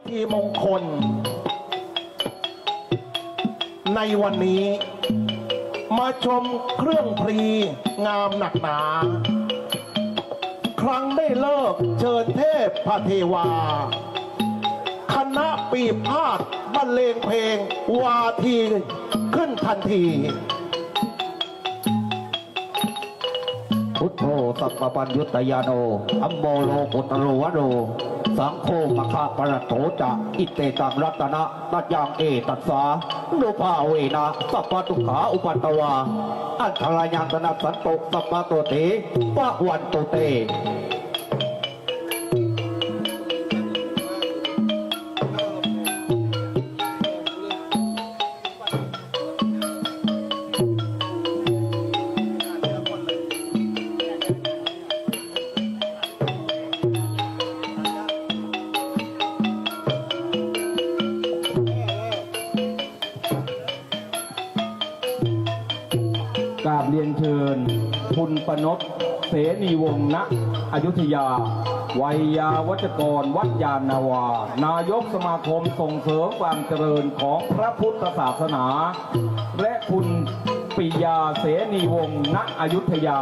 ธีมงคลในวันนี้มาชมเครื่องพรีงามหนักหนาครั้งได้เลิกเชิญเทพพระเทวาคณะปีพาดบรรเลงเพลงวาทีขึ้นทันทีพุทโธสัพพปัญญุตยาโนอัมโมโลกุตโรวโรสังโฆมคาปรโถจะอิเตตังรัตนะตัดยังเอตัสสาโนภาเวนะสัพพทุกขาอุปัตตวาอันทรายังสนับสันตุสัพพะโตเตปะวันโตเตกราบเรียนเชิญคุณปนพเสนีวงศ์ณอยุธยาวัยยาวัจกรวัดยานนาวานายกสมาคมส่งเสริมความเจริญของพระพุทธศาสนาและคุณปิยาเสนีวงศ์ณอยุธยา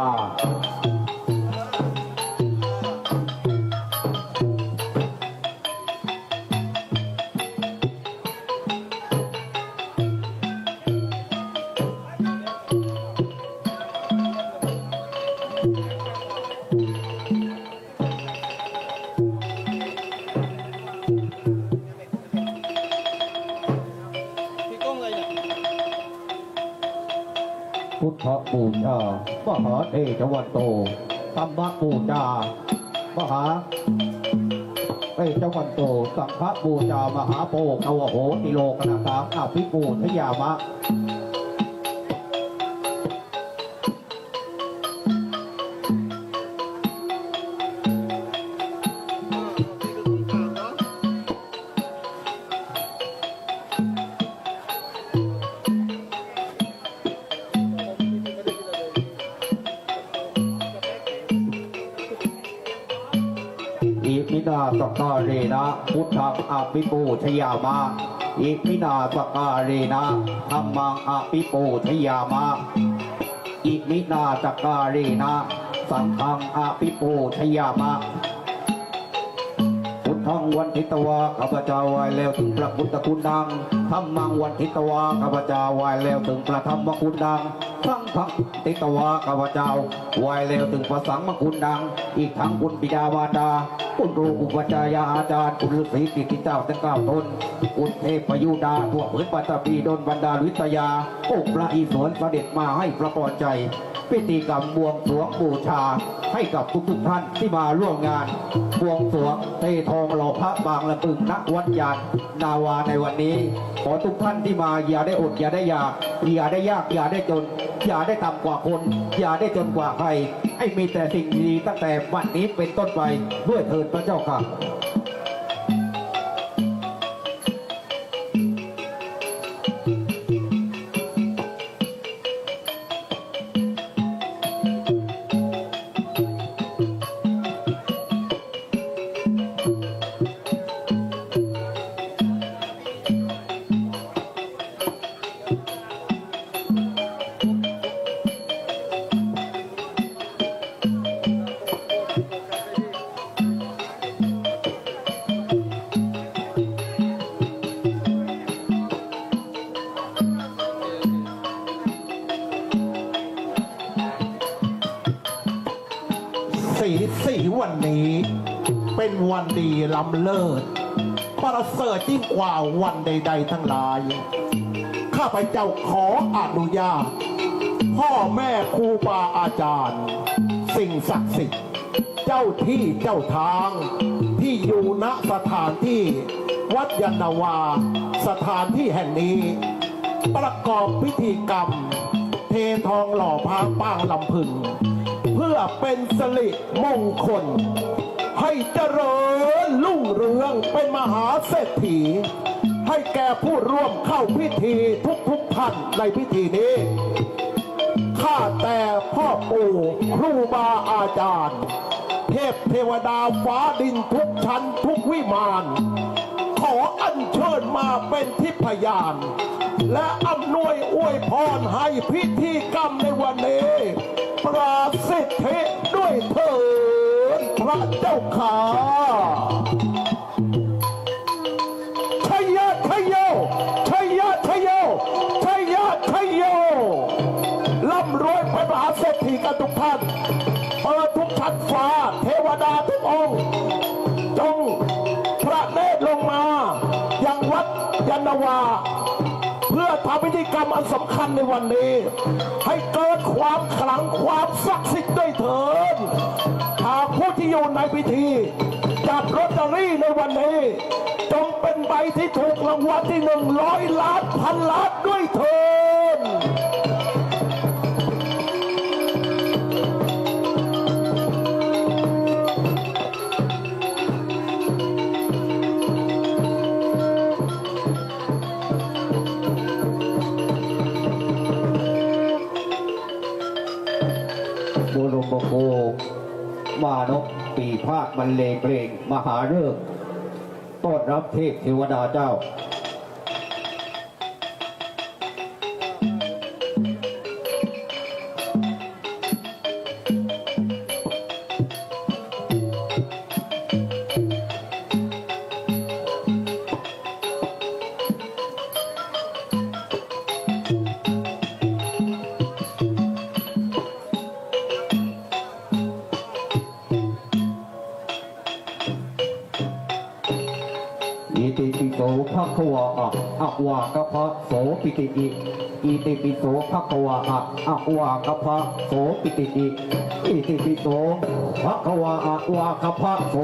พุทธบูชามหาเทจวันโตธรรมบูชามหาเทจวันโตสังฆบูชามหาโพกอวโหติโลกนาสามอภิปูชยามะอิมินาสการเรนะพุทธังอภิปูชยามะอิมินาสการเรนะธัมมังอภิปูชยามะอิมินาสการเรนะสังฆังอภิปูชยามะพุทธังวันทิตวาข้าพเจ้าไหว้แล้วถึงพระพุทธคุณดังธัมมังวันทิตวาข้าพเจ้าไหว้แล้วถึงพระธรรมคุณดังสังฆังทิตวาข้าพเจ้าไหว้แล้วถึงพระสังฆคุณดังอีกทั้งคุณบิดามารดาคุณครูอุปัชฌาย์อาจารย์คุณฤาษีกิตติเจ้าทั้ง9 ตนคุณเทพยุดาทั่วผืนปัตตภีดลบรรดาวิทยาองค์พระอิศวรเสด็จมาให้พระพรใจพิธีกรรมบวงสรวงบูชาให้กับทุกท่านที่มาร่วมงานบวงสรวงเททองหล่อพระบางละตึงณวัดยานนาวาในวันนี้ขอทุกท่านที่มาอย่าได้อดอย่าได้อยากอย่าได้ยากอย่าได้จนอย่าได้ต่ำกว่าคนอย่าได้จนกว่าใครให้มีแต่สิ่งดีตั้งแต่วันนี้เป็นต้นไปด้วยเถิดพระเจ้าค่ะสีวันนี้เป็นวันดีล้ำเลิศประเสริฐยิ่งกว่าวันใดๆทั้งหลายข้าพเจ้าขออนุญาตพ่อแม่ครูบาอาจารย์สิ่งศักดิ์สิทธิ์เจ้าที่เจ้าทางที่อยู่ณสถานที่วัดยานนาวาสถานที่แห่งนี้ประกอบพิธีกรรมเททองหล่อพระปางลำพึงเพื่อเป็นสิริมงคลให้เจริญรุ่งเรืองเป็นมหาเศรษฐีให้แก่ผู้ร่วมเข้าพิธีทุกท่านในพิธีนี้ข้าแต่พ่อปู่ครูบาอาจารย์เทพเทวดาฟ้าดินทุกชั้นทุกวิมานขอ อัญเชิญมาเป็นทิพยาน และอำนวยอวยพรให้พิธีกรรมในวันนี้ประสิทธิด้วยเถิดพระเจ้าข่าชัยยะชัยโยชัยยะชัยโยชัยยะชัยโยร่ำรวยไปมหาเศรษฐีกันทุกท่านเปิดทุกชั้นฟ้าเทวดาทุกองค์จงพระเนตรลงมายังวัดยานนาวาเพื่อทำพิธีกรรมอันสำคัญในวันนี้ให้เกิดความขลังความศักดิ์สิทธิ์ด้วยเถิดหากผู้ที่อยู่ในพิธีจับลอตเตอรี่ในวันนี้จงเป็นใบที่ถูกรางวัลที่100 ล้านพันล้านด้วยเถิดบรมโคมานพปีพาดบรรเลงเพลงมหาฤกษ์ต้อนรับเทพเทวดาเจ้าอิติปิโสภะคะวะอะวากะพะโสปิติอิอิติปิโสภะคะวะอะวากะพะโสปิติอิอิติปิโสภะคะวะอะวากะพะโส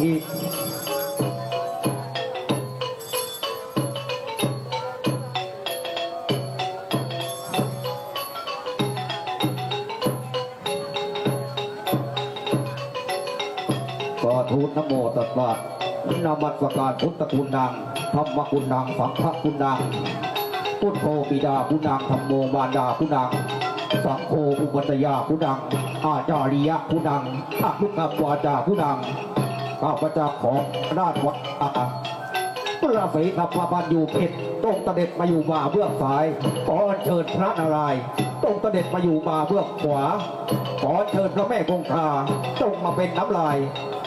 อิสาธุนะโมตัสสะนามัสการพุทธคุณนังธรรมคุณนังสังฆคุณนังพุทโธบิดาคุณนังธัมโมมารดาคุณนังสังโฆอุปัฏยาคุณนังอาจาริยะคุณนังอนุกรรมวาจาคุณนังข้าพเจ้าขอราชวัดพระศรีธรรมบัญญูเพชรตรงเสด็จมาอยู่บ่าเบื้องซ้ายขอเชิญพระนารายณ์ตรงเสด็จมาอยู่บ่าเบื้องขวาขอเชิญพระแม่คงคาจงมาเป็นน้ำลาย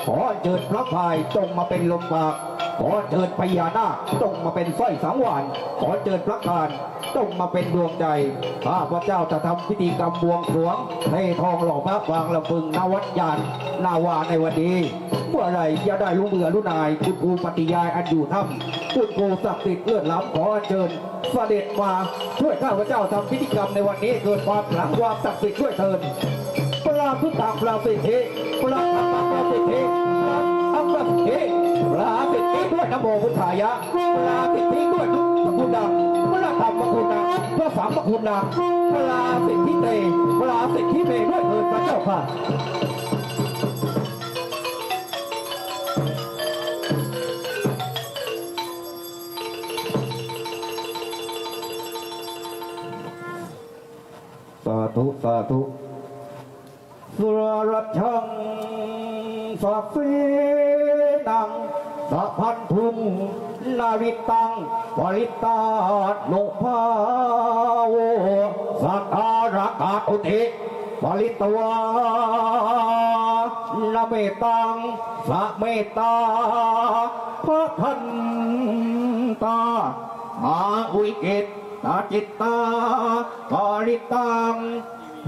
ขอเชิญพระพายจงมาเป็นลมปากขอเชิญพญานาคจงมาเป็นสร้อยสังวานขอเชิญพระคานจงมาเป็นดวงใจข้าพระเจ้าจะทำพิธีกรรมบวงสรวงเททองหล่อพระวางลำพึงนวัดยานนาวาในวันนี้เมื่อไรจะได้รู้เบื่อรู้นายคุณครูปฏิญาณอันอยู่ถ้ำคุณครูศักดิ์สิทธิ์เลื่อนล้ำขอเชิญเสด็จมาช่วยข้าพระเจ้าทำพิธีกรรมในวันนี้เกิดความขลังความศักดิ์สิทธิ์ด้วยเถิดปราพุทธาปราสิทธิปราธรรมปราสิทธิอัปสิทธิปราสิทธิด้วยนะโมพุทธายะปราสิทธิด้วยทุกคุณดังพระธรรมคุณดังพระสังฆคุณดังปราสิทธิเตปราสิทธิเมด้วยเถิดพระเจ้าค่ะสาธุสาธุสุรรัตชังสัพเพนังสัพพันธุงนาวิตังปริตานุภาโวสัตการะกาตุติปริตวานาเมตังสะเมตตาพระพันตาอาวิกิตตาจิตตาปริตัง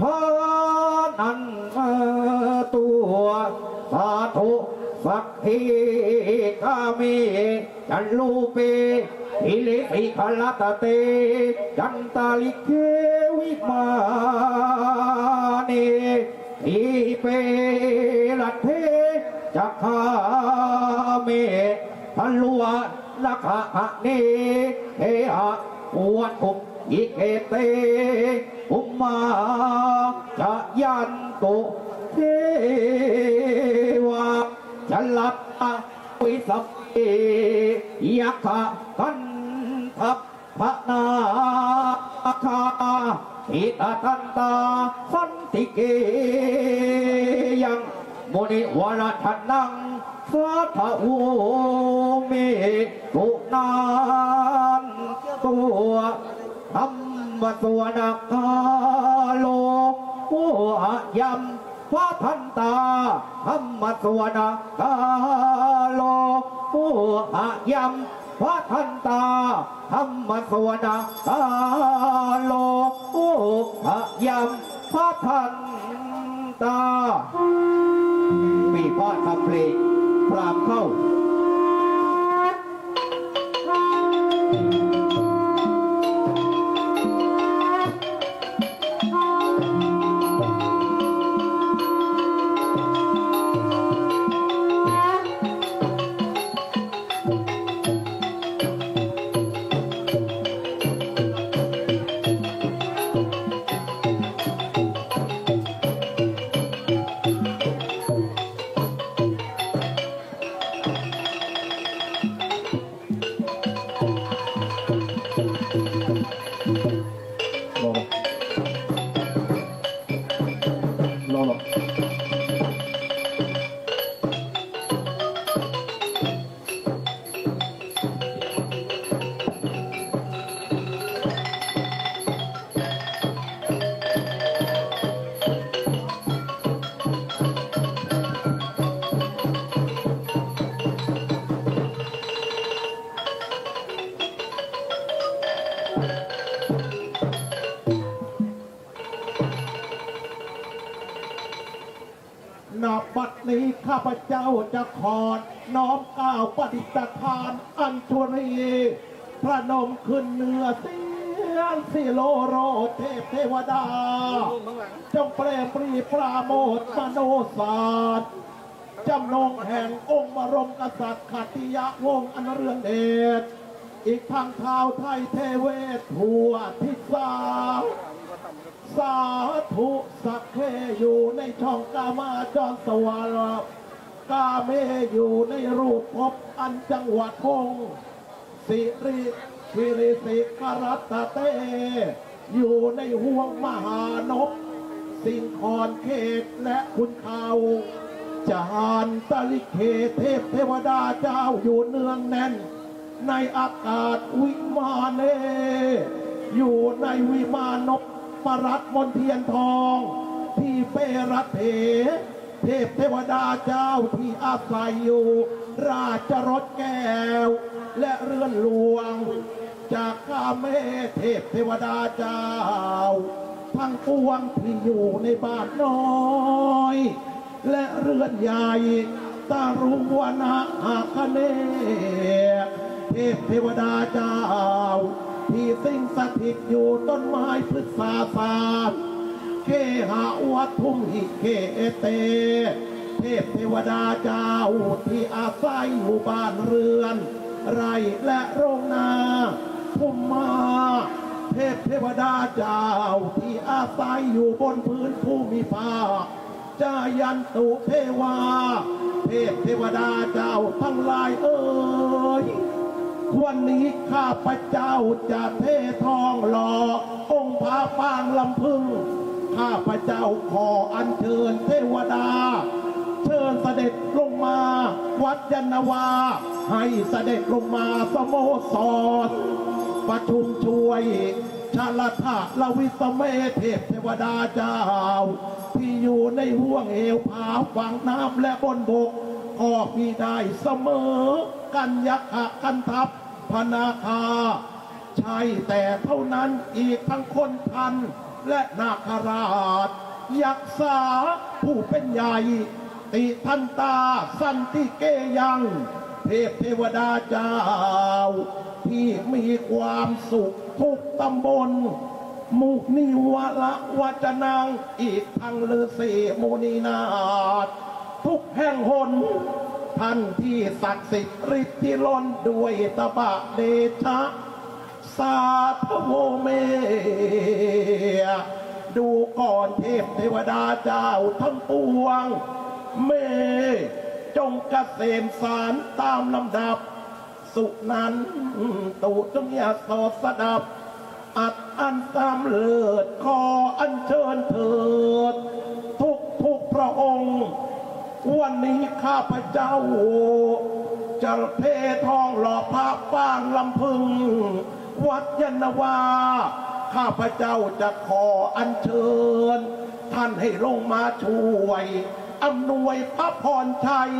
พานันตัวสาธุสักขีกามีจันลูเปอิลิปิคลตเตจันตาลิเควิมาเนอีเปรัตเทจักขาเมทันลัวนักขะเนเฮอะอวดอุอิเกเตอุมมาจะยันตุเทวาจัลลัตวิสัพเพยักขะกันทัพพนาคาอิตตันตาสันติเกยังมุนิวรทันนังสัทธโวเมตุนา สวนาคาโลโอ้อะยัมพระทันตาธรรมสวนาคาโลโอ้อะยัมพระทันตาธรรมสวนาคาโลโอ้อะยัมพระทันตาปีพาดคำเพลงพรามเข้าณ บัดนี้ข้าพเจ้าจะขอน้อมกล่าวปฏิสถานอัญชรีพระนมขึ้นเหนือเสียงสิโลโรเทพเทวดาจงเปรมปรีปราโมทมโนสารจำลองแห่งองค์บรมกษัตริย์ขัตติยวงศ์อันเรืองเดชอีกทางเท้าไทยเทเวศทั่วทิศสาธุสักเคอยู่ในช่องกามาจรสวรรค์กาเมอยู่ในรูปภพอันจังหวัดพงสิริวิริสิกรัตเตอยู่ในห่วงมหานพสิ่งคอนเขตและคุณเขาจานตะลิเขเทพเทวดาเจ้าอยู่เนืองแน่นในอากาศวิมานเนอยู่ในวิมานพปรัตมนเทียนทองที่เปรัตเถเทพเทวดาเจ้าที่อาศัยอยู่ราชรถแก้วและเรือนหลวงจากข้าเมเทพเทวดาเจ้าทั้งปวงที่อยู่ในบ้านน้อยและเรือนใหญ่ตารุวนาอาคเนเทพเทวดาเจ้าที่สิงสถิตอยู่ต้นไม้พฤกษาศาสตร์เคหะวัตถุมหิเคเตเทพเทวดาเจ้าที่อาศัยอยู่บ้านเรือนไร่และโรงนาภูมิมาเทพเทวดาเจ้าที่อาศัยอยู่บนพื้นภูมิภาคจายันตุเทวาเทพเทวดาเจ้าทั้งหลายเอ่ยวันนี้ข้าพเจ้าจะเททองหล่อองค์พระปางลำพึงข้าพเจ้าขออัญเชิญเทวดาเชิญเสด็จลงมาวัดยานนาวาให้เสด็จลงมาสโมสรประชุมช่วยชาลธาลวิสเมเทพเทวดาเจ้าที่อยู่ในห่วงเหวผาฝั่งน้ำและบนบกขอพี่ได้เสมอกันยักษ์กันทัพพนาคาใช่แต่เท่านั้นอีกทั้งคนทันและนาคราชยักษาผู้เป็นใหญ่ติทันตาสันติเกยังเทพเทวดาเจ้าที่มีความสุขทุกตำบลมุนิวละวัจนังอีกทั้งฤาษีมุนีนาถทุกแห่งหนท่านที่ศักดิ์สิทธิ์ฤทธิล้นด้วยตบะเดชะสาธุโมเมดูก่อนเทพเทวดาเจ้าทั้งปวงเมจงเกษมสารตามลำดับสุนันตุจงอย่าสอดสดับอัดอันตามเลิศขออัญเชิญเถิดทุกพระองค์วันนี้ข้าพเจ้าจะเททองหล่อพระปางลำพึงวัดยานนาวา ข้าพเจ้าจะขออัญเชิญ ท่านให้ลงมาช่วยอำนวยพระพรชัย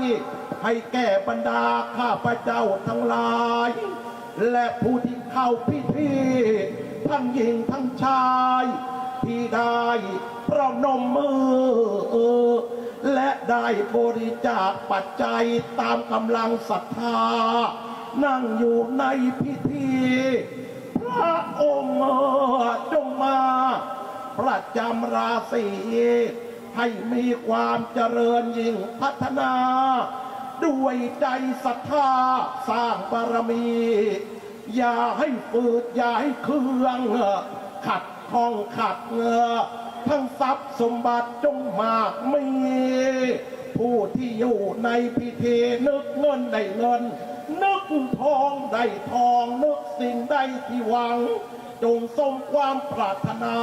ให้แก่บรรดาข้าพเจ้าทั้งหลาย และผู้ที่เข้าพิธีทั้งหญิงทั้งชาย ที่ได้ประนมมือและได้บริจาคปัจจัยตามกำลังศรัทธา นั่งอยู่ในพิธี พระองค์จงมาประจำราศีให้มีความเจริญยิ่งพัฒนา ด้วยใจศรัทธาสร้างบารมี อย่าให้ฝืดอย่าให้เครื่องขัดข้องขัดเงอทั้งทรัพย์สมบัติจงมากมีผู้ที่อยู่ในพิธีนึกเงินได้เงิน นึกทองได้ทองนึกสิ่งใดที่หวัง จงสมความปรารถนา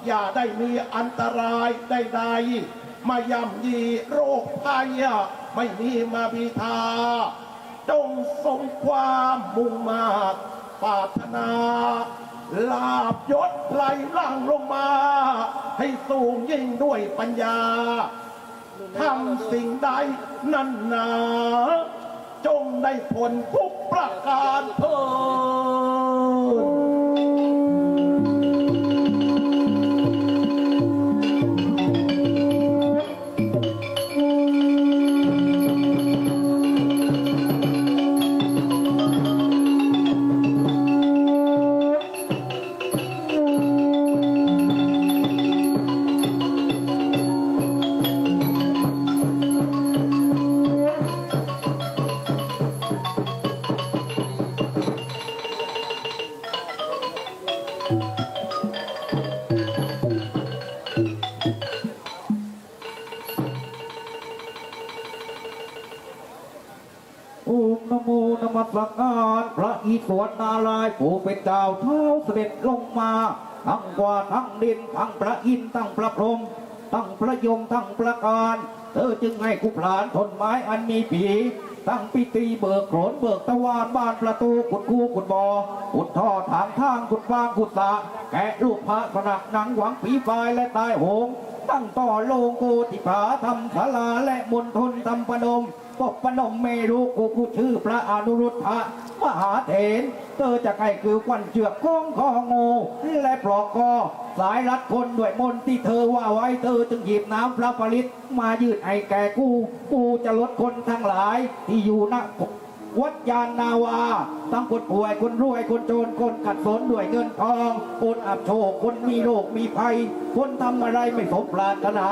อย่าได้มีอันตรายใดๆมาย่ำยีโรคภัยไม่มีมาบีทา จงสมความมุ่งมาตรปรารถนาลาบยศไหลหลั่งลงมา ให้สูงยิ่งด้วยปัญญาทำสิ่งใดนั้นหนาจงได้ผลทุกประการเถิด โอมนะโมนมัสการพระอิศวรนารายณ์ผู้เป็นเจ้าเท้าเสด็จลงมาทั้งกว่าทั้งดินทั้งพระอินทร์ทั้งพระพรหมทั้งพระยมทั้งประการเธอจึงให้กุผลานทนไม้อันมีผีตั้งพิธีเบิกโขนเบิกตะวันบ้านประตูขุดคูขุดบ่อขุดท่อถางทางขุดฟางขุดสระแกะรูปพระผนักหนังหวังผีไฟและตายโหงตั้งต่อโลงโกติผาทำศาลาและมณฑลทำปนมปกปนมเมรุกูชื่อพระอนุรุทธะมหาเถรเธอจะไก่คือควันเจือกก้องคองูและปลอกคอสายรัดคนด้วยมนต์ที่เธอว่าไว้เธอจึงหยิบน้ำพระปริตมายืดให้แก่กูจะลดคนทั้งหลายที่อยู่ณวัดยานนาวาทั้งคนป่วยคนรวยคนจนคนขัดสนด้วยเงินทองคนอับโชคคนมีโรคมีภัยคนทำอะไรไม่สมปรารถนา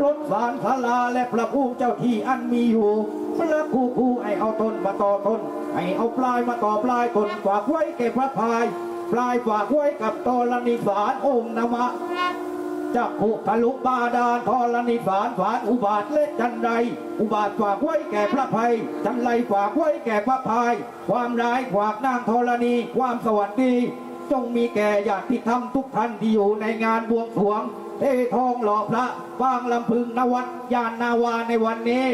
รถสารศาลาและพระภูมิเจ้าที่อันมีอยู่พระคู่ให้เอาต้นมาต่อต้นให้เอาปลายมาต่อปลายต้นฝากไว้แก่พระพายปลายฝากไว้กับตรณิสารองค์นมะจักขุทะลุบาดาลธรณิสารฝานอุบาทและจันไรอุบาทฝากไว้แก่พระภัยจันไรฝากไว้แก่พระพายความร้ายฝากนางธรณีความสวัสดีจงมีแก่ญาติธรรมทุกท่านที่อยู่ในงานบวงสรวงเททองหล่อพระบางลำพึงนวัดยานนาวาในวันนี้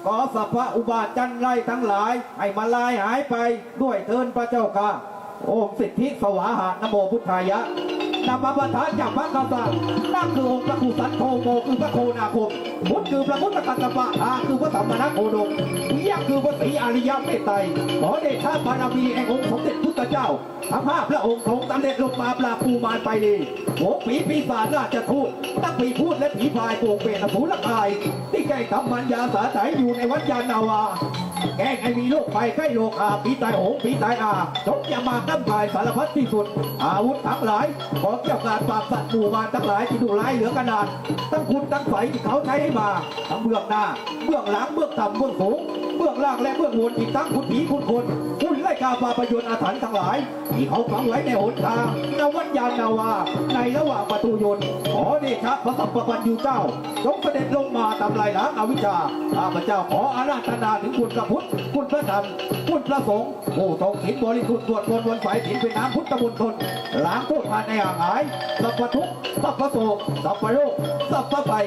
ขอสัพพะอุบาทจันไรทั้งหลายให้มาลายหายไปด้วยเทินพระเจ้าค่ะโอมสิทธิสวาหานโมพุทธายะนามประธานจากพระกษัตริย์นั่นคือองค์พระกุสันโธโมคือพระโคนาคมพุทธคือพระพุทธกัสสปะอาคือพระสัมมาณโคดมวิยะคือพระศรีอริยเมตไตรขอเดชะบารมีแห่งองค์สมเด็จพุทธเจ้าทั้งห้าพระองค์ทรงสำเร็จลงมาปราบปูมารไปดีโหผีปีศาจราชทูตนักผีพูดและผีพายโกงเปรตอสูรกายที่แก่ทำมันยาสาสายอยู่ในวัดยานนาวาแกงให้มีโรคไฟไข้โรคอาผีตายโหงผีตายอาจงอย่ามาตั้งกายสารพัดที่สุดอาวุธทั้งหลายขอเกี่ยวกับปราบสัตว์หมู่มารทั้งหลายที่ดุร้ายเหลือขนาดทั้งคุณทั้งไฟที่เขาใช้ให้มาทั้งเบื้องหน้าเบื้องหลังเบื้องต่ำเบื้องสูงเบื้องล่างและเบื้องบนอีกทั้งคุณผีคุณคนคุณไล่กาปาประโยชน์อาถรรพ์ทั้งหลายที่เขาฝังไว้ในหนทางนวัดยานนาวาในระหว่างประตูยนต์ขอเดชะพระสัมปปัญญูเจ้าจงเสด็จลงมาทำลายล้างอวิชชาข้าพเจ้าขออาราธนาถึงคุณพระพุทธคุณพระธรรมคุณพระสงฆ์ผู้ทรงศีลบริสุทธิ์สวดมนต์วันไฟศีลเป็นน้ำพุทธมนต์ทนล้างโทษทานในห่างหายสัพพทุกข์สัพพโศกสัพพโรคสัพพภัย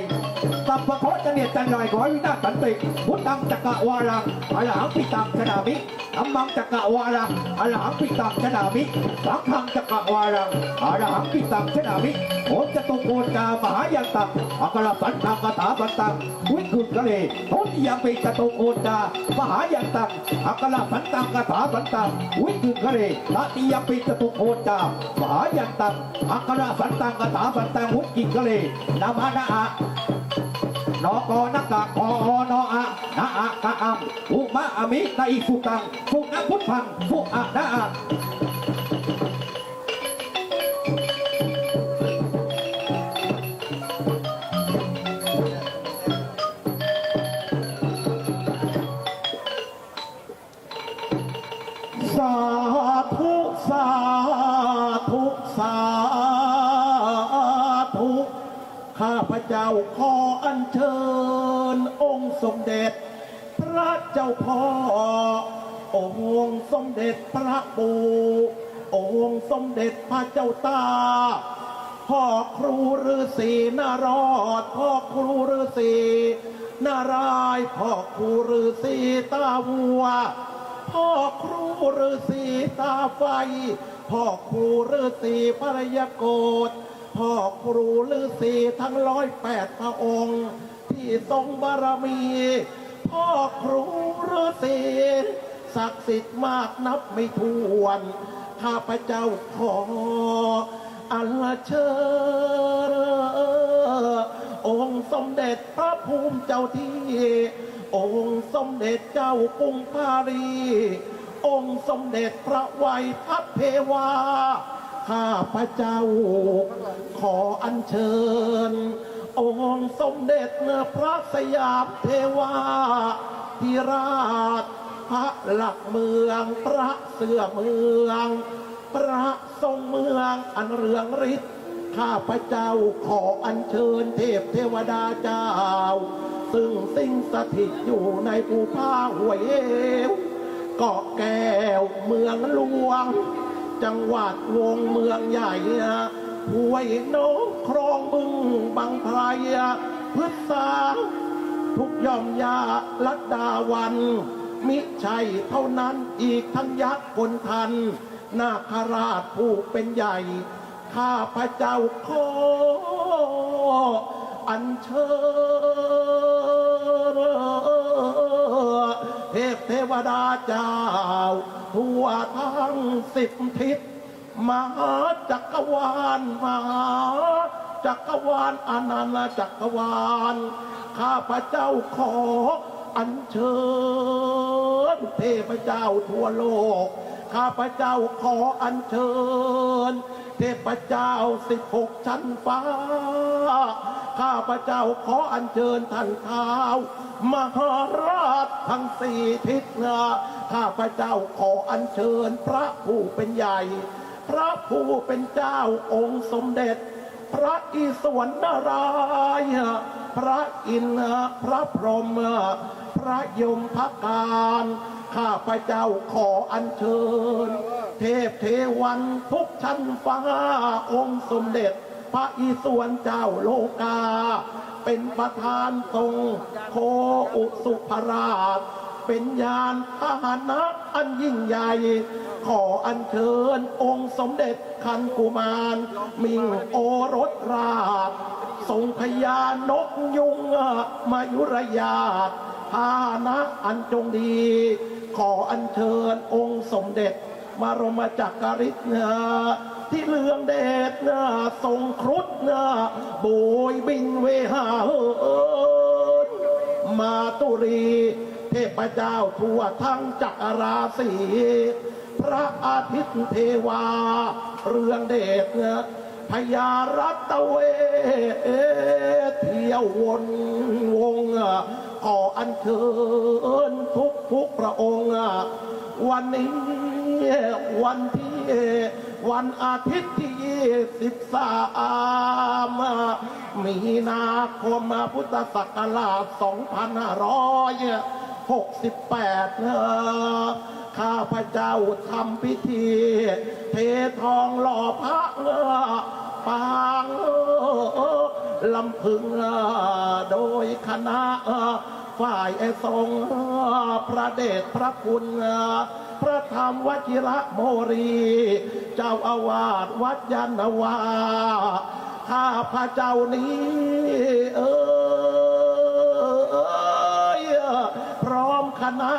สัพพเคราะห์เจเนียดจันไรขอให้วินาศสันติพุทธังจักรวาลังพลังปิตังชนามิ อัมมังจักรวาลังอรหังปิตังชนามิสังฆังจักรวาลังอรหังปิตังชนามิโอมจตุโกจามหายันตังอักขระสันตังคาถาสันตังวิกุลกะเลโทติยังปิจตุโกจามหายันตังอักขระสันตังคาถาสันตังวิกุลกะเลทติยังปิจตุโกจามหายันตังอักขระสันตังคาถาสันตังวิกุลกะเลนามานะอะนกนักกะกอนออะนะอะกะอัมอุมะอมิตะอิสุตังสุนะพุทธังสุอะนะอะสาธุสาธุสาธุข้าพเจ้าขออัญเชิญองค์สมเด็จพระเจ้าพ่อองค์สมเด็จพระปู่องค์สมเด็จพระเจ้าตาพ่อครูฤาษีนารอดพ่อครูฤาษีนารายณ์พ่อครูฤาษีตาวัวพ่อครูฤาษีตาไฟพ่อครูฤาษีพระยโกฏพ่อครูฤาษีทั้ง108 พระองค์ที่ทรงบารมี พ่อครูฤาษีศักดิ์สิทธิ์มากนับไม่ถ้วนข้าพเจ้าขออัญเชิญองค์สมเด็จพระภูมิเจ้าที่องค์สมเด็จเจ้ากรุงพารีองค์สมเด็จพระไวยทัพเทวาข้าพเจ้าขออัญเชิญองค์สมเด็จพระสยามเทวาธิราชพระหลักเมืองพระเสื้อเมืองพระทรงเมืองอันเรืองฤทธิ์ข้าพเจ้าขออัญเชิญเทพเทวดาเจ้าซึ่งสิงสถิตอยู่ในภูผาห้วยเหวเกาะแก้วเมืองหลวงจังหวัดวงเมืองใหญ่ห้วยน้องครองบึงบางไพรพฤกษาทุกย่อมยาลัดดาวันมิใช่เท่านั้นอีกทั้งยักษ์คนทันนาคราชผู้เป็นใหญ่ข้าพระเจ้าขออัญเชิญเทพเทวดาเจ้าทั่วทั้ง10 ทิศมหาจักรวาลมหาจักรวาลอนันตจักรวาลข้าพระเจ้าขออัญเชิญเทพเจ้าทั่วโลกข้าพเจ้าขออัญเชิญเทพเจ้า16 ชั้นฟ้าข้าพเจ้าขออัญเชิญท่านท้าวมหาราชทั้ง4 ทิศข้าพเจ้าขออัญเชิญพระผู้เป็นใหญ่พระผู้เป็นเจ้าองค์สมเด็จพระอิศวรนารายณ์พระอินทร์พระพรหมพระยมพการข้าพเจ้าขออัญเชิญเทพเทวันทุกชั้นฟ้าองค์สมเด็จพระอิศวรเจ้าโลกาเป็นประธานทรงโคอุสุภราชเป็นยานพาหนะอันยิ่งใหญ่ขออัญเชิญองค์สมเด็จคันกุมารมิงโอรสราชทรงพญานกยุงมายุรยาตพาหนะอันจงดีขออัญเชิญองค์สมเด็จมารมจักริกที่เลืองเดชทรงครุฑโบยบินเวหามาตุรีเทพเจ้าทั่วทั้งจักรราศีพระอาทิตย์เทวาเรืองเดชพญารัตเวเที่ยววนวงขออัญเชิญทุกพระองค์วันนี้วันอาทิตย์ที่23 มีนาคมพุทธศักราช 2568 ข้าพเจ้าทำพิธีเททองหล่อพระปางลำพึงโดยคณะ ฝ่ายทรงพระเดชพระคุณพระธรรมวชิระโมรี เจ้าอาวาสวัดยานนาวาข้าพระเจ้านี้พร้อมคณะ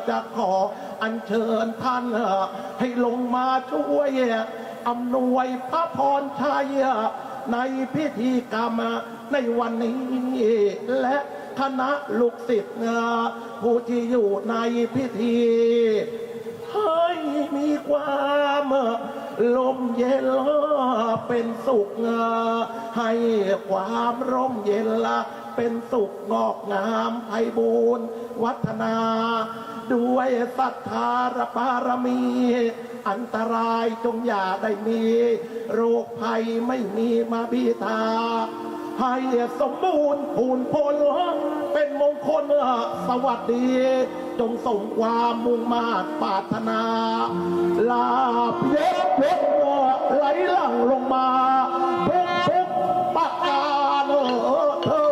จะขออัญเชิญท่านให้ลงมาช่วยอำนวยพระพรชัยในพิธีกรรมในวันนี้และคณะลูกศิษย์ผู้ที่อยู่ในพิธีให้มีความลมเย็นเป็นสุขให้ความร่มเย็นเป็นสุขงอกงามไพบูรณ์วัฒนาด้วยศรัทธาบารมี อันตรายจงอย่าได้มี โรคภัยไม่มีมาบีทาให้สมบูรณ์พูนพลเป็นมงคลสวัสดี จงส่งความมุ่งมา่ปรารถนา ลาบเย็บเพชรไหลหลั่งลงมาทุกประการเถิ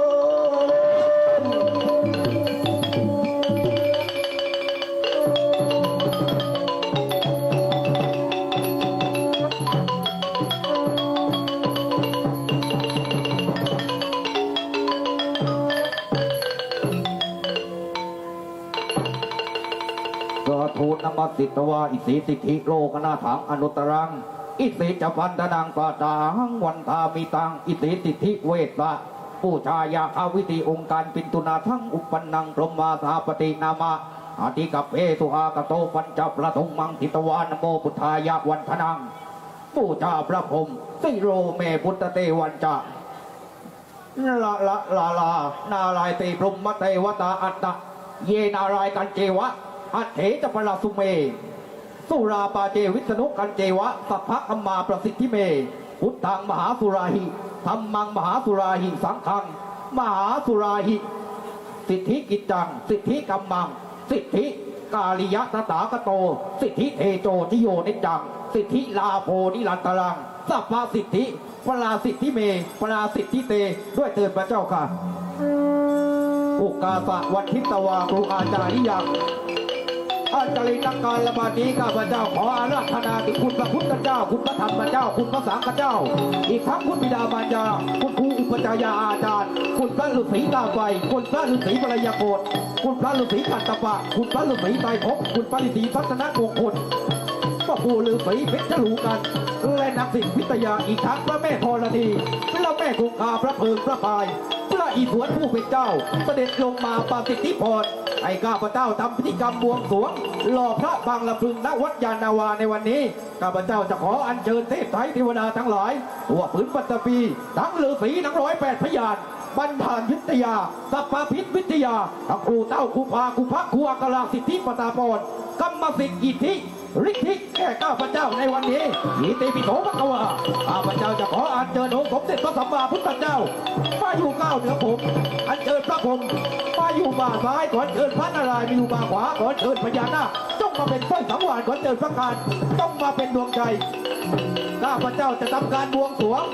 ด ทูตนมัสสิตวาอิสิสิทธิโลกนาถังอนุตรังอิสิจพันธนังปาจาหังวันทามิตังอิสิสิทธิเวสะผู้ชายาอาวิธีองค์การปินตุนาทั้งอุปนังพรหมาสาปตินามาอาติกับเอสุอากโตปัญจประทงมังทิตวานโมพุทธายะวันทนังผู้ชาพระพรหมสิโรเมพุทธเตวันจะลานาลายเตพรหมเทวตาอัตตะเยนารายกันเจวะอัตเถจปราสุเมสุราปาเจวิษณุกันเจวะสัพพะคัมมาประสิทธิเมพุทธังมหาสุราหิธรรมังมหาสุราหิสังฆังมหาสุราหิสิทธิกิจจังสิทธิกัมมังสิทธิกาลิยะตถาคโตสิทธิเทโจทิโยนิจังสิทธิลาโภนิรันตรังสัพพะสิทธิปราสิทธิเมปราสิทธิเตด้วยเถิดพระเจ้าค่ะอุกาสะวันทิตวาครูอาจาริยังอัจฉริตังการละบาดีข้าพเจ้าขออาราธนาถึงคุณพระพุทธเจ้าคุณพระธรรมเจ้าคุณพระสังฆเจ้าอีกทั้งคุณบิดามารดาคุณครูอุปจายาอาจารย์คุณพระฤาษีตาไฟคุณพระฤาษีปรยาโกฏคุณพระฤาษีขันตปะคุณพระฤาษีไตรภพคุณพระฤาษีพัฒนมงคลก็ผู้ฤาษีเพชรลูกันและนักศิลป์วิทยาอีกทั้งพระแม่ธรณีพระแม่คงคาพระเพิงพระพายพระอีสวนผู้เป็นเจ้าเสด็จลงมาปาติทิพรให้ข้าพเจ้าทำพิธีกรรมบวงสรวงหล่อพระบางลำพึงณวัดยานนาวาในวันนี้ข้าพเจ้าจะขออัญเชิญเทพไตรเทวดาทั้งหลายตัวผืนปัตตภีทั้งฤาษีทั้ง108พยานบรรพานวิทยาสัพพพิษวิทยาทั้งครูเต้าครูพาครูพักครูอักลาสิทธิปตาปรกรรมสิทธิอิทธิฤทธิแก่ข้าพเจ้าในวันนี้อิติปิโสภควาข้าพเจ้าจะขออัญเชิญองค์สมเด็จพระสัมมาพุทธเจ้ามาอยู่ก้าวเหนือผมอัญเชิญพระพรหมมาอยู่บ่าซ้ายขอเชิญพระนารายณ์มาอยู่บ่าขวาขอเชิญพญานาคจงมาเป็นสร้อยสังวาสขอเชิญพระการต้องมาเป็นดวงใจข้าพเจ้าจะทำการบวงสรวง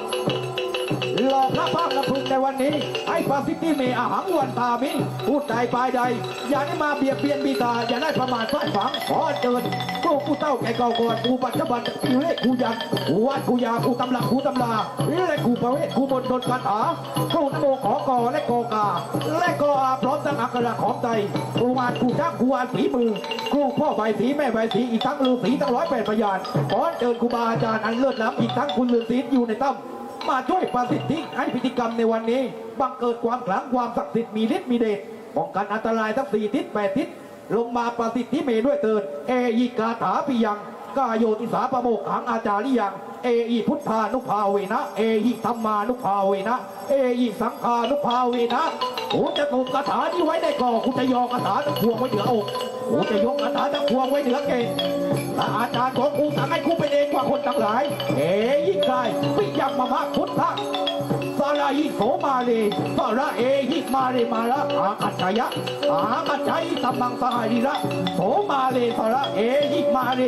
หล่อพระภาคลำพึงในวันนี้ให้พระสิทธิเมอาหังวันตามิพูดใดปลายใดอย่าได้มาเบียดเบียนบิดาอย่าได้ประมาทฝ่ายฝังขอเชิญครูผู้เต้าแก่เก่าก่อนครูปัจจุบันครูเลขครูยันครูวัดครูยาครูตำลักครูตำลาและครูประเวทครูบนดลคาถาครูนโมขอกอและกอกาและกออาพร้อมตั้งอักขระของใจครูงานครูชักครูอานฝีมือครูพ่อใบสีแม่ใบสีอีกทั้งฤาษีทั้ง108พยานขอเชิญครูบาอาจารย์อันเลิศล้ำอีกทั้งคุณฤาษีอยู่ในถ้ำมาช่วยประสิทธิให้พิธีกรรมในวันนี้บังเกิดความขลังความศักดิ์สิทธิ์มีฤทธิ์มีเดชป้องกันอันตรายทั้ง4ทิศ8ทิศลงมาประสิทธิเมด้วยเถิดเอยิกาถาปิยังกายโยติสาปโมกขังอาจาริยังเอยิพุทธานุภาเวนะเอยิธรรมานุภาเวนะเอยิสังฆานุภาเวนะกูจะตกคาถานี้ไว้ในกอกูจะยอคาถาทั้งพวงไว้เหนืออกกูจะยกคาถาทั้งพวงไว้เหนือเกศถ้าอาจารย์ของกูสั่งให้กูเป็นเองกว่าคนทั้งหลายเอยิกายปิยังมะมะพุทธะสารายิโสมาเลสาระเอยิมาเลมาละอาคัจฉยะอาคัจฉยตัมมังสหายละโสมาเลสาระเอยิ มาเร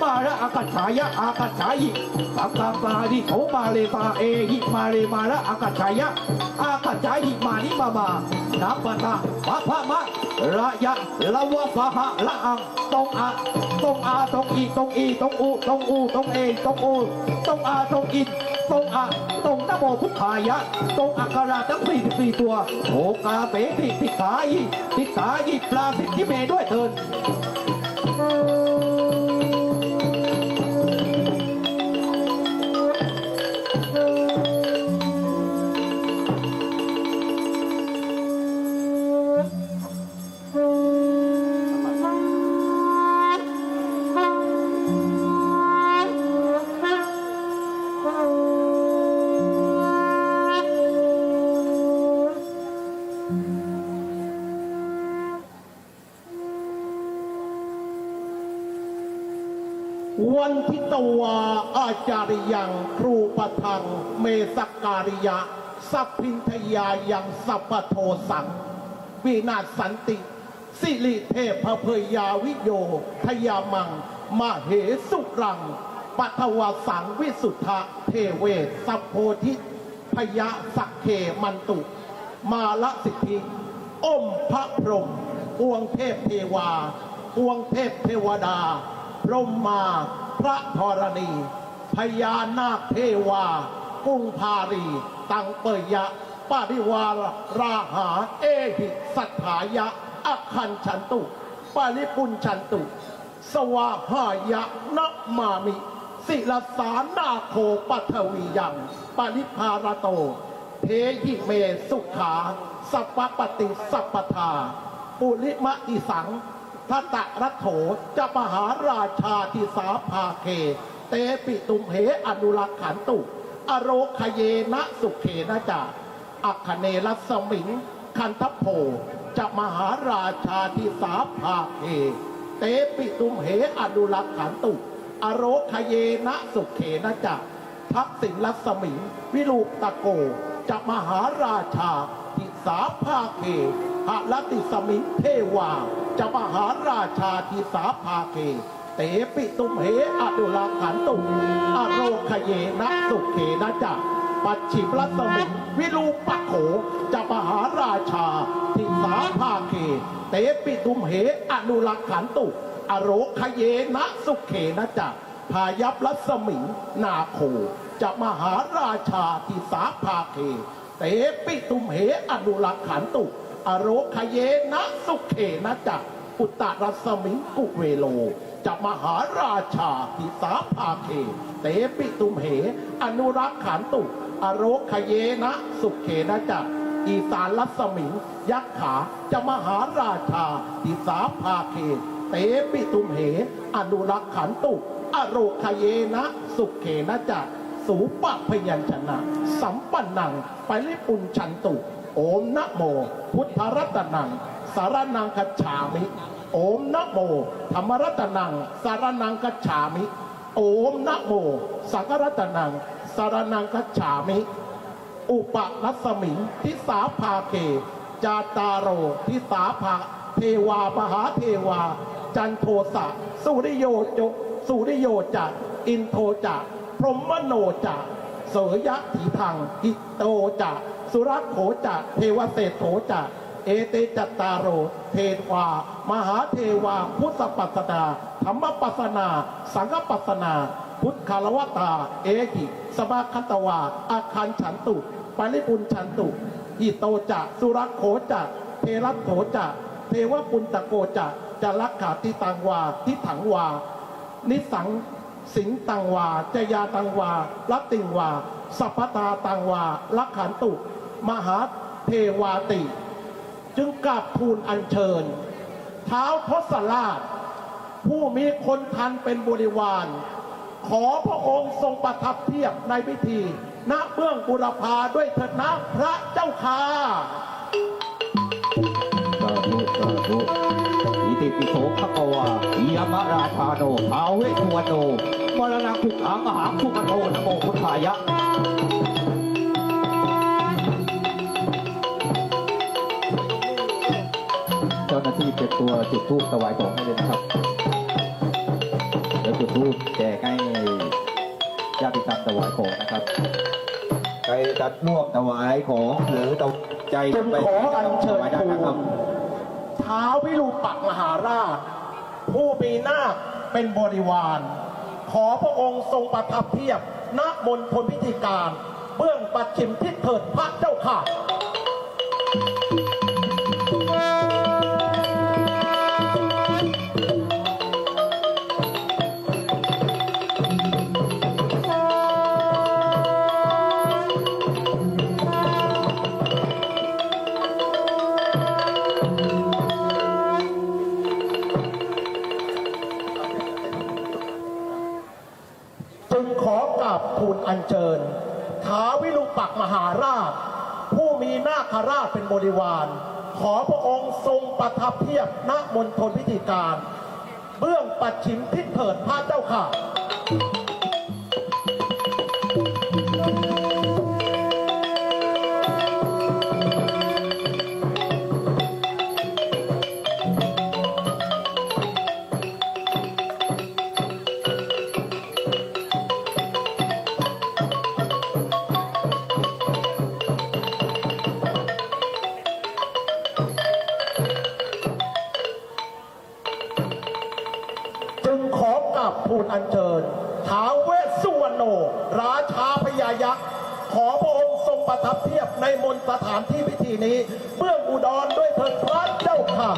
มาระอากาศฉายะอากาศฉายิสังกาปาดิโถมาเลปาเอหิมาเรมาระอากาศฉายะอากาศฉายิมานิมานับปะตาปะพะมะระยะละวะสหะละอังตรงอาตรงอาตรงอีตรงอีตรงอูตรงอูตรงเอตรงอูตรงอาตรงอินตรงอาตรงนโมพุทธายะตรงอักขระทั้ง44ตัวโอกาเปติติกายิปลาสิทธิเมด้วยเถิดวันทิตวาอาจาริยังครูปะทังเมสการิยะสัพพินทยายังสัพพโทสังวินาศสันติสิริเทพเพยาวิโยทยามังมเหสุรังปัทวสังวิสุทธะเทเวศสัพโพธิพยะสักเขมันตุมาละสิทธิอมพระพรหมปวงเทพเทวาปวงเทพเทวดาพรหมมาพระธรณีพญานาคเทวากุ้งพารีตังเปยยะปาริวาราหาเอหิสัทธายะอัคคันฉันตุปาริปุญชันตุสวาหายะนะมามิศิลสานาโคปัทวียังปาริภารโตเทหิเมสุขาสัพปติสัพปทาปุริมะอิสังทัตตะรัตโถจะมหาราชาทิสาภาเคเตปิตุมเหอนุรักขันตุอโรคเยนะสุเขนะจาอัคเนรัสมิงคันทโพจะมหาราชาทิสาภาเคเตปิตุมเหอนุรักขันตุอโรคเยนะสุเขนะจาทักษิณรัสมิงวิรูปตะโกจะมหาราชาทิสาภาเคหะลติสมิงเทวาจะมหาราชาทิสาภาเคเตปิตุมเหอนุรักขันตุอโรคเยนะสุเขนะจาปัจฉิมรัสมิงวิรูปโขจะมหาราชาทิสาภาเคเตปิตุมเหอนุรักขันตุอโรคเยนะสุเขนะจาพายัพรัสมิงนาโคจะมหาราชาทิสาภาเคเตปิตุมเหอนุรักขันตุอโรคเยนะสุเขนะจาอุตตรัสมิงกุเวโลจะมหาราชาทิสาภาเคเตปิตุมเหอนุรักขันตุอโรคเยนะสุเขนะจาอีสานรัสมิงยักขาจะมหาราชาทิสาภาเคเตปิตุมเหอนุรักขันตุอโรคเยนะสุเขนะจาสูปะพยัญชนะสัมปันนังปริปุญชันตุโอมนะโมพุทธรัตนังสารนังคัจฉามิโอมนะโมธรรมรัตนังสารนังคัจฉามิโอมนะโมสังฆรัตนังสารนังคัจฉามิอุปรัสมิงทิสาภาเคจาตารโรทิสาภาเทวามหาเทวาจันโทสะสุริโยจสุริโยจะอินโทจะพรหมโนจะเสยะถีทังหิโตจะสุรักโขจะเทวเศษโถจะเอเตจัตตารโรเทวามหาเทวาพุทธปัสสนาธรรมปัสสนาสังฆปัสสนาพุทธคารวตาเอหิสมาคัตวาอาคันฉันตุปริปุญชันตุหิโตจะสุรักโขจะเทรัตโถจะเทวปุณตโกจะจะลักขาติตังวาทิถังวานิสังสิงตังวาจยาตังวาลัตติงวาสัพพตาตังวาลักขันตุมหาเทวาติจึงกราบทูลอัญเชิญเท้าทศราชผู้มีคนทันเป็นบริวารขอพระองค์ทรงประทับเทียบในพิธีณเบื้องบุรพาด้วยเถิดนะพระเจ้าค่ะ สาธุสาธุอิติปิโสภควายามราชาโนท้าวเวสสุวรรณโนมรณะทุกขังมหาภูมิโตนะโมพุทธายะเจ้าหน้าที่เก็บตัวจุดธูปถวายของให้เลยนะครับ จุดธูปแจกให้ญาติธรรมถวายของนะครับใครจะร่วมถวายของหรือตใจ จึงขออัญเชิญ ถวายได้ ทู นะครับ ลท้าววิรูปักษ์มหาราช ผู้มีนาคเป็นบริวาร ขอพระองค์ทรงประทับเทียบณมณฑลพิธีการ เบื้องปัจฉิมทิศเถิดพระเจ้าค่ะ จึงขอกราบทูลอัญเชิญท้าววิรูปักษ์มหาราช ผู้มีนาคราชเป็นบริวาร ขอพระองค์ทรงประทับเทียบณมณฑลพิธีการ เบื้องปัจฉิมทิศเถิดพระเจ้าค่ะ จึงขอกราบทูลอัญเชิญท้าวเวสสุวรรณโนราชาพญายักษ์ ขอพระองค์ทรงประทับเทียบในมณฑลสถานที่พิธีนี้ เบื้องอุดรด้วยเถิดพระเจ้าค่ะ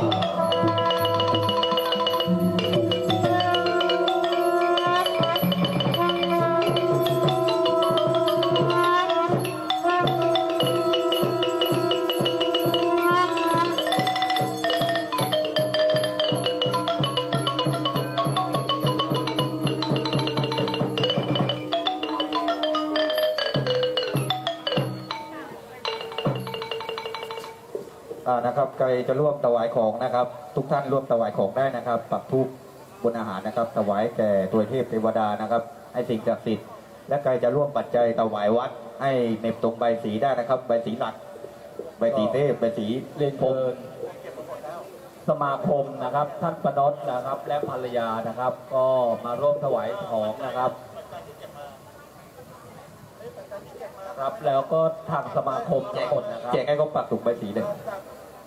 นะครับใครจะร่วมถวายของนะครับ ทุกท่านร่วมถวายของได้นะครับปักธูปบนอาหารนะครับถวายแก่ตัวเทพเทวดานะครับ ให้สิ่งศักดิ์สิทธิ์และใครจะร่วมปัจจัยถวายวัดให้เหน็บตรงใบสีได้นะครับใบสีหลักใบสีเทพใบสี เรียนเชิญสมาคมนะครับ ท่านประนดนะครับ และภรรยานะครับ ก็มาร่วมถวายของนะครับครับแล้วก็ทางสมาคมทั้งหมดนะครับ แจกให้เขาปักถุงใบสีเลย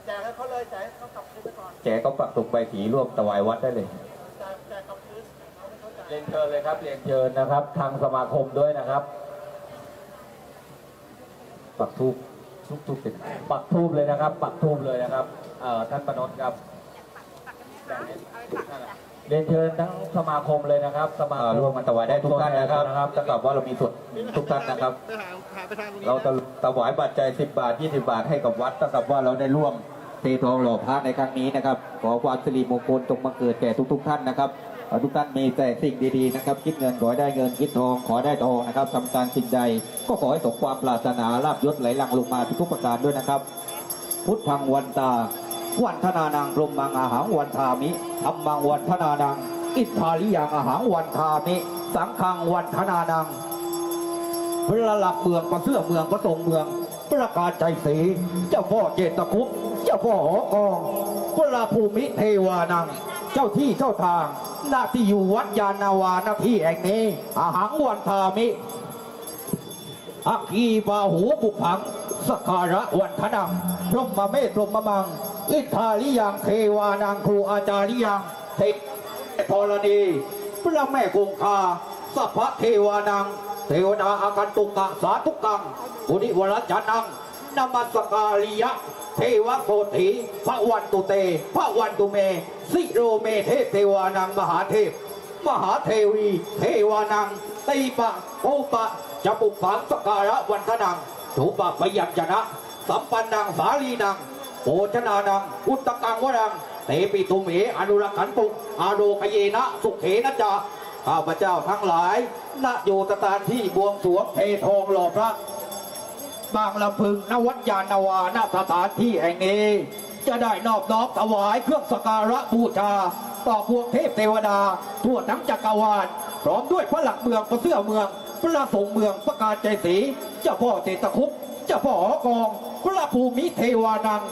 แจกให้เขาเลยแจกให้เขากลับคืนไปก่อน แจกเขาปักถุงใบสีร่วมถวายวัดได้เลย แจกกลับคืนเขาไม่เข้าใจ เรียนเชิญเลยครับเรียนเชิญนะครับ ทางสมาคมด้วยนะครับ ปักธูปทุกเป็น ปักทูบเลยนะครับ ปักทูบเลยนะครับท่านประนดครับเรียนเชิญทั้งสมาคมเลยนะครับ สมาคม ร่วมกันถวายได้ทุกท่านนะครับถ้ากับว่าเรามีส่วนทุกท่านนะครับ เราจะถวายปัจจัย10 บาท 20 บาทให้กับวัดถ้ากับว่าเราได้ร่วมเททองหล่อพระในครั้งนี้นะครับขอความสิริมงคลจงบังเกิดแก่ทุกท่านนะครับขอทุกท่านมีแต่สิ่งดีๆนะครับคิดเงินขอให้ได้เงินคิดทองขอให้ได้ทองนะครับทำการสิ่งใดก็ขอให้สมความปรารถนาลาภยศไหลหลั่งลงมาทุกๆประการด้วยนะครับ พุทธังวันตาวันธนานังพรหมังอาหังวันทามิธัมมังวันธนานังอิทธาลิยังอาหังวันทามิสังฆังวันธนานังพระหลักเมืองประเสื่อเมืองประทรงเมืองประกาศใจศรีเจ้าพ่อเจตคุปเจ้าพ่อหอกองพระภูมิเทวานังเจ้าที่เจ้าทางหน้าที่อยู่วัดยานนาวาหน้าที่แห่งนี้อาหังวันทามิอัคคีปาหูปุพังสกการะวันทนังพรหมเมธพรหมมังอิทธาลิยังเทวานังครูอาจาริยังเทธรณีพระแม่คงคาสัพพะเทวานังเทวดาอากันตุกะสาธุกังปุริวรจานังนามัสการิยะเทวโสถีพระวันตุเตพระวันตุเมสิโรเมเทพเทวานังมหาเทพมหาเทวีเทวานังตีปะโอปะจะปุกฝังสการะวันทนังถูปะพยัญชนะสัมปันนังสาลีนังโภชนานังอุตตกังวรังเตปิตุเมอนุรักขันตุอาโรคเยนะสุเขนะจาข้าพเจ้าทั้งหลายณโยตตานที่บวงสรวงเททองหล่อพระบางลำพึงณวัดยานนาวาณสถานที่แห่งนี้จะได้นอบน้อมถวายเครื่องสักการะบูชาต่อพวงเทพเทวดาทั่วทั้งจักรวาลพร้อมด้วยพระหลักเมืองพระเสื้อเมืองพระสงฆ์เมืองประกาศใจศรีเจ้าพ่อเจตคุปเจ้าพ่อหอกองพระภูมิเทวานัง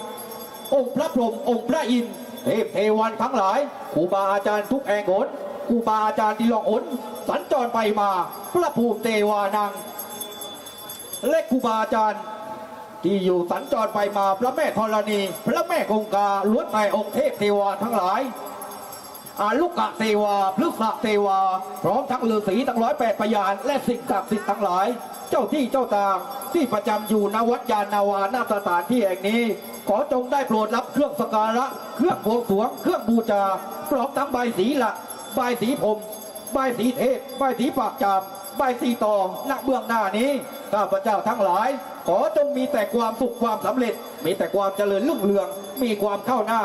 องค์พระพรหมองค์พระอินทร์เทพเทวันทั้งหลายครูบาอาจารย์ทุกแห่งหน ครูบาอาจารย์ที่หลอกอนสัญจรไปมาพระภูมิเทวานังและครูบาอาจารย์ที่อยู่สัญจรไปมาพระแม่ธรณีพระแม่คงคาล้วนแต่องค์เทพเทวาทั้งหลายอาลุกะเทวาพฤกษเทวาพร้อมทั้งฤาษีทั้ง108พยานและสิ่งศักดิ์สิทธิ์ทั้งหลายเจ้าที่เจ้าทางที่ประจำอยู่ณวัดยานนาวาณสถานที่แห่งนี้ขอจงได้โปรดรับเครื่องสักการะเครื่องบวงสรวงเครื่องบูชาพร้อมทั้งใบสีหลักใบสีพรมใบสีเทพใบสีปากจามใบสีต่อณเบื้องหน้านี้ข้าพเจ้าทั้งหลาย ขอจงมีแต่ความสุขความสำเร็จมีแต่ความเจริญรุ่งเรืองมีความเข้าหน้า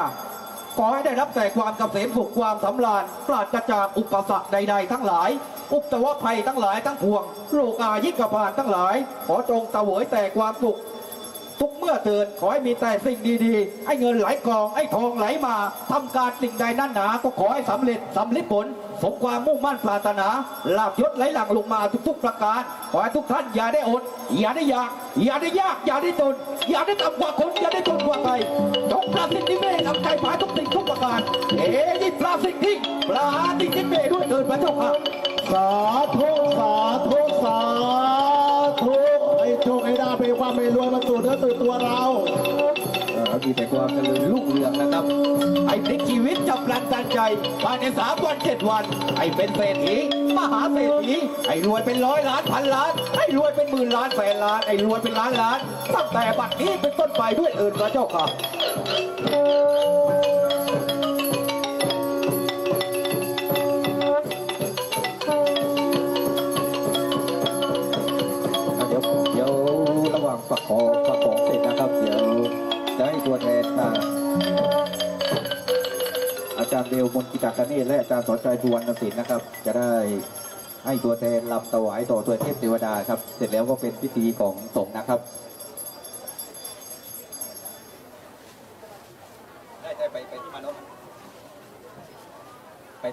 ขอให้ได้รับแต่ความเกษมสุขความสำราญปราศจากอุปสรรคใดๆทั้งหลายอุปสรรคภัยทั้งหลายทั้งปวงโรคอายิกบาลทั้งหลายขอจงเสวยแต่ความสุขทุกเมื่อเตือนขอให้มีแต่สิ่งดีๆให้เงินไหลกองให้ทองไหลมาทำการสิ่งใดนั่นหนาก็ขอให้สำเร็จผลสมความมุ่งมั่นปรารถนาลาภยศไหลหลั่งลงมาทุกๆประการขอให้ทุกท่านอย่าได้อดอย่าได้อยากอย่าได้ยากอย่าได้จนอย่าได้ต่ำกว่าคนอย่าได้จนกว่าใครจงปราศจากที่เมฆทำใจหมายทุกสิ่งทุกประการยิปราศจากที่ปราศจากที่เมฆด้วยเถิดพระเจ้าค่ะ สาธุสาธุสาธุให้โชคให้ได้เป็นความไม่รวยมาสู่เนื้อสู่ตัวเรา มีแต่ความเจริญรุ่งเรืองนะครับไอ้พลิกชีวิตจับพลันตันใจภายใน3 วัน 7 วันไอ้เป็นเศรษฐีมหาเศรษฐีไอ้รวยเป็น100 ล้านพันล้านไอ้รวยเป็นหมื่นล้านแสนล้านไอ้รวยเป็นล้านล้านตั้งแต่บัดนี้เป็นต้นไปด้วยเถิดพระเจ้าค่ะเดี๋ยวระหว่างประกอบเสร็จนะครับเดี๋ยวจะให้ตัวแทนอาจารย์เดวมนกิตากาเนศและอาจารย์สอนใจสุวรรณศิลป์นะครับจะได้ให้ตัวแทนรำถวายต่อตัวเทพเทวดาครับเสร็จแล้วก็เป็นพิธีของสงฆ์นะครับได้ไปที่มานพ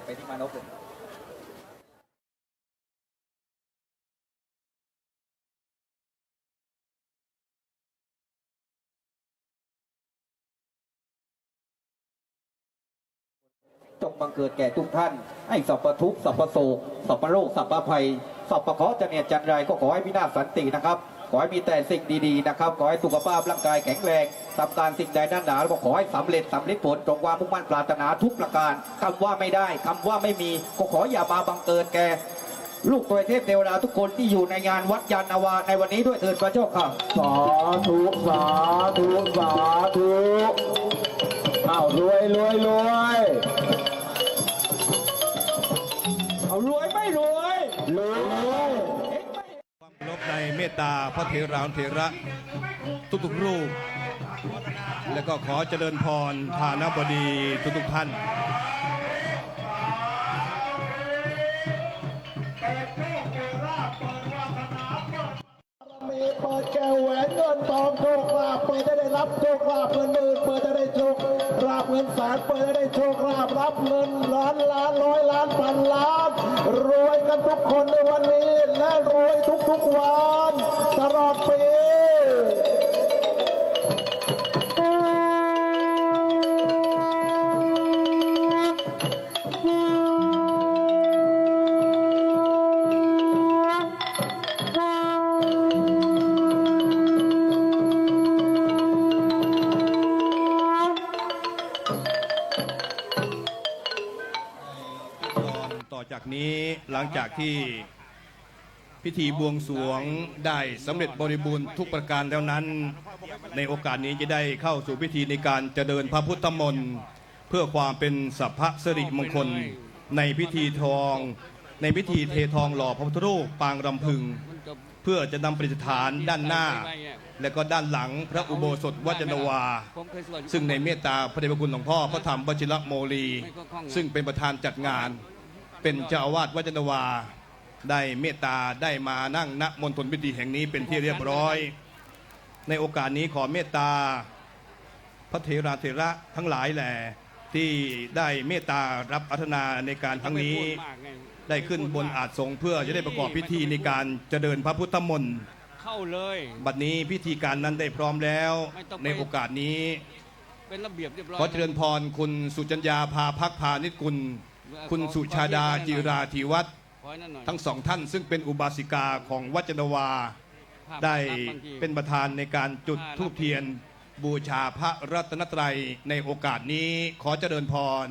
ไปที่มานพเลยจงบังเกิดแก่ทุกท่านให้สัพพทุกข์สัพพโศกสัพพโรคสัพพภัยสัพพเคราะห์จะเนียดจันไรก็ขอให้พินาศสันตินะครับขอให้มีแต่สิ่งดีๆนะครับขอให้สุขภาพร่างกายแข็งแรงทำการสิ่งใดนั่นหนาก็ขอให้สำเร็จผลจงความมุ่งมั่นปรารถนาทุกประการคำว่าไม่ได้คำว่าไม่มีก็ขออย่ามาบังเกิดแก่ลูกตัวเทพเทวดาทุกคนที่อยู่ในงานวัดยานนาวาในวันนี้ด้วยเถิดพระเจ้าค่ะสาธุสาธุสาธุเอารวยเอารวยไม่รวยความเคารพในเมตตาพระเถรานุเถระทุกๆรูป และก็ขอเจริญพรฐานบดีทุกท่านมีเปิดแก้วแหวนเงินทองโชคลาภเปิดได้รับโชคลาภเงินหมื่นเปิดได้โชคลาภเงินแสนเปิดได้โชคลาภรับเงินล้านร้อยล้านพันล้านรวยกันทุกคนในวันนี้และรวยทุกวันตลอดปีต่อจากนี้หลังจากที่พิธีบวงสรวงได้สำเร็จบริบูรณ์ทุกประการแล้วนั้นในโอกาสนี้จะได้เข้าสู่พิธีในการเจริญพระพุทธมนต์เพื่อความเป็นสัพพสิริมงคลในพิธีเททองหล่อพระพุทธรูปปางรำพึงเพื่อจะนำประดิษฐานด้านหน้าและก็ด้านหลังพระอุโบสถวัดยานนาวาซึ่งในเมตตาพระเดชพระคุณหลวงพ่อพระธรรมวชิรโมลีซึ่งเป็นประธานจัดงานเป็นเจ้าอาวาสวัดยานนาวาได้เมตตาได้มานั่งณมณฑลพิธีแห่งนี้เป็นที่เรียบร้อยในโอกาสนี้ขอเมตตาพระเถราเถระทั้งหลายแหละที่ได้เมตตารับอาราธนาในการครั้งนี้ได้ขึ้นบนอาสงเพื่อจะได้ประกอบพิธีในการเจริญพระพุทธมนต์เข้าเลยบัดนี้พิธีการนั้นได้พร้อมแล้วในโอกาสนี้เป็นระเบียบเรียบร้อยขอเจริญพรคุณสุจัญญาพาพักพานิชกุล คุณสุชาดาจิราธิวัฒน์ ขอให้นั่นหน่อย ทั้งสองท่านซึ่งเป็นอุบาสิกาของวัดจันทวา ได้เป็นประธานในการจุดธูปเทียน บูชาพระรัตนตรัยในโอกาสนี้ขอเจริญพร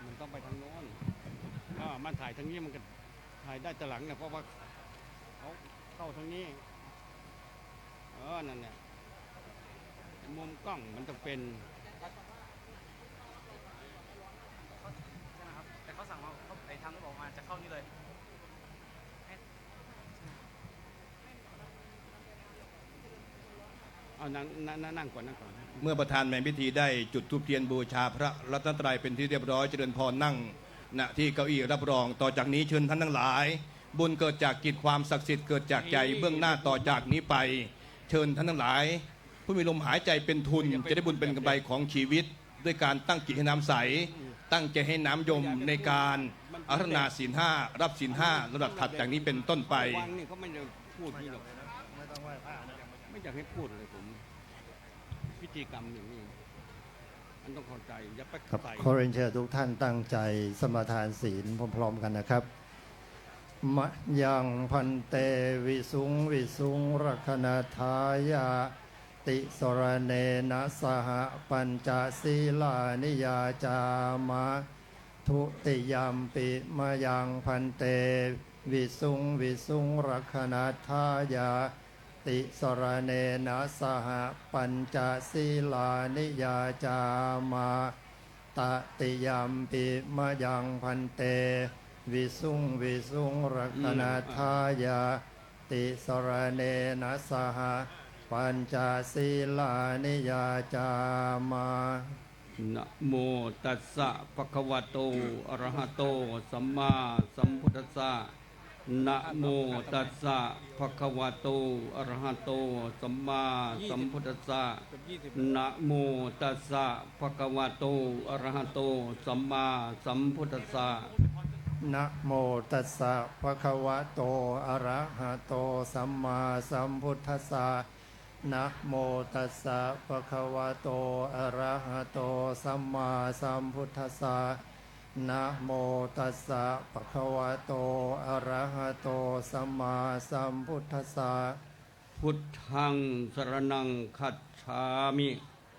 มันต้องไปทางโน้นมันถ่ายทางนี้มันก็ถ่ายได้แต่หลังเนี่ยเพราะว่าเขาเข้าทางนี้นั่นเนี่ยมุมกล้องมันต้องเป็น แต่เขาสั่งมาเขาไปทำแล้วบอกมาจะเข้านี่เลย เอานั่งก่อน เมื่อประธานในพิธีได้จุดธูปเทียนบูชาพระรัตนตรัยเป็นที่เรียบร้อยเจริญพรนั่งณที่เก้าอี้รับรองต่อจากนี้เชิญท่านทั้งหลาย บุญเกิดจากกิจความศักดิ์สิทธิ์เกิดจากใจเบื้องหน้าต่อจากนี้ไป เชิญท่านทั้งหลาย ผู้มีลมหายใจเป็นทุนจะได้บุญเป็นกำไรของชีวิต ด้วยการตั้งจิตให้น้ำใส ตั้งใจให้น้ำยมในการอาราธนาศีลห้ารับศีลห้าระดับถัดจากนี้เป็นต้นไป วังนี่เขาไม่ได้พูดนี่หรอกไม่อยากให้พูดเลยผมพิธีกรรมอย่างนี้มันต้องเข้าใจอย่าไป ครับ ใส่ ขอเรียนเชิญทุกท่านตั้งใจสมาทานศีลพร้อมๆกันนะครับมะยังพันเตวิสุงวิสุงรักนาทายาติสรเนนะสหปัญจศีลานิยาจามะทุติยามปิมะยังพันเตวิสุงวิสุงรักนาทายาติสรเนนะสหปัญจศีลานิยาจามะตติยามปิมะยังพันเตวิสุงวิสุงรักนาทายาติสรเนนะสหปัญจศีลานิยาจามะ นะโมตัสสะภะคะวะโตอะระหะโตสัมมาสัมพุทธัสสะนะโมตัสสะภะคะวะโตอะระหะโตสัมมาสัมพุทธัสสะนะโมตัสสะภะคะวะโตอะระหะโตสัมมาสัมพุทธัสสะ นะโมตัสสะภะคะวะโตอะระหะโตสัมมาสัมพุทธัสสะนะโมตัสสะภะคะวะโตอะระหะโตสัมมาสัมพุทธัสสะนะโมตัสสะภะคะวะโตอะระหะโตสัมมาสัมพุทธัสสะ พุทธังสรณังคัจฉามิ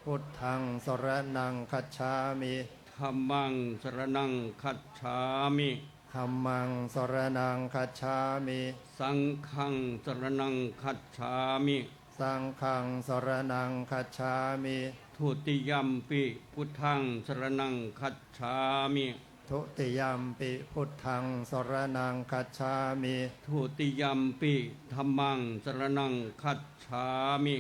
พุทธังสรณังคัจฉามิ ธัมมังสรณังคัจฉามิ ธัมมังสรณังคัจฉามิ สังฆังสรณังคัจฉามิ สังฆังสรณังคัจฉามิ ทุติยัมปิพุทธังสรณังคัจฉามิ ทุติยัมปิพุทธังสรณังคัจฉามิ ทุติยัมปิธัมมังสรณังคัจฉามิ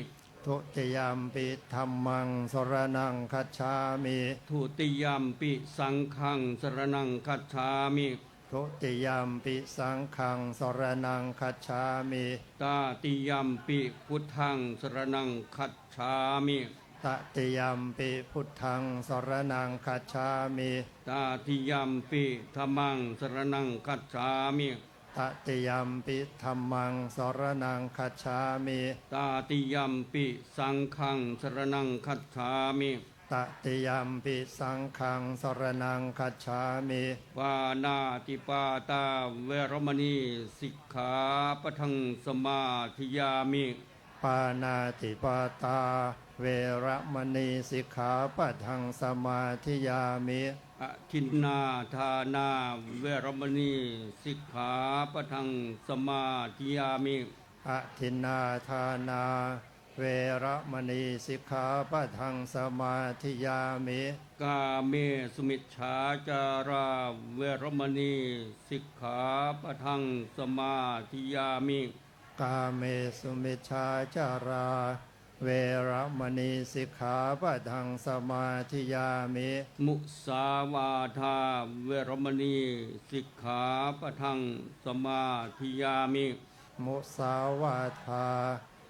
ทุติยัมปิธัมมังสรณังคัจฉามิ ทุติยัมปิสังฆังสรณังคัจฉามิ ทุติยัมปิสังฆังสรณังคัจฉามิ ตาติยัมปิพุทธังสรณังคัจฉามิ ตติยัมปิพุทธังสรณังคัจฉามิ ตาติยัมปิธัมมังสรณังคัจฉามิ ตติยัมปิธัมมังสรณังคัจฉามิ ตาติยัมปิสังฆังสรณังคัจฉามิ ตติยัมปิสังฆังสรณังคัจฉามิ ปานาติปาตาเวรมณีสิกขาปะทังสมาธิยามิ ปานาติปาตาเวระมณีสิกขาปะทังสมาธิยามิ อทินนาทานาเวรมณีสิกขาปะทังสมาธิยามิ อทินนาทานาเวระมณีสิกขาปะทังสมาธิยามิ กาเมสุมิชฌาจาราเวรมณีสิกขาปะทังสมาธิยามิ กาเมสุมิชฌาจาราเวระมณีสิกขาปะทังสมาธิยามิ มุสาวาทาเวรมณีสิกขาปะทังสมาธิยามิ มุสาวาทา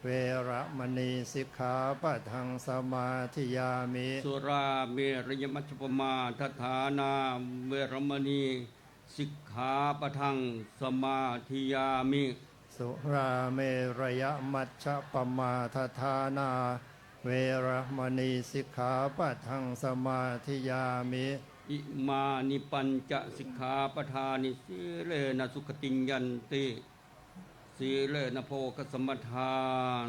เวระมณีสิกขาปะทังสมาธิยามิ สุราเมรยมัชฌปมาทัฏฐานาเวรมณีสิกขาปะทังสมาธิยามิ สุราเมรยมัชฌะปมาทฐานาเวระมณีสิกขาปะทังสมาธิยามิ อิมานิปัญจสิกขาปทานิสีเลนะสุขติงยันติสีเลนะโภคสมทาน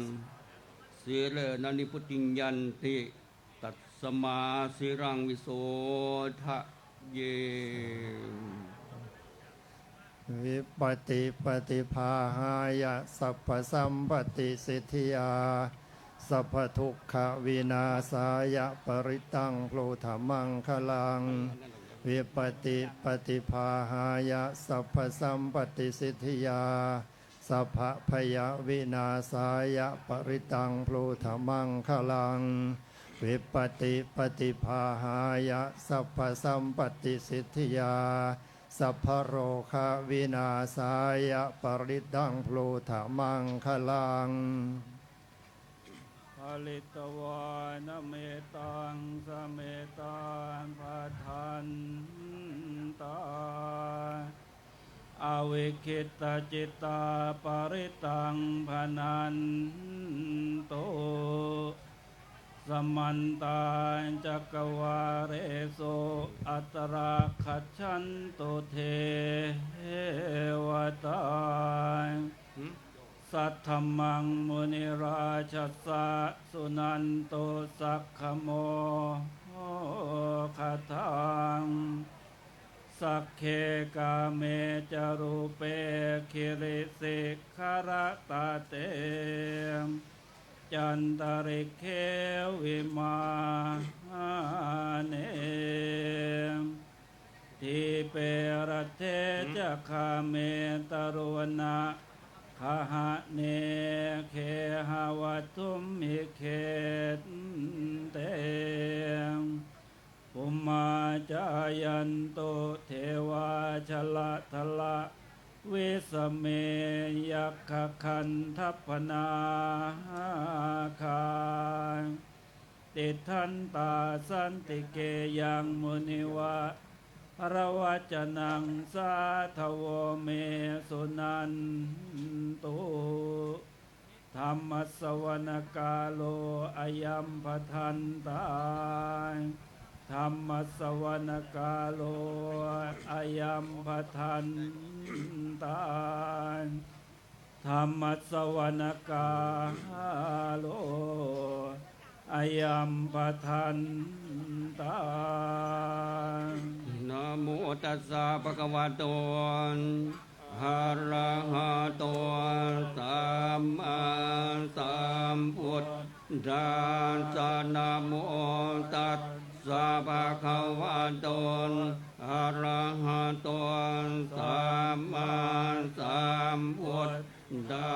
สีเลนะนิพุติงยันติตัสสมาสิรังวิโสทะเย วิปติปฏิภาหายะสัพพสัมปติสิทธิยาสัพพทุกขวินาศายะปริตังโพธมังคลังวิปติปฏิภาหายะสัพพสัมปติสิทธิยาสัพพพยวินาศายะปริตังโพธมังคลังวิปติปฏิภาหายะสัพพสัมปติสิทธิยาสัพพโรคะวินาศายะปริตังโพธมังคลังภลิตวานเมตังสเมตังพัทันตาอวิคิตจิตตาปริตังพนันโตสมันตาจักวาเรโสอัตราคัจฉันตุเทวตาสัทธมังมุนิราชสะสุนันโตสักขโมคทังสักเคกาเมจารุเปคิริสิกขรตาเตจันตริเควิมาเนทิเปรเทจะคาเมตรุณะขหะเนเคหาวัตุมิเคเตปุมมาจายันโตเทวาชละทละวิสเมยักขคันทัพพนาคาติทันตาสันติเกยังมุนิวะระวจนังสาทโวเมสุนันตุธรรมสวรรกาโลอายัมปทันตาธรรมสวรรกาโลอายัมปทันตาธรรมสวรรกาโลอายัมปทันตานะโมตัสสะภะคะวะโตอะระหะโตสัมมาสัมพุทธัสสะนะโมตัสสะภะคะวะโตอะระหะโตสัมมาสัมพุทธั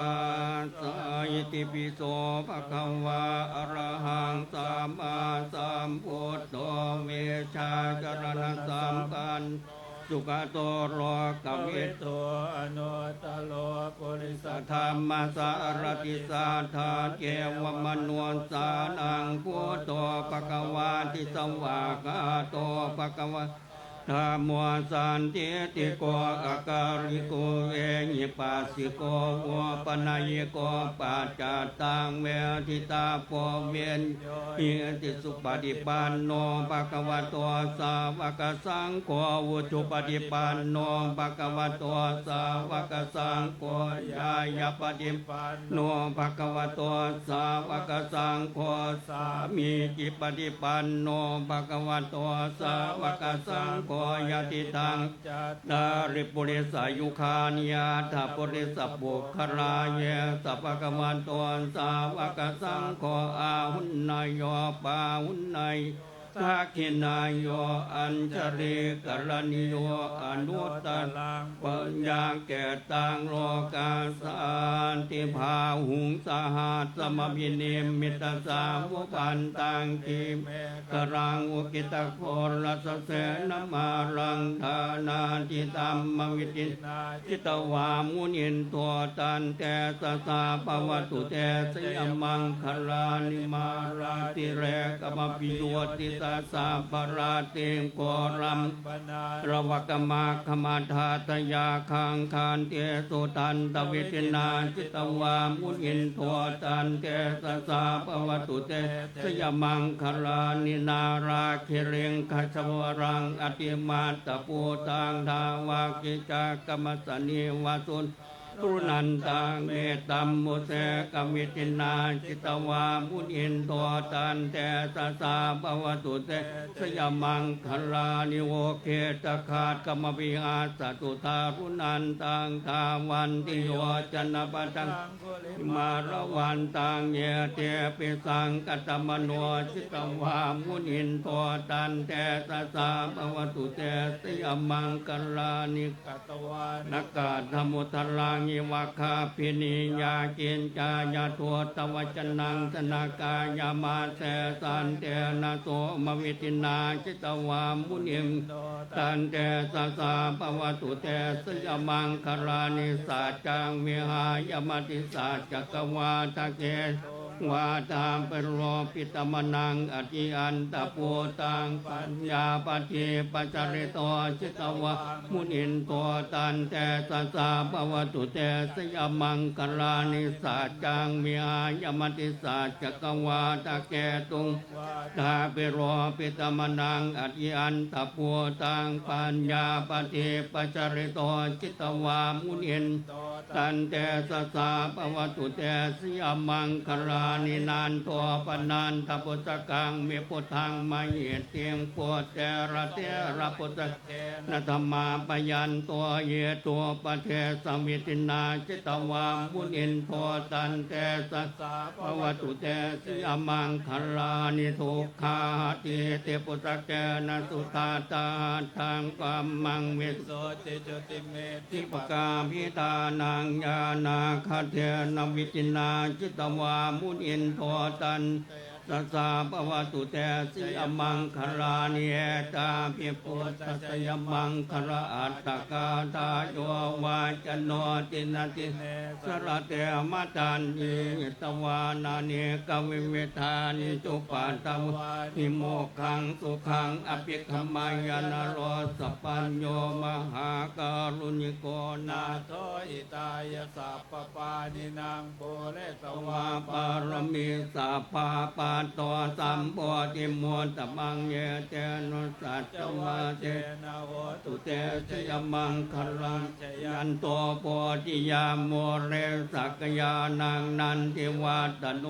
สสะอิติปิโสภะคะวะอะระหังสัมมาสัมพุทโธเวชาจรณะสัมปันธ์สุขโตโลกวิโตอนุตตโลปุริสธรรมสารติสัทธาเกวมนวสานังพุทโธภควาติสวากาโตภควาธรรมวสันติติโกอาการิโกเวญิปัสสิโกวปนัยโกปัจจตังเวทิตาโพเวนอิติสุปฏิปันโนภะคะวะโตสาวกสังโฆวุชุปฏิปันโนภะคะวะโตสาวกสังโฆยายปฏิปันโนภะคะวะโตสาวกสังโฆสามีจิปฏิปันโนภะคะวะโตสาวกสังโฆยติตังดาริปุริสายุคานิยาถาปุริสัพพุคลาเยสัพพะกวันตนสาวกสังโฆอาหุนนายโยปาหุนนาย ทักขินายโยอัญชริกรณิโยอนุตตรังปัญญาแก่ตังโลกาสันติภาหุงสหัสสมพิเนมิตสาวุปันตังกิเมกรังอุกิตโครัสเสนมารังธานาทิตัมมวิตินาจิตวามุนินตัวตันแต่สสาปวัตุเตสยมังคลานิมาราติเรกมปิโยติสาสาปราเตงโกรัมระวกมาคมาธาตยาคังคานเตสุตันตวิตินาจิตวามุนินตัวตันแต่สสาปวัตุเตสยมังคลานินาราคิเรงคชวรังอติมาตปูตังทาวากิจากรรมสนิวาสุนตุนันตังเมตัมมุเสกมิตินาจิตวามุนินตัวตันแต่สสาปวัตุเตสยมังคลานิโวเกตขาดกรรมวิหารสตุตารุนันตังทาวันติโยจันปตังมารวันตังเยเตปิสังกัตมโนจิตวามุนินตัวตันแต่สสาปวัตุเตสยมังคลานิกัตวานกาธมุตรังยิวะคาปินิยาเกณจายาทัวตวัจนังธนากายามาเสสันเตนะโสมวิตินาจิตวามุนิมตันเตสสาปวัตุเตสยมังคลานิสัจจังวิหายมติสัจจกวาทะเกวาตามปรโรปิตมนังอธิอันตปูตังปัญญาปฏิปัจจริโตจิตวะมุนินตัวตันแต่สสาปวัตุเตสยมังคลานิสัจจังมิหายมติสัจจกวาตะเกตุงตาปรโรปิตมนังอธิอันตปูตังปัญญาปฏิปัจจริโตจิตวะมุนินตันแต่สสาปวัตุเตสยมังคลานินานตัวปนันทปุตกังมีพุทธังมาเหยเตียงปวดเตระเตระปุตเตนะธรรมาปยันตัวเยตัวปเทสมิตินาจิตวามุนินโทตันเตสัสสะภวตุเตสยมังคลานิทุกขาติเตปุตเตนะสุตาตาทางกัมมังวิโสติจติเมติปกาพิตานังญาณาคเทนวิตินาจิตวามุนินโทตันสัสสะภวตุเตสยมังคลานิเอตาภิปุตตสยมังคลาอัตตกาตาโยวาจโนตินาติสระเตมตันติตวานานิกวิเวทานิจุปัตตวานิโมขังสุขังอภิคมายานโรสปัญโยมหาการุณิโกนาโทอิตายสัพพปานินางโบเลตวาปารมีสัพพาปาตัวสัมโพธิมูลตมังเยเตนุสัจจมาเจนะโหตุเตชยมังคลังชยันตัวโพธิยาโมเรสักยานังนันทิวัตโน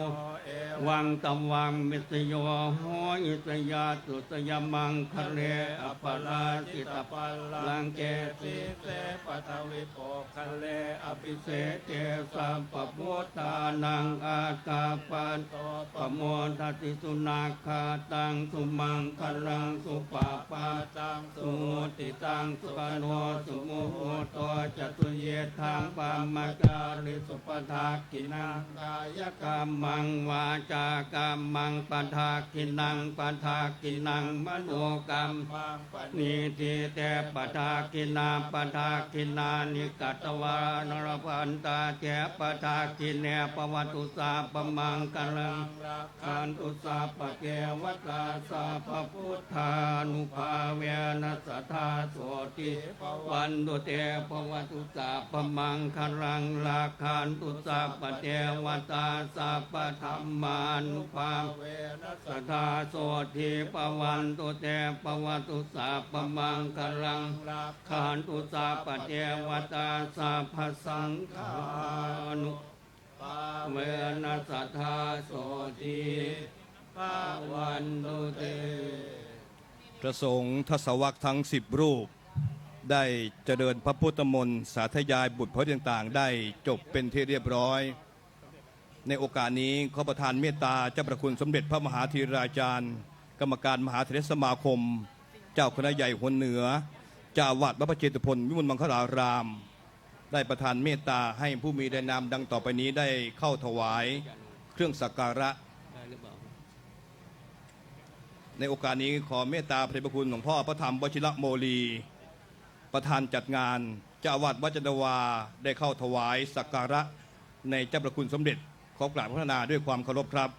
วังตวังมิสโยโหอิสยาตุสยมังคเลอปราสิตปัลลังเกสิเสปทวิโปคะเลอภิเศเตสัมปพุทธานังอาคาปันโตปโมทัติสุนาคาตังสุมังคลังสุปาปาตังสุมุติตังสุปโนสุมุโหโตจตุเยทังปามการิสุปทากินังกายกรรมังวาจากรรมังปทากินังปทากินังมโนกรรมังปณิทิเตปทากินาปทากินานิกัตวานรพันตาเจปทากิเนปวัตุสาปมังกลังขันตุสัพพเกวตาสัพพพุทธานุภาเวนัสทธาโสติวันตุเตภวตุสัพพมังคลังลาขันตุสัพพเทวตาสัพพธรรมานุภาเวนัสทธาโสติปวันตุเตภวตุสัพพมังคลังลาขันตุสัพพเทวตาสัพพสังฆานุเวนัสทธาโสติภาวันตุเต พระสงฆ์ทศวรรษทั้ง10 รูป ได้เจริญพระพุทธมนต์สาธยายบุตรพระต่างๆได้จบเป็นที่เรียบร้อย ในโอกาสนี้ขอประทานเมตตาเจ้าประคุณสมเด็จพระมหาธีราจารย์ กรรมการมหาเถรสมาคม เจ้าคณะใหญ่หัวเหนือเจ้าอาวาสวัดพระเจตุพนวิมลมังคลาราม ได้ประทานเมตตาให้ผู้มีได้นามดังต่อไปนี้ได้เข้าถวายเครื่องสักการะ ได้หรือเปล่า ในโอกาสนี้ขอเมตตาพระเดชพระคุณหลวงพ่อพระธรรมวชิระโมลี ประธานจัดงานเจ้าอาวาสวัดจันทวาได้เข้าถวายสักการะในเจ้าพระคุณสมเด็จขอกราบพัฒนาด้วยความเคารพครับ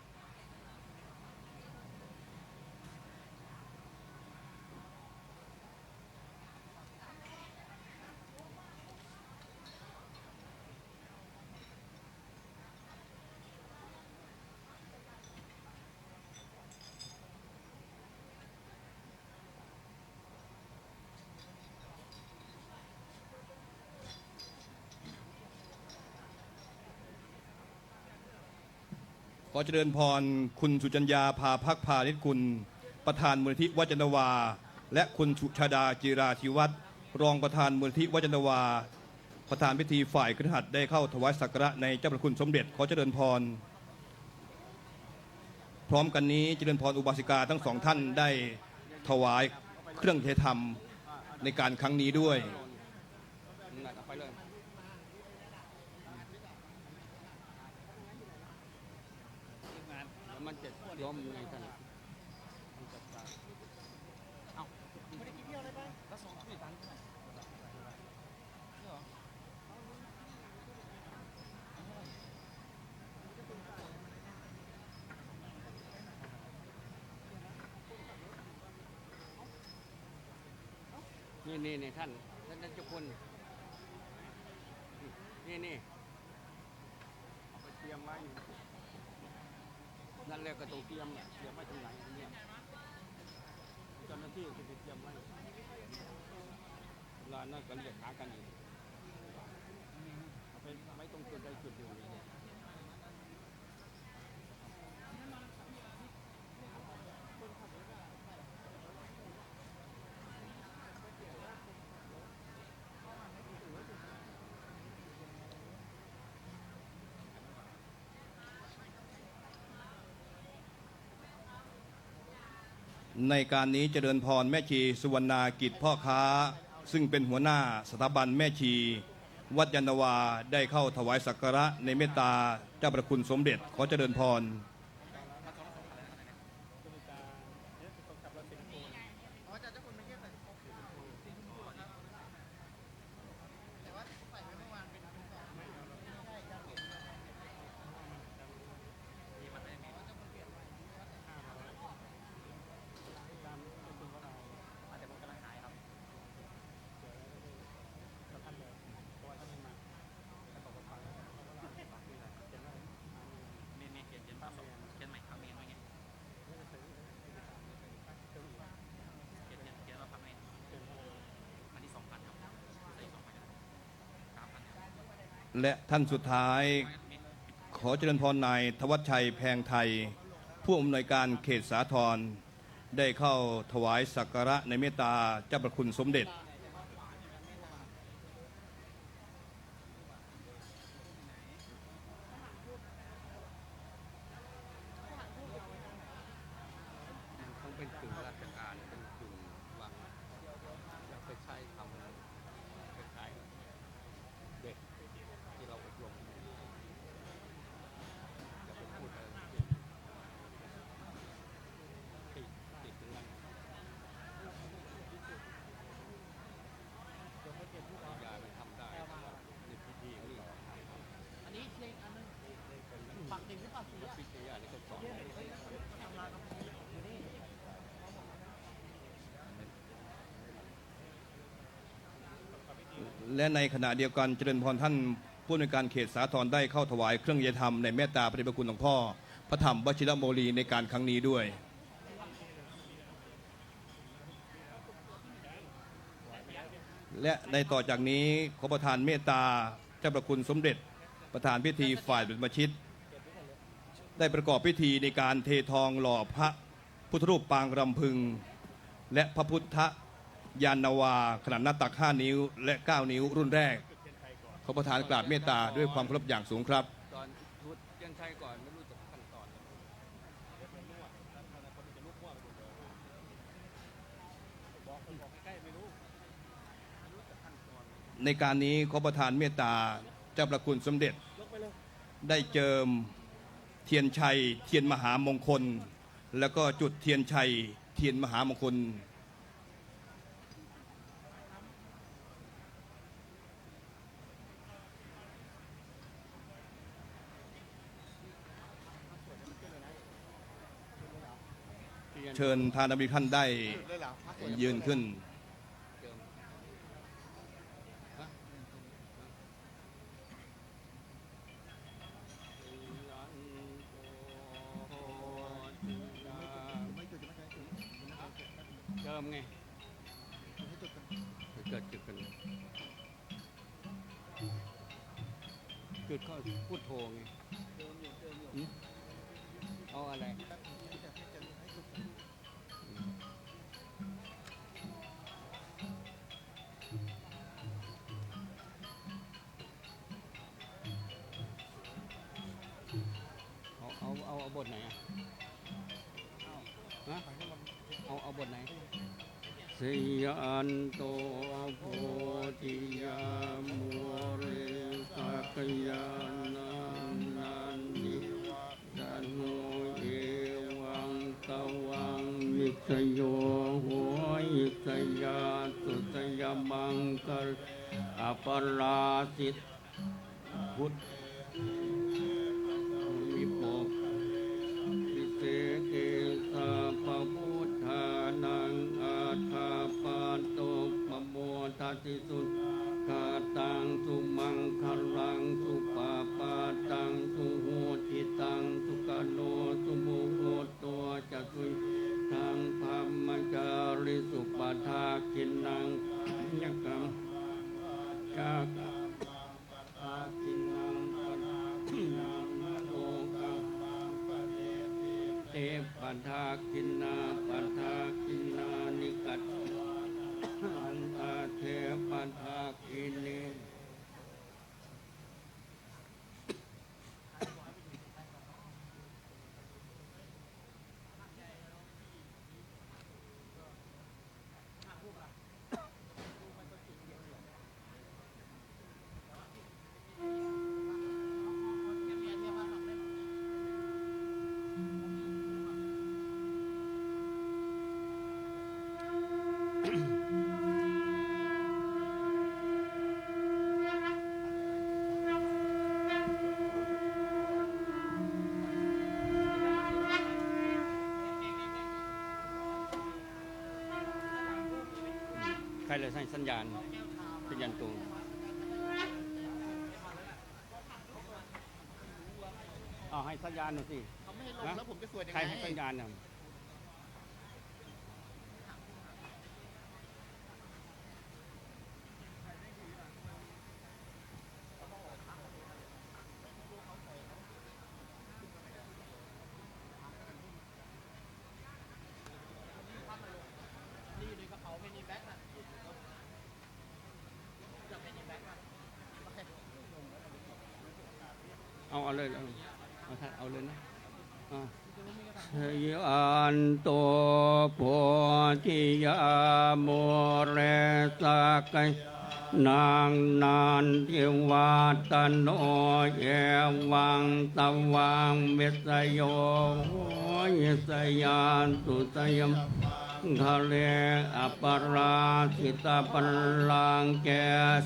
ขอเจริญพรคุณสุจัญญาภาพักพานิชกุลประธานมูลนิธิวัดจันทวา และคุณสุชาดาจิราธิวัฒน์รองประธานมูลนิธิวัดจันทวา ประธานพิธีฝ่ายคฤหัสถ์ได้เข้าถวายสักการะในเจ้าพระคุณสมเด็จขอเจริญพร พร้อมกันนี้เจริญพรอุบาสิกาทั้งสองท่านได้ถวายเครื่องเทธรรมในการครั้งนี้ด้วย งัดเอาไปเลยแล้วมันจะล้มไงท่าน นี่ท่านเจ้าคุณนี่เอาไปเตรียมไว้นั่นแหละก็ต้องเตรียมไว้ตรงไหนเนี่ยเจ้าหน้าที่จะไปเตรียมไว้เวลานั่นก็เรียกหากันอยู่เอาไปไม่ตรงจุดใดจุดเดียวเลยในการนี้เจริญพรแม่ชีสุวรรณากิจพ่อค้า ซึ่งเป็นหัวหน้าสถาบันแม่ชี วัดยานนาวาได้เข้าถวายสักการะในเมตตาเจ้าพระคุณสมเด็จขอเจริญพร และท่านสุดท้ายขอเจริญพรนายธวัชชัยแพงไทย ผู้อำนวยการเขตสาทรได้เข้าถวายสักการะในเมตตาเจ้าพระคุณสมเด็จ ต้องเป็นกึ่งราชการเป็นกึ่งวังแล้วไปใช้ทำคล้ายๆเด็กที่เราอบรมจะไปพูดอะไรติดตรงนั้นยายมันทำได้ในพิธีนี่อันนี้เล็กอันนึงปักเด็กหรือเปล่าพิธียานี่ก็สอนและในขณะเดียวกันเจริญพรท่านผู้อำนวยการเขตสาทรได้เข้าถวายเครื่องเยธรรมในเมตตาพระเดชพระคุณหลวงพ่อพระธรรมวชิรโมลีในการครั้งนี้ด้วย และในต่อจากนี้ขอประทานเมตตาเจ้าพระคุณสมเด็จประธานพิธีฝ่ายบรรพชิต ได้ประกอบพิธีในการเททองหล่อพระพุทธรูปปางรำพึง และพระพุทธยานนาวาขนาดหน้าตัก 5 นิ้วและ 9 นิ้วรุ่นแรกขอประทานกราบเมตตาด้วยความเคารพอย่างสูงครับ ตอนพุทธยังใช้ก่อนไม่รู้จักขั้นตอน ในการนี้ขอประทานเมตตาเจ้าประคุณสมเด็จ ได้เจิมเทียนชัยเทียนมหามงคล แล้วก็จุดเทียนชัยเทียนมหามงคลเชิญทานบริท่านได้ยืนขึ้น เจิมไงเกิดจุดกันจุดเขาพูดโทไงเอาอะไรเอาบทไหนอ่ะเอาบทไหนสยันโตโพธิยามุเรสักยานันนันนิจันโนเอวังตวังวิสโยหัวยิสยาสุสยมังกรอปราสิทพุทธวิโภควิเศษเกสาปพุทธานังอาทาปาโตปโมทัติสุกาตังสุมังคลังสุปาปาตังสุโหติตังสุกโนสุโมโหตัวจัตุยทางธรรมจาริสุปทากินังยกัมจากอากินังปัญญังโลกังเทปทากินาปทากินานิกัตอันตาเทปทากินีใครเลยให้สัญญาณตูนเอาให้สัญญาณหน่อยสิเขาไม่ให้ลงแล้วผมจะสวยยังไงใครให้สัญญาณน่ะเอาเลยเอาเลยนะยันโตโพธิยาโมเรสักนางนานเทวาตโนเอวังตวังเวสโยยสยานสุตยมทะเลอปราสิตาปัลลังแก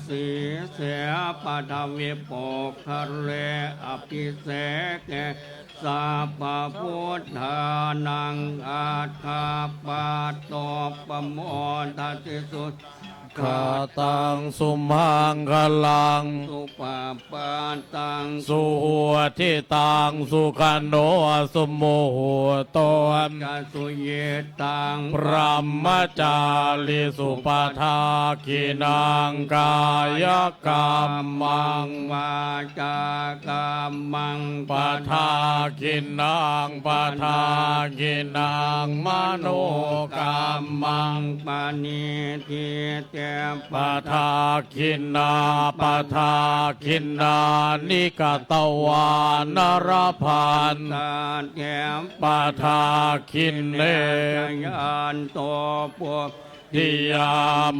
สีเสปทวิปกทะเลอภิเสกสัพพพุทธานังอาคาปาโตปโมทัติสุขาตังสุมังคลังสุปาปาตังสุหัวทิตังสุขันโนสุโมโหโตมกสุเยตังพระมจาริสุปทากินังกายกรรมังวาจากรรมังปทากินังปทากินังมโนกรรมังปานิทิเตปทาคินนาปทาคินนานิกตวานรพันปทาคินเลยานโตป ทิยา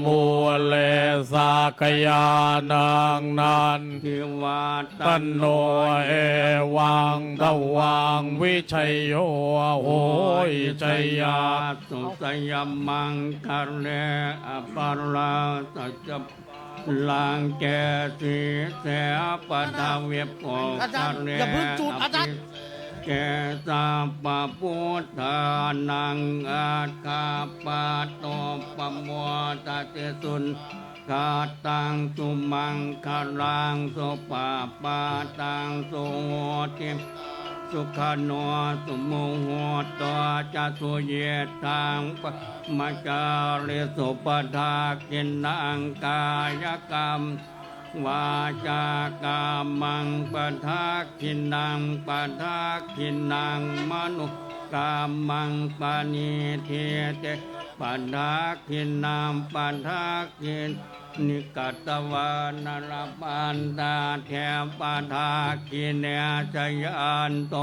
มูเลสากยานังนัน ทิวา ตันโนเอวังตวังวิชัยโยโหยชัยยา สุสยมังคะเรอปาราสัจจลังแกสีเสปดาเวปโกคะเรอภิแกสาปพุทธานังอาคาปะโตปโมตเตสุนกาตังสุมังคลังสุปาปาตังสุโหติสุขโนสุโมโหตัวจะสุเยตังปะมัจจาริสุปทากินังกายกรรมวาจากังปะทากินังปะทากินังมนุกามังปานิเทเตปะทากินังปะทากินนิกัตวานรปันตาแถปะทากิเนจยันโต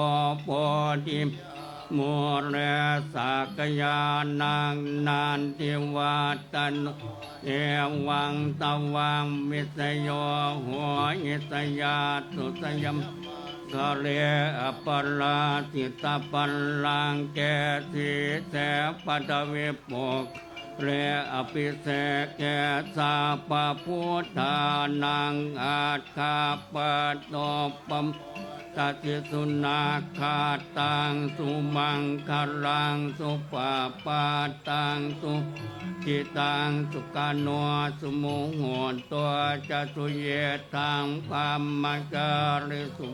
โพธิโมเรสักยานังนันทิวัตันเอวังตวังมิสโยหัวอิสยาตุสยมกะเรอปราสิตาปัลลังแกสีแสปัตเวปกเรอภิเสกแกสาปพุทธานังอาคาปะโตปัมตัติสุนาคาตังสุมังคลังสุปาปาตังสุจิตังสุกาโนสุโมโหตัวจะสุเยตังพามังการิสุ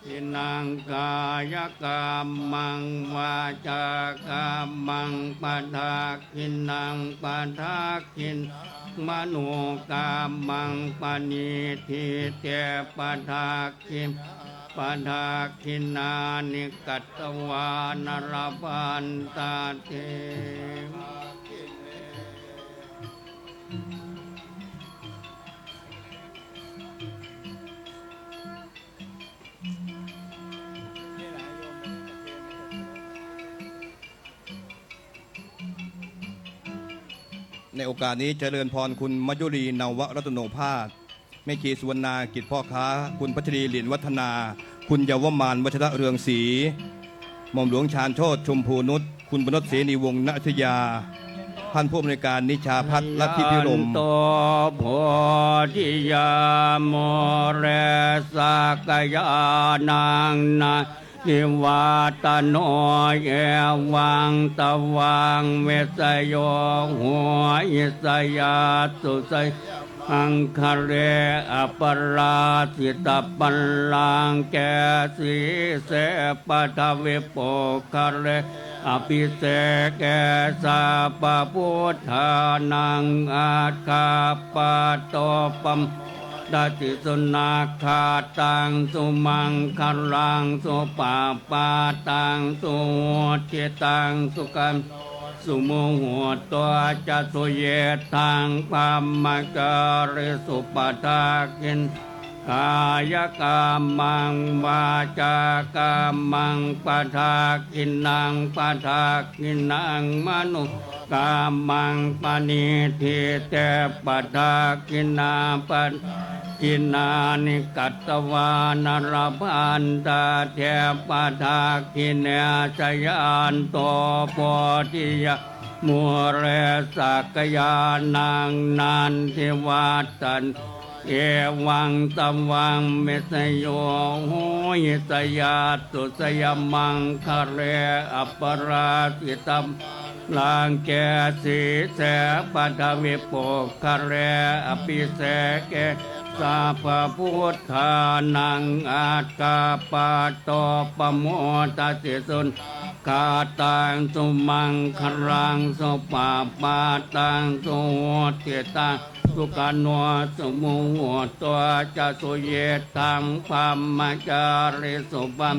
ทินังกายกรรมังวาจากรรมังปะทาคินังปะทาคินมโนกรรมังปณิทิเตปะทาคินปะทาคินานิกัตวานรพันตาเท ในโอกาสนี้เจริญพรคุณมัจจุรีนวรัตโนภาสแม่ชีสุวรรณากิจพ่อค้าคุณพัชรีหลินวัฒนา คุณเยาวมานวัชระเรืองศรีหม่อมหลวงชาญโชติชมพูนุชคุณปนชเสนีวงศ์ณอยุธยาท่านผู้อำนวยการนิชาพัฒน์ลัทธิพิรมย์ โตโพธิยามเรสักยานังนาทิวัตโนเอวังตวังเวสโยหัวอิสยาสุไสอังคาเรอปราสิตาปัลลังแกสีเสปทเวโปคาเรอภิเสกแกสาปพุทธานังอาคาปะโตปัมดัติสุนาคาตังสุมังคลังสุปาปาตังสุเทตังสุกันสุโมโหตัวจะสุเยตังปามมะการิสุปทากินกายกรรมังวาจากรรมังปทากินังปทากินังมนุกรรมังปณิทิเตปทากินาปกินานิกัตวานรพันตาเทปทากิเนจยานโตโพธิยะมัวเรสักยานังนันทิวัตันเอวังตวังเมสโยโหยสยาตุสยมังคะเรอปราสิตัมลังแกสีแสปัทวิโปคะเรอภิเสกสาปพุทธานังอาคาปะโตปโมตติสุนกาตังสุมังคลังสุปาปาตังสุเทตังสุกาโนสุโมโหตัวจะสุเยตังพามมาจาริสุปัม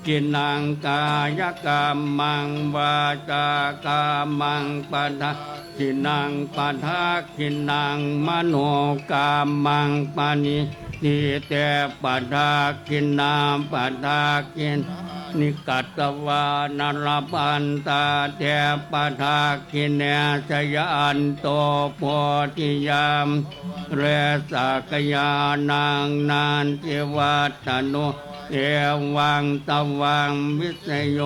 กินังกายกรรมังวาจากรรมังปะทะกินังปะทะกินังมโนกรรมังปานิทิเตปะทะกินาปะทะกิน นิกัตวานรพันตาเทปทาคิเนชยานโตโพธิยามเรสักยานังนานจิวัตนุเอวังตวังวิสโย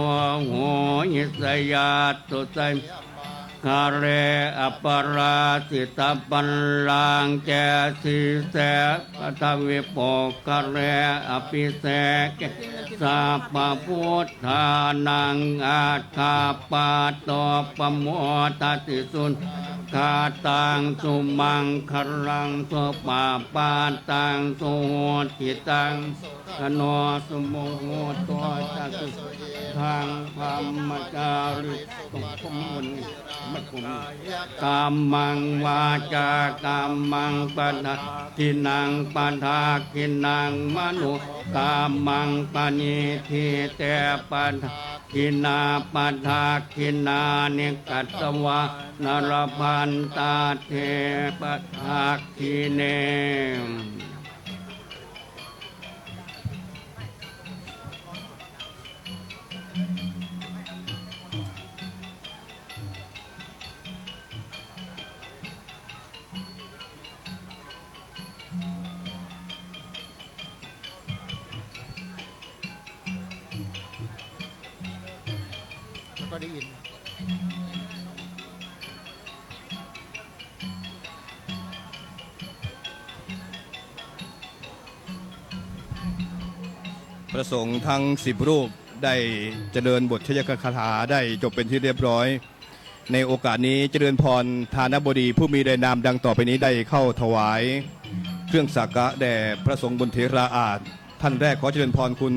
โหหิสยาตุสัยคาเรอปราสิตาปัลลังแกสิเสปทวิโปกะเรอภิเสกสัพพพุทธานังอาคาปาโตปโมทติสุนคาตังสุมังคลังสุปาปาตังสุโหติตังกโนสุโมโหตัวจัตุทางธรรมจาริกตงคมุนมัคคุมกามังวาจากามังปะทินังปะทาคินังมนุกามังปณิทิเตปะคินาปะทาคินานิกัตวานรพันตาเทปะทาคิเน แล้วก็ได้ยิน พระสงฆ์ทั้ง10 รูปได้เจริญบทชยคาถาได้จบเป็นที่เรียบร้อย ในโอกาสนี้เจริญพรทานบดีผู้มีรายนามดังต่อไปนี้ได้เข้าถวาย เครื่องสักการะแด่พระสงฆ์บนเถราอาสน์ท่านแรกขอเจริญพรคุณ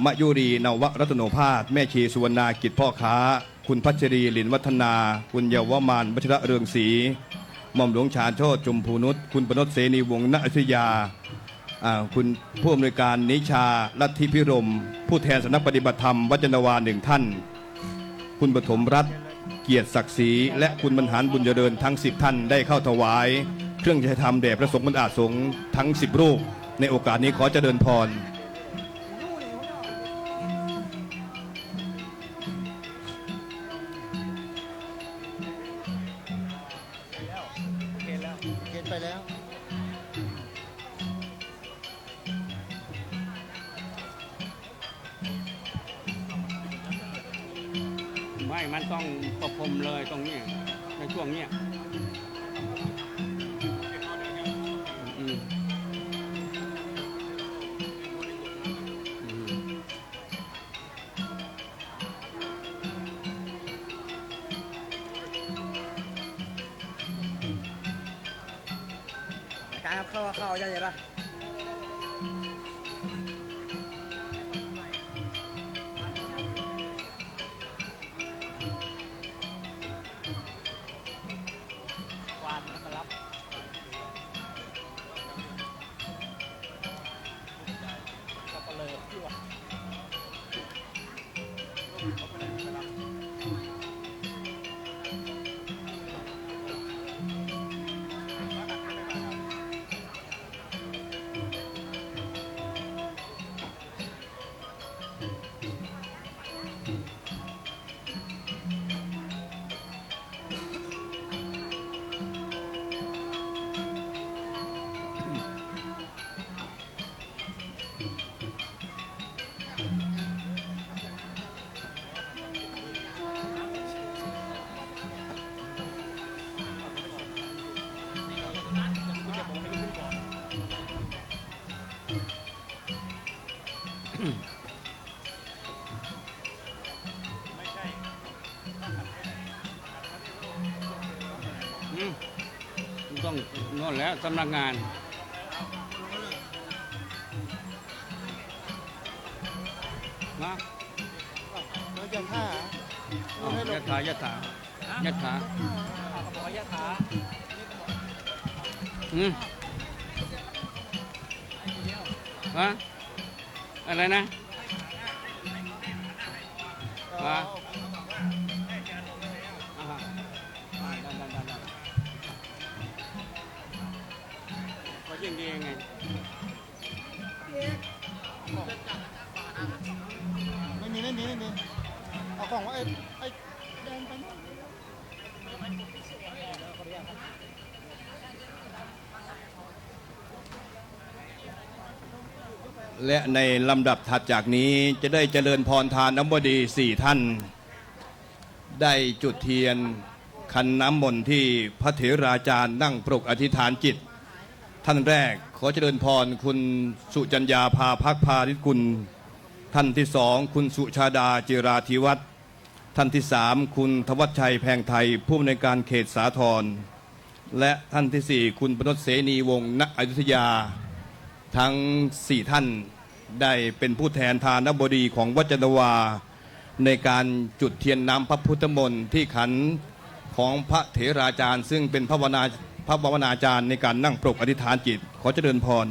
มยุรีนวรัตโนภาสแม่ชีสุวรรณากิจพ่อค้าคุณพัชรีหลินวัฒนา คุณเยาวมานวัชระเรืองศรีหม่อมหลวงชาญโชติจุมพูนุชคุณปนชเสนีวงศ์ณอยุธยาคุณผู้อำนวยการนิชาลัทธิพิรมผู้แทนสำนักปฏิบัติธรรมวัจนวา1 ท่านคุณปฐมรัตน์เกียรติศักดิ์ศรีและคุณบรรหารบุญเจริญทั้ง10 ท่านได้เข้าถวาย เครื่องจะทำแด่พระสงฆ์บรรดาสงฆ์ทั้ง10 รูปในโอกาสนี้ขอเจริญพรเขียนไปแล้ว ไม่มันต้องประพรมเลยตรงนี้ในช่วงเนี้ยอืมการเข้าใหญ่ๆป่ะวานมารับก็เปลือกที่ว่า ต้องโน่นแล้วสำนักงานนะแล้วจะท่า ยัถายถาฮะอะไรนะวะก็ยิ่งดีไง และในลำดับถัดจากนี้จะได้เจริญพรทานน้ำบดี4ท่าน ได้จุดเทียนคันน้ำมนต์ที่พระเถราจารย์นั่งปลุกอธิษฐานจิต ท่านแรกขอเจริญพรคุณสุจัญญาภาภักพาริกุล ท่านที่สองคุณสุชาดาจิราธิวัฒน์ท่านที่สามคุณทวัชชัยแพงไทยผู้อำนวยการเขตสาทรและท่านที่สี่คุณปนชเสนีวงศ์ณอยุธยาทั้ง4ท่านได้เป็นผู้แทนทานบดีของวัดจันทวาในการจุดเทียนน้ำพระพุทธมนต์ที่ขันของพระเถราจารย์ซึ่งเป็นพระภาวนาจารย์ในการนั่งปลุกอธิษฐานจิตขอเจริญพร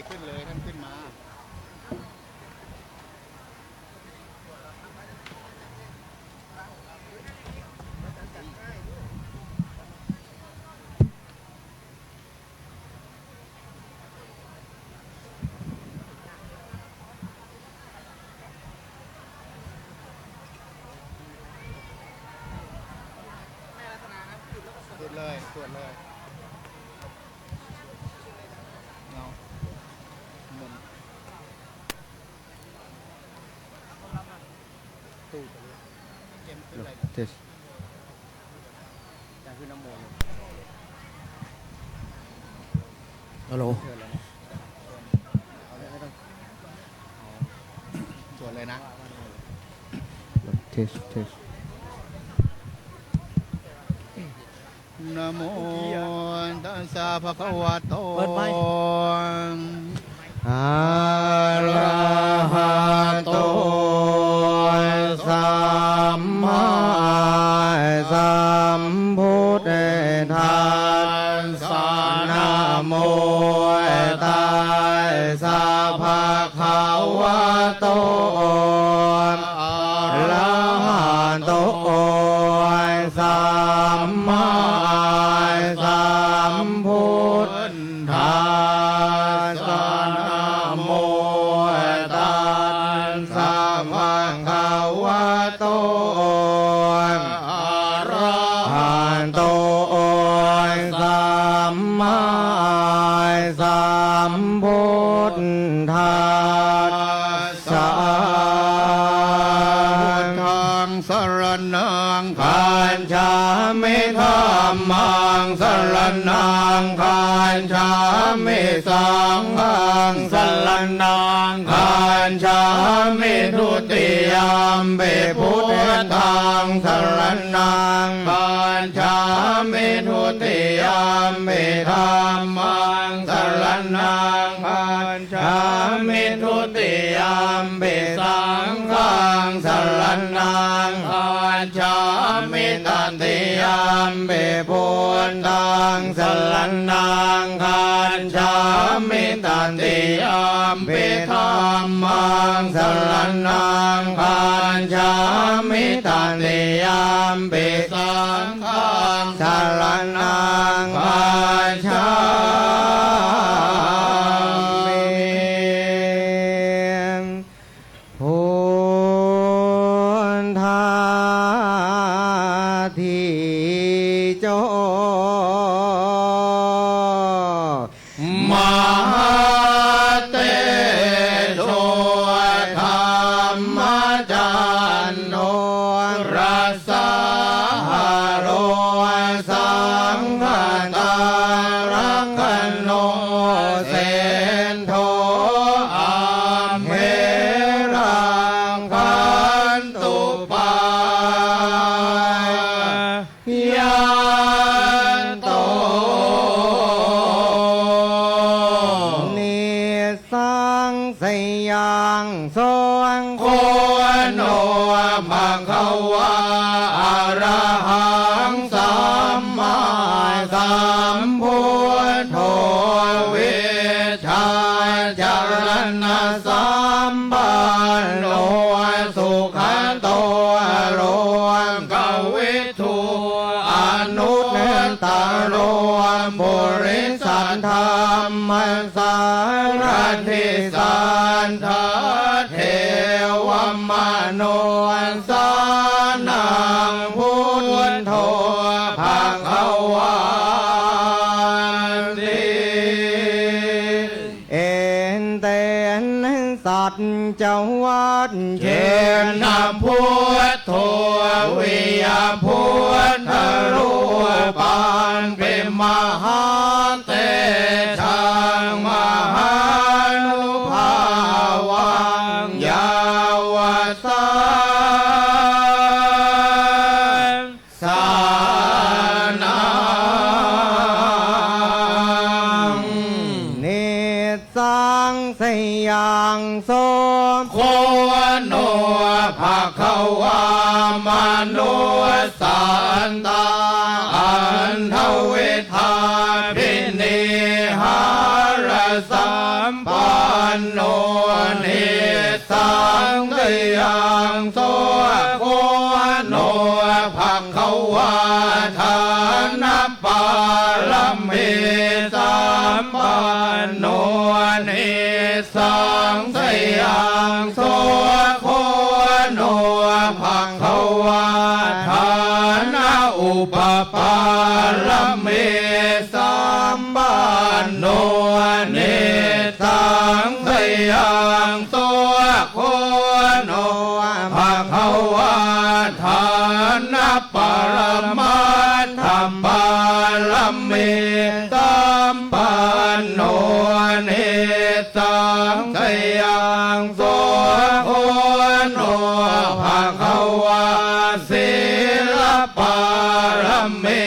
ขึ้นเลยท่านขึ้นมาสวดเลยเงาตู้ไปเลยเกมขึ้นอะไรจะขึ้นน้ำโมงฮัลโหลสวดเลยนะนะโมตัสสะภะคะวะโตอะระหะโตสัมมาสัมพุทธัสสะนะโมตัสสะภะคะวะโตอะระหะโตสัมมาสัมพุทธัสสะนะโมตัสสะภะคะวะโตอะระหะโตสัมมาสัมพุทธัสสะธังสรณังคัจฉามิธัมมังสรณังคัจฉามิสังฆังสรณังคัจฉามิทุติยมปิพุทธังสรณังคัจฉามิทุติยมปิธัมมังสรณังคัจฉามิทุติยมปิสังฆังสรณังคัจฉามิตติยมปิพุทธังสรณังคัจฉามิตติยมปิธัมมังสรณังคัจฉามิตติยมปิสังฆังสรณังคัจฉาพุทธาทิโจมหาเตโชธรรมจันโนรัสสะโรสังฆตา งสยังทรงโคโนมังควาอะระหังสัมมาสัมพุทโธเวชาจารณะสัมปันโนสุขันโตโรกวิทูอนุเนตโรบุริสันธรรมสารทิสันทเทวมโนสานังพุทโธภควาติเอ็นเตนสัตว์จวัดเชนพุทโธวิยพุทธรูปังเป็นมหาเตชังมหานุภาวังยาวสาสานังเนสังสยังโสโคโนภะคะวามนุสันตาอันทเวทาพินิหารสัมปันโนเนสังสยังโสโคโนภะคะวาทานัปปารมิสัมปันโนเนสังสยังโสโคโนภะคะวาทานะอุปปารมิสัมปันโนเนสังสยังโสโคโนภะคะวาทานะปรมัตถัมปารมิสัมปันโนเนสังสยังโสโคโนภะคะวาศิลปารมิ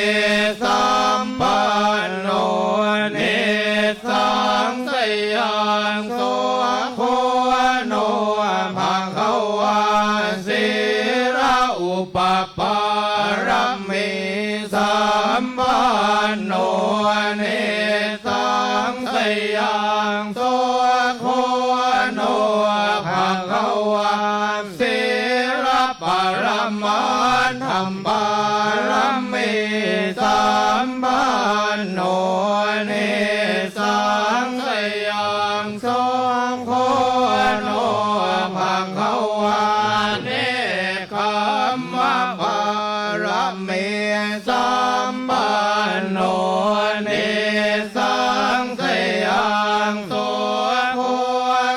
สัมปันโนเนสังสยังโสโคโนภะคะวาศิลอุปปารมิสัมปันโนเนสังสยังโสโคโนภะคะวาศิลปารมัตถัมปารมิสัมปันโนเนสังสยังโสโคโนภะคะวาเนคัมมะปารมิสัมปันโนเนสังสยังโสโค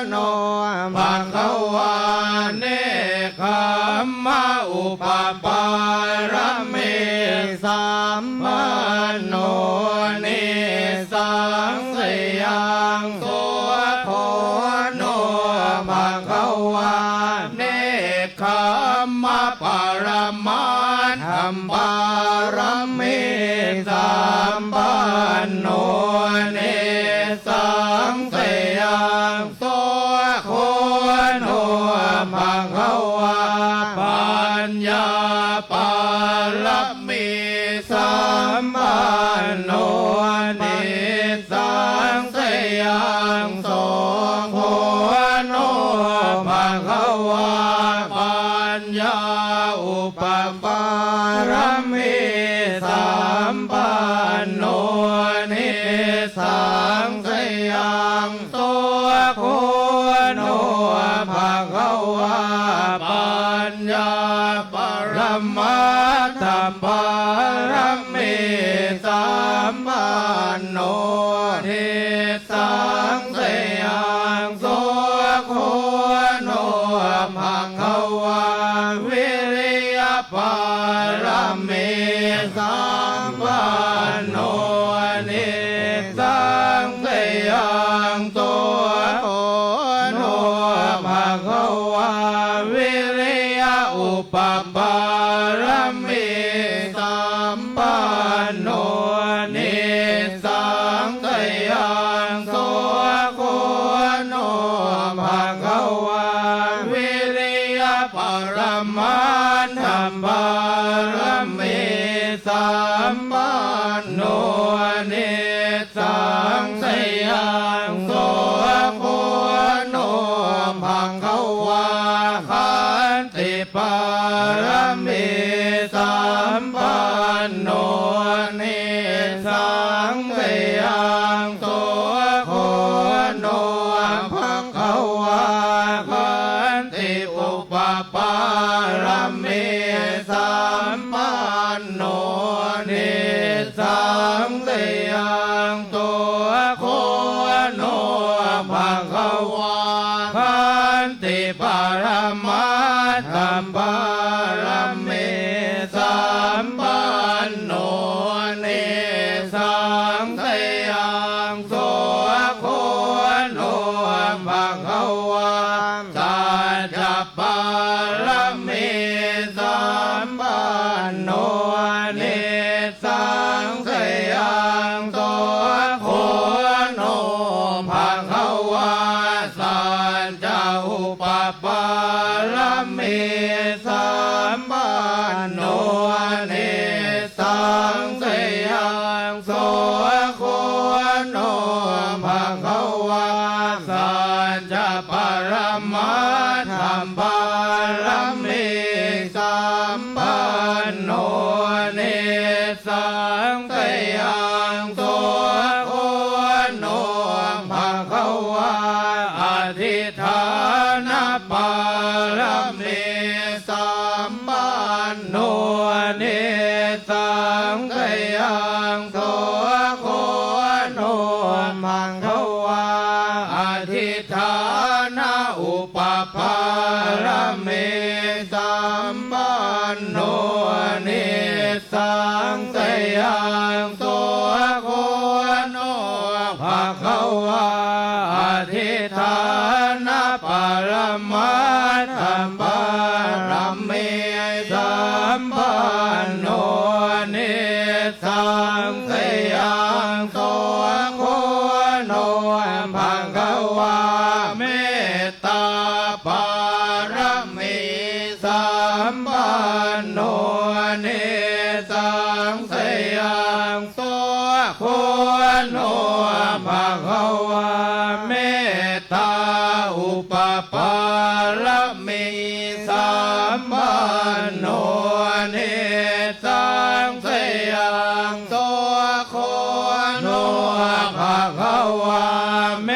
โนภะคะวาเนคัมมะอุปปารมิสัมปันโนเนสังสยังโสโคโนภะคะวาเนคัมมะปรมัตถัมปารมิสัมปันโนเนสังสยังโสโคโนภะคะวาปัญญาปารมิสัมปันโนเนสังสยังโสโคโนภะคะวาปัญญาอุปปารมิสัมปันโนเนสังสยังโสโคโนภะคะวาปัญญาปรมัตถัมปารมิสัมปันโนเนสังสยังโสโคโนภะคะวาวิริยปารมิสัมปันโนเนสังสยังโสโค มันธรรมบารมีสัมปันโนเนสังสยังโสโคโนภังเขาวาขันติปารมีสัมปันโนเนสังสยังโสโคโนภังเขาวาขันติอุปปารมีสัมปันโนเนสังสยังโสโคโนภังเขาวาขันติปารมัตถัมปารมีสัมปันโนเนสังสยังโสโคโนภังเขาวาสัจจปารมีสัมปันโนเนสังสยังโสโคโนภังเขาวาสัจจอุปปารมีสัมปันโนเนสังสยังโสโคโนภังเขาวาสัจจปรมัตถัมปารมีสัมปันโนเนสังสยังโสโคโนภังเขาวาอธิษฐานปารมีสัมปันโนเนสังสยังโสโคโนภังเขาวาอธิษฐานอุปปารมีสัมปันโนเนสังสยังโสโคโนภังเขาวาอธิษฐานปารมัตถัมปารมีสัมปันโนเนสังสยังโสโคโนภังเขาวาเมตตาปารมีสัมปันโนเนสังสยังโสโคโนภังเขาวาเมตตาอุปปารมีสัมปันโนเนสังสยังโสโคโนภังเขาวาเม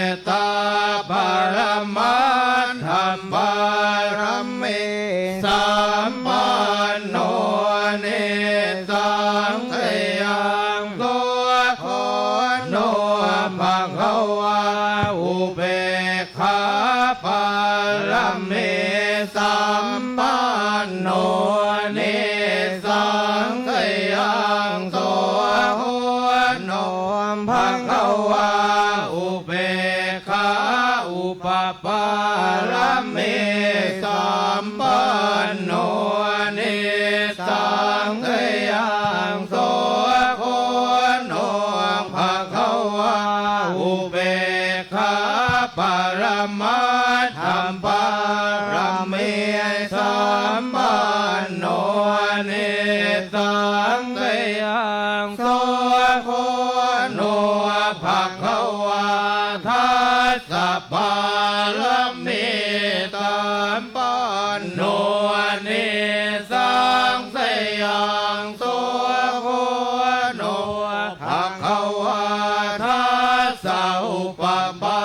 ตตาปรมัตถัมปารมีสัมปันโนเนสังสยังโสโคโนภังเขาวาอุเบกขาปารมีสัมปันโนเนสังสยังโสโคโนภังเขาวาอุเบกขาอุปปารมีสัมปันโนเนสังสยังโสโคโนภังเขาวาอุเบกขาปารมัตถัมปารมีสัมปันโนเนสังสยังโสโคโนภังเขาวาทัสสะปารมีสัมปันโนเนสังสยังโสโคโนภังเขาวาทัสสะอุปปา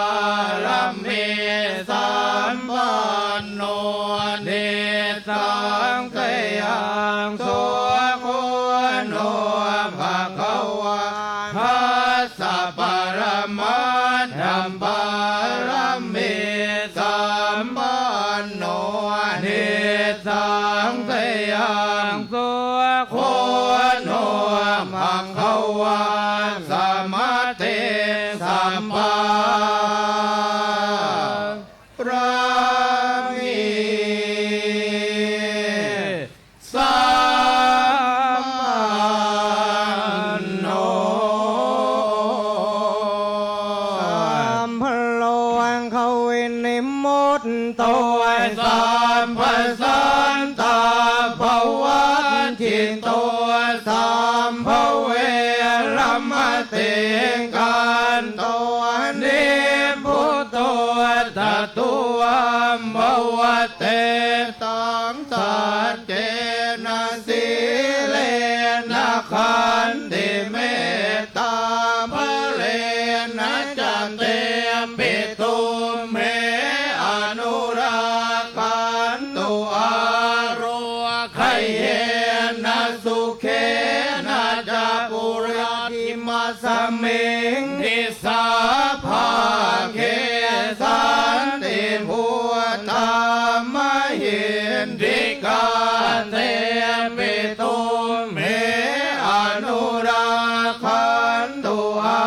รมีสัมปันโนเนสังสยังโสโคโนภังเขาวาทัสสะปรมัตถัมปารมีสัมปันโนเนสังสยังโสโคโนภังเขาวาสมาธิสัมปันรามีสัม งเขาวินิมดตัวสามพสันตาภวัตจิตตัวสามภเวรมติกันตัวนิพุตตัวตตัวภวเตตังสัจเจนะสีเลนะขันติเมตตาภเลนะจันเตปิตุเมอนุราคันตุอารุไขเยนะสุเขนะจะปุราทิมาสมิงนิสาภาเขสันติภูตามหินดิกาเตปิตุเมอนุราคันตุอา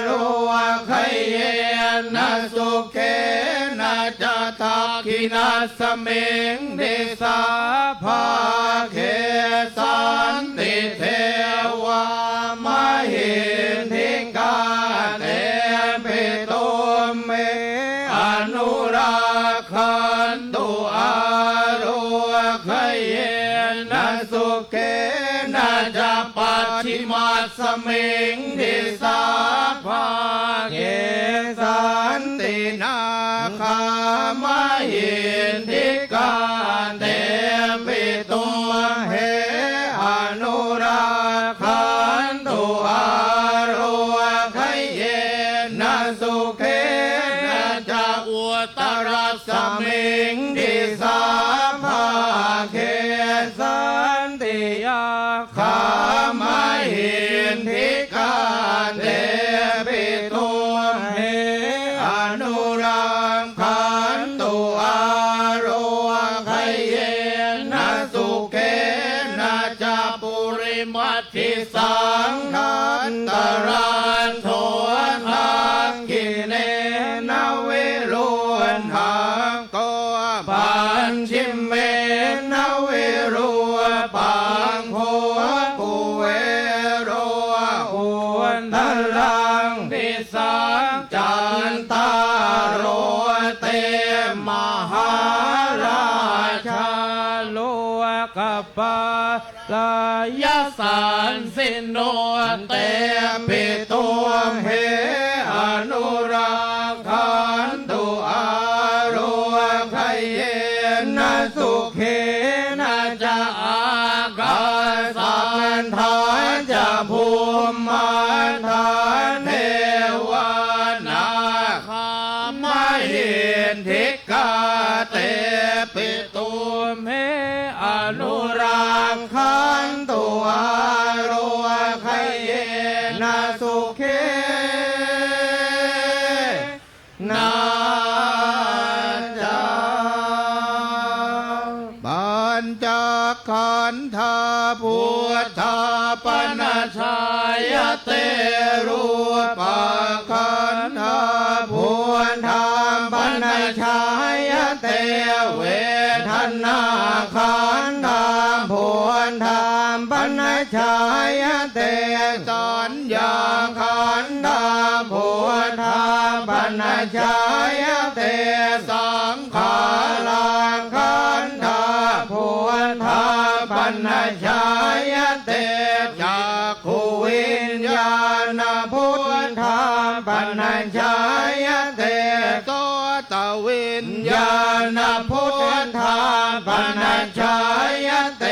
รุไขเยนะสุเขนะจะทักขินาสมิงนิสาภาเขสันติเทวามหินทิกาเตปิตุเมอนุราคันตุอารุไขเยนะสุเขนะจะปัจฉิมาสมิงนิสาภาเขสันตินาคามหินทิกาเตปิตุเหอนุราคันตุอารุไขเยนะสุเขนะจะอุตรัสมิงนิสาภาเขสันติยาคามหินทิกาเตปิตุเหอนุราคันตุอารุไขเยนะสุเขนะจะปุริมัตถิสังนันตรันโททักขิเนนะเวรุณหังโกปัญชิมเมนะเวรุปังโพปุเวโรอุนทลังทิสังจันตาโรเตมหาราชาโลกปาลายสันสิโนเตปิตุเหอนุราคันตุอารุไขเยนะสุเขนะจะอากาสันทานจะภูมิมันทานเทวานาคามหินทิกาเตปิตุเมอนุราคันตุอารุไขเยนะสุเขนะจะปัญจขันธาพุทธาปนัชายเตรูปขันธาพุทธาปนัชายเตเวทนาขันธาพุทธาปนัชายเตสัญญาขันธาพุทธาปนัชายเตสังขาราขันธาพุทธาปนัชายเตจักขุวิญญาณพุทธาปนัชายเตโสตวิญญาณพุทธาปนัชายเต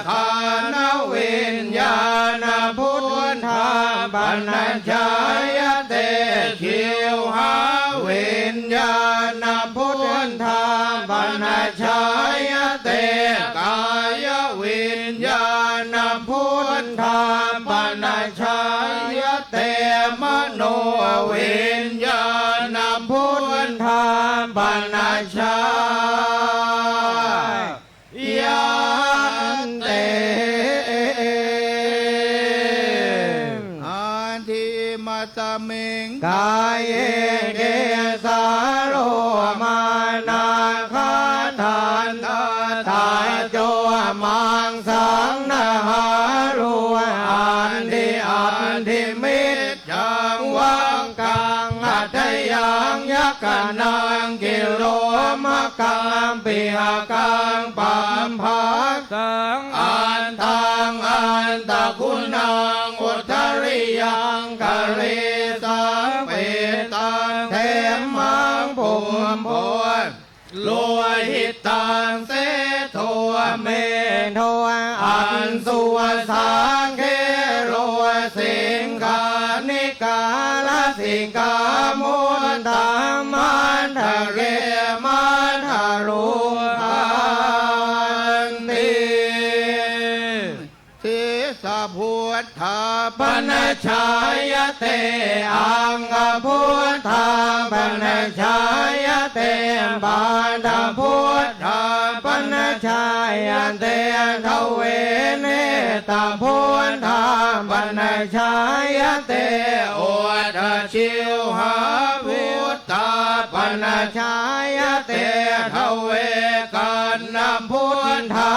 ขานวิญญาณพุทธาปนัชายเตชิวหาวิญญาณพุทธาปนัชายเตกายวิญญาณพุทธาปนัชายเตมโนวิญญาณพุทธาปนัชายเตอันทิมัสมิงกายเกสาโรมานาคาทานตาโจมังสังนาหารุอันทิมิตรจังวังกังอัตยังยัก นังกิโลมะกังปิหากังปัมภาสัง อันตังอันตะคุณังอุทธริยังกะเรสังเปตังเทมมังภูมิพลโลหิตตังเสโทเมโทอันสุวสังเคโรสิงคานิกาลสิงกามุนตามันทะเรมันทะรุขันติทิสะพุทธาปนชายเตอังพุทธาปนชายเตบาดาพุทธาปนชายเตทเวเนตาพุทธาปนชายเตโอทชิวหาพุทธาปนชายเตทเวกันนพุทธา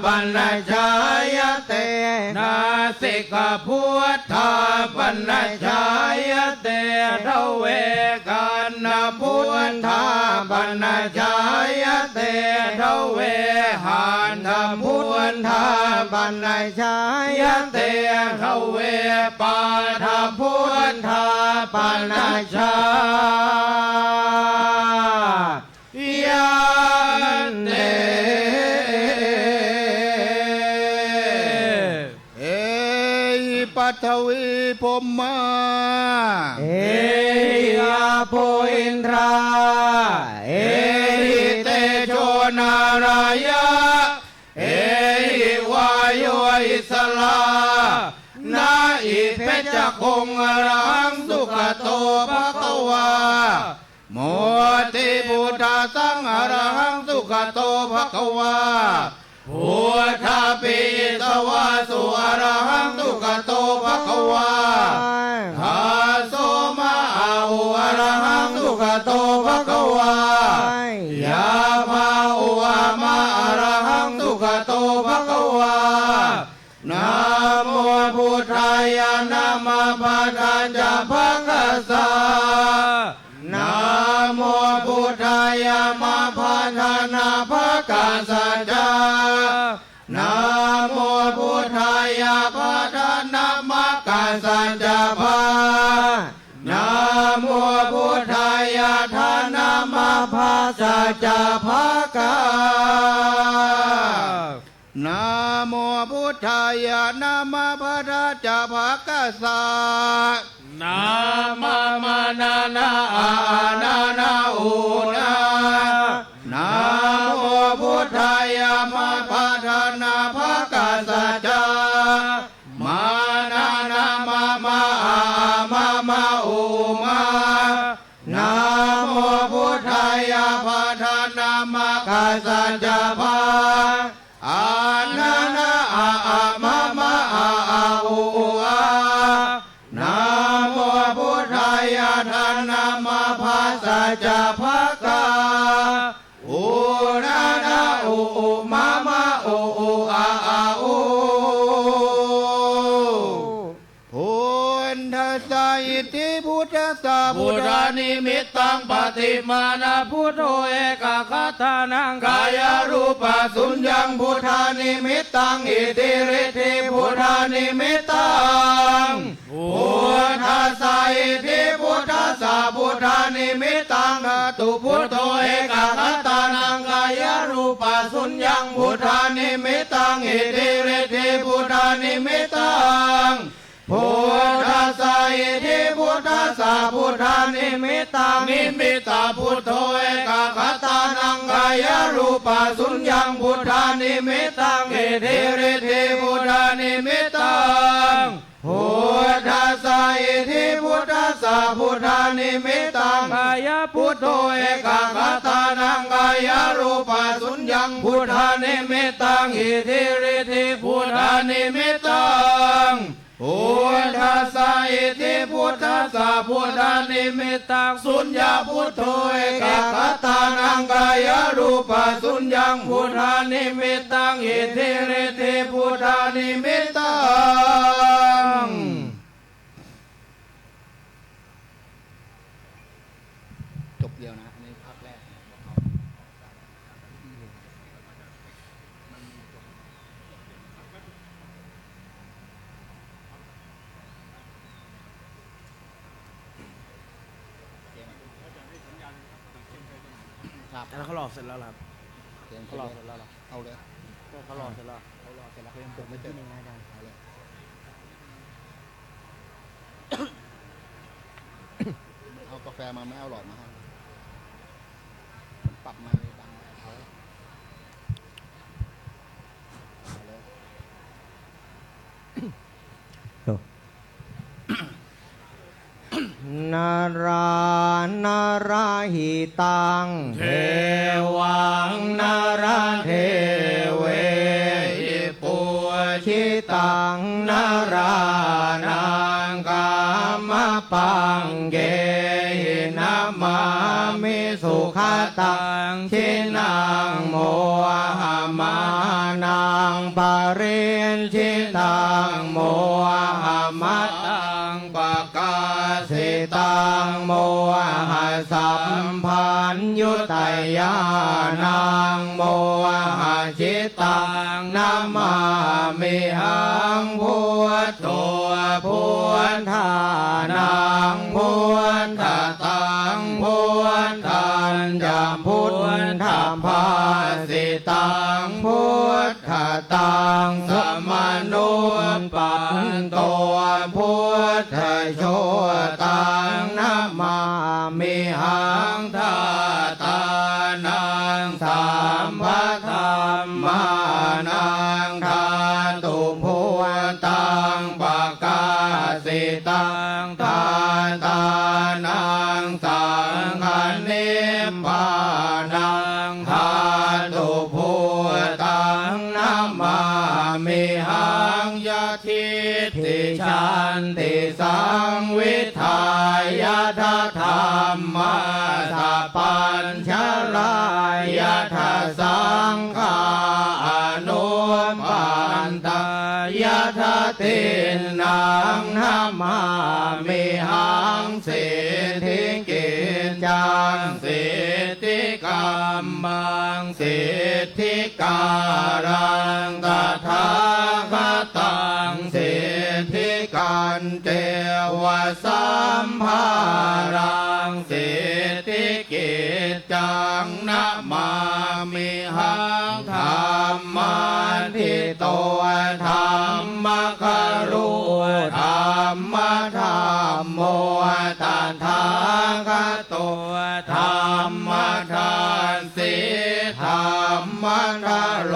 ปนชายเตนาสิกพุทธาปนชายเตทเวกันนพุทธาปนชายเตทเวหันธพุทธาปนชายเตทเวปาทพุทธาปนชายเตปัทวีพมมาเอยาโพอินทราเอหิเตโชนารายะเอหิวายโยอิสลานาอิเพชฌคงอรังสุขโตภควาโมติพุทธสังอรังสุขโตภควาพุทธปิตวาสุอรหังสุขโตภควาทาโสมาอุอรหังสุขโตภควายาภาอุอามาอรหังสุขโตภควานะโมพุทธายะนะมะปะทะจะภะคะสานะโมพุทธายะมะปะทะนะภะคะสัจจานะโมพุทธายะปะทะนะมะคะสัจจภานะโมพุทธายะทานะมะภะสัจจภะกานะโมพุทธายะนะมะภะทะจะภะกะสานะมะมะนะนะอานะนะอุนะนะโมพุทธายะมะภะทะนะภะกะสัจจามานะนะมะมะอามะมะอุมานะโมพุทธายะภะทะนะมะกะสัจจภาอานะนะอาอะมะมะอาอะอุอานะโมพุทธายะทานะมะภะสัจจภะกาอุนะนะอุอุมะมะอุอุอาอะอุพุทธัสสะอิติพุทธัสสะพุทธานิมิตตังปฏิมานะพุทโธเอกขัตถานังกายรูปสุญญังพุทธานิมิตตังอิติฤทธิพุทธานิมิตตังพุทธัสสะอิติพุทธัสสะพุทธานิมิตตังตุพุทโธเอกขัตถานังกายรูปสุญญังพุทธานิมิตตังอิติฤทธิพุทธานิมิตตังพุทธัสสะอิติพุทธัสสะพุทธานิมิตตังนิมิตตพุทโธเอกขัตถานังกายรูปสุญญังพุทธานิมิตตังอิติฤทธิพุทธานิมิตตังพุทธัสสะอิติพุทธัสสะพุทธานิมิตตังกายพุทโธเอกขัตถานังกายรูปสุญญังพุทธานิมิตตังอิติฤทธิพุทธานิมิตตังพุทธัสสะอิติพุทธัสสะพุทธานิมิตตังสุญญาพุทโธเอกขัตถานังกายรูปสุญญังพุทธานิมิตตังอิติฤทธิพุทธานิมิตตังจบเดียวนะ แล้วเขาหลอกเสร็จแล้วครับเขาหลอกเสร็จแล้วหรอเอาเลยเขาหลอกเสร็จแล้วเพลงผมไม่เจออาจารย์เอาเลยเอากาแฟมาไม่เอาหลอดมาให้ปรับไมค์ดังเอาเลย นารานาราหิตังเทวังนาราเทเวหิปุชิตังนารานังกามปังเกหินามามิสุขตังชินังโมหมานังปะเรนชิตังโมหมัตตังปะกาสิตังโมหสัมพันยุตยานังโมหชิตังนามามิหังพุทโธพุทธานังพุทธตังพุทธันจะพุทธภาสิตังพุทธตังสมนุปปันโตพุทธโชตังนามามิหังทาตานังสัมภธรรมานังทาตุพุตังปะกาสิตังทาตานังสังฆนิพพานังทาตุพุตังนามามิหังยะทิฏฐิชันติสังวิทายะทะธรรมะสัพพัญชรายะทะสังฆาอนุปันตายะทะตินังนามามิหังสิทธิกิจจังสิทธิกรรมังสิทธิการังตถาคตังสิทธิกันเจวสัมภารังสิทธิกิจจังนามามิหังธรรมันทิโตธรรมคารุธรรมธรรมโมตันทาคโตธรรมทานสิธรรมทาโล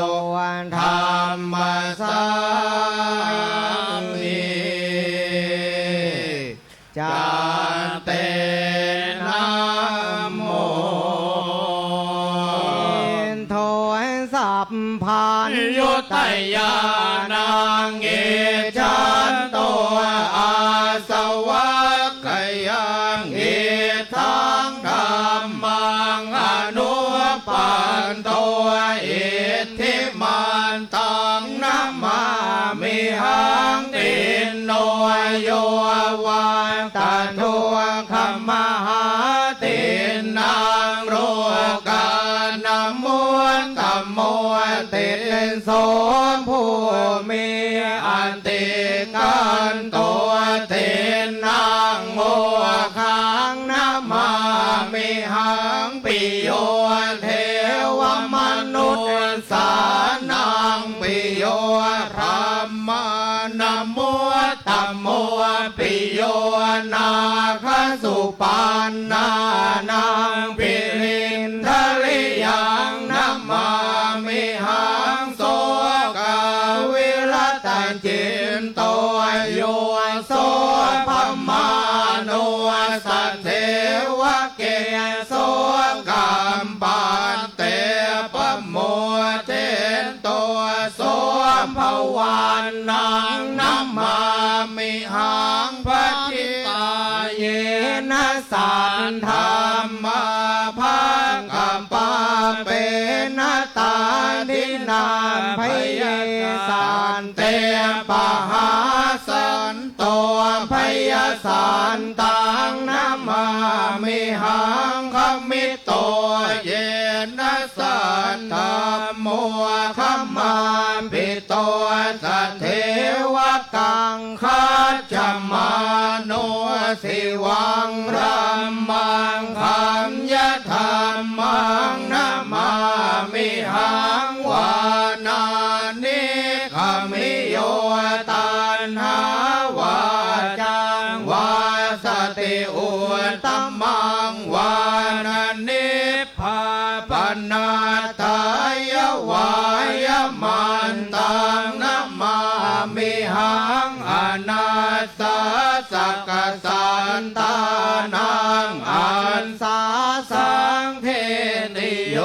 ธรรมสังมิจาเตนะโมโทสัพพัญยุตยานังเอชันโตอาสวัคคยังเอทังธรรมังอนุปันโตเอธิมันตังนามามิหังตินโนโยวาตันทุขมหาตินังโรกานมวนตมโมตินโสผู้มีอันติกันตัวตินังโมขังนามามิหังปิโยเทวมนุษย์สานังปิโยธรรมานะโมตัมโมปิโยนาคสุปันนานังปิรินทริยังนามามิหังโสกาวิรตันจินโตโยโสภมาโนสันเทวะเกโสกัมปันเตปโมเทนโตโสภวันนังนามามิหังปฏิตาเยนะสันธรรมะภาคัมปะเปนะตาทินาพยสันเตปหาสันโตพยส สันตังนามามิหังคมิโตเยนะสันธรรมโมคัมมาปิโตสัทเทวกังคัจจมาโนสิวังรัมมังคัมยะธรรมังนามามิหังวานานิขมิโยตันหาวาจังวาสติอุตตมังวานานิพาปนาทายวายมันตังนามามิหังอนาสาสกสันตานังอันสาสังเทนิโย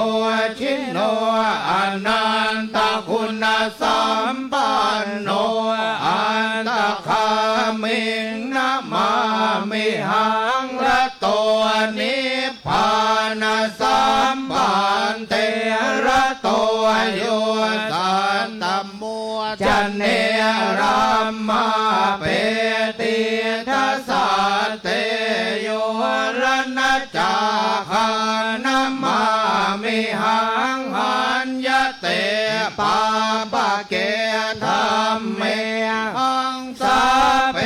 ชิโนอนันตคุณสัมปันโนอันตคามิงนามามิหังระโตนิพพานสัมปันเตระโตโยสันตมัวจันเนรัมมาเปติทัสสะเตโยรณจักขานามามิหังหันยะเตปาปะเกธรรมเมหังสาเป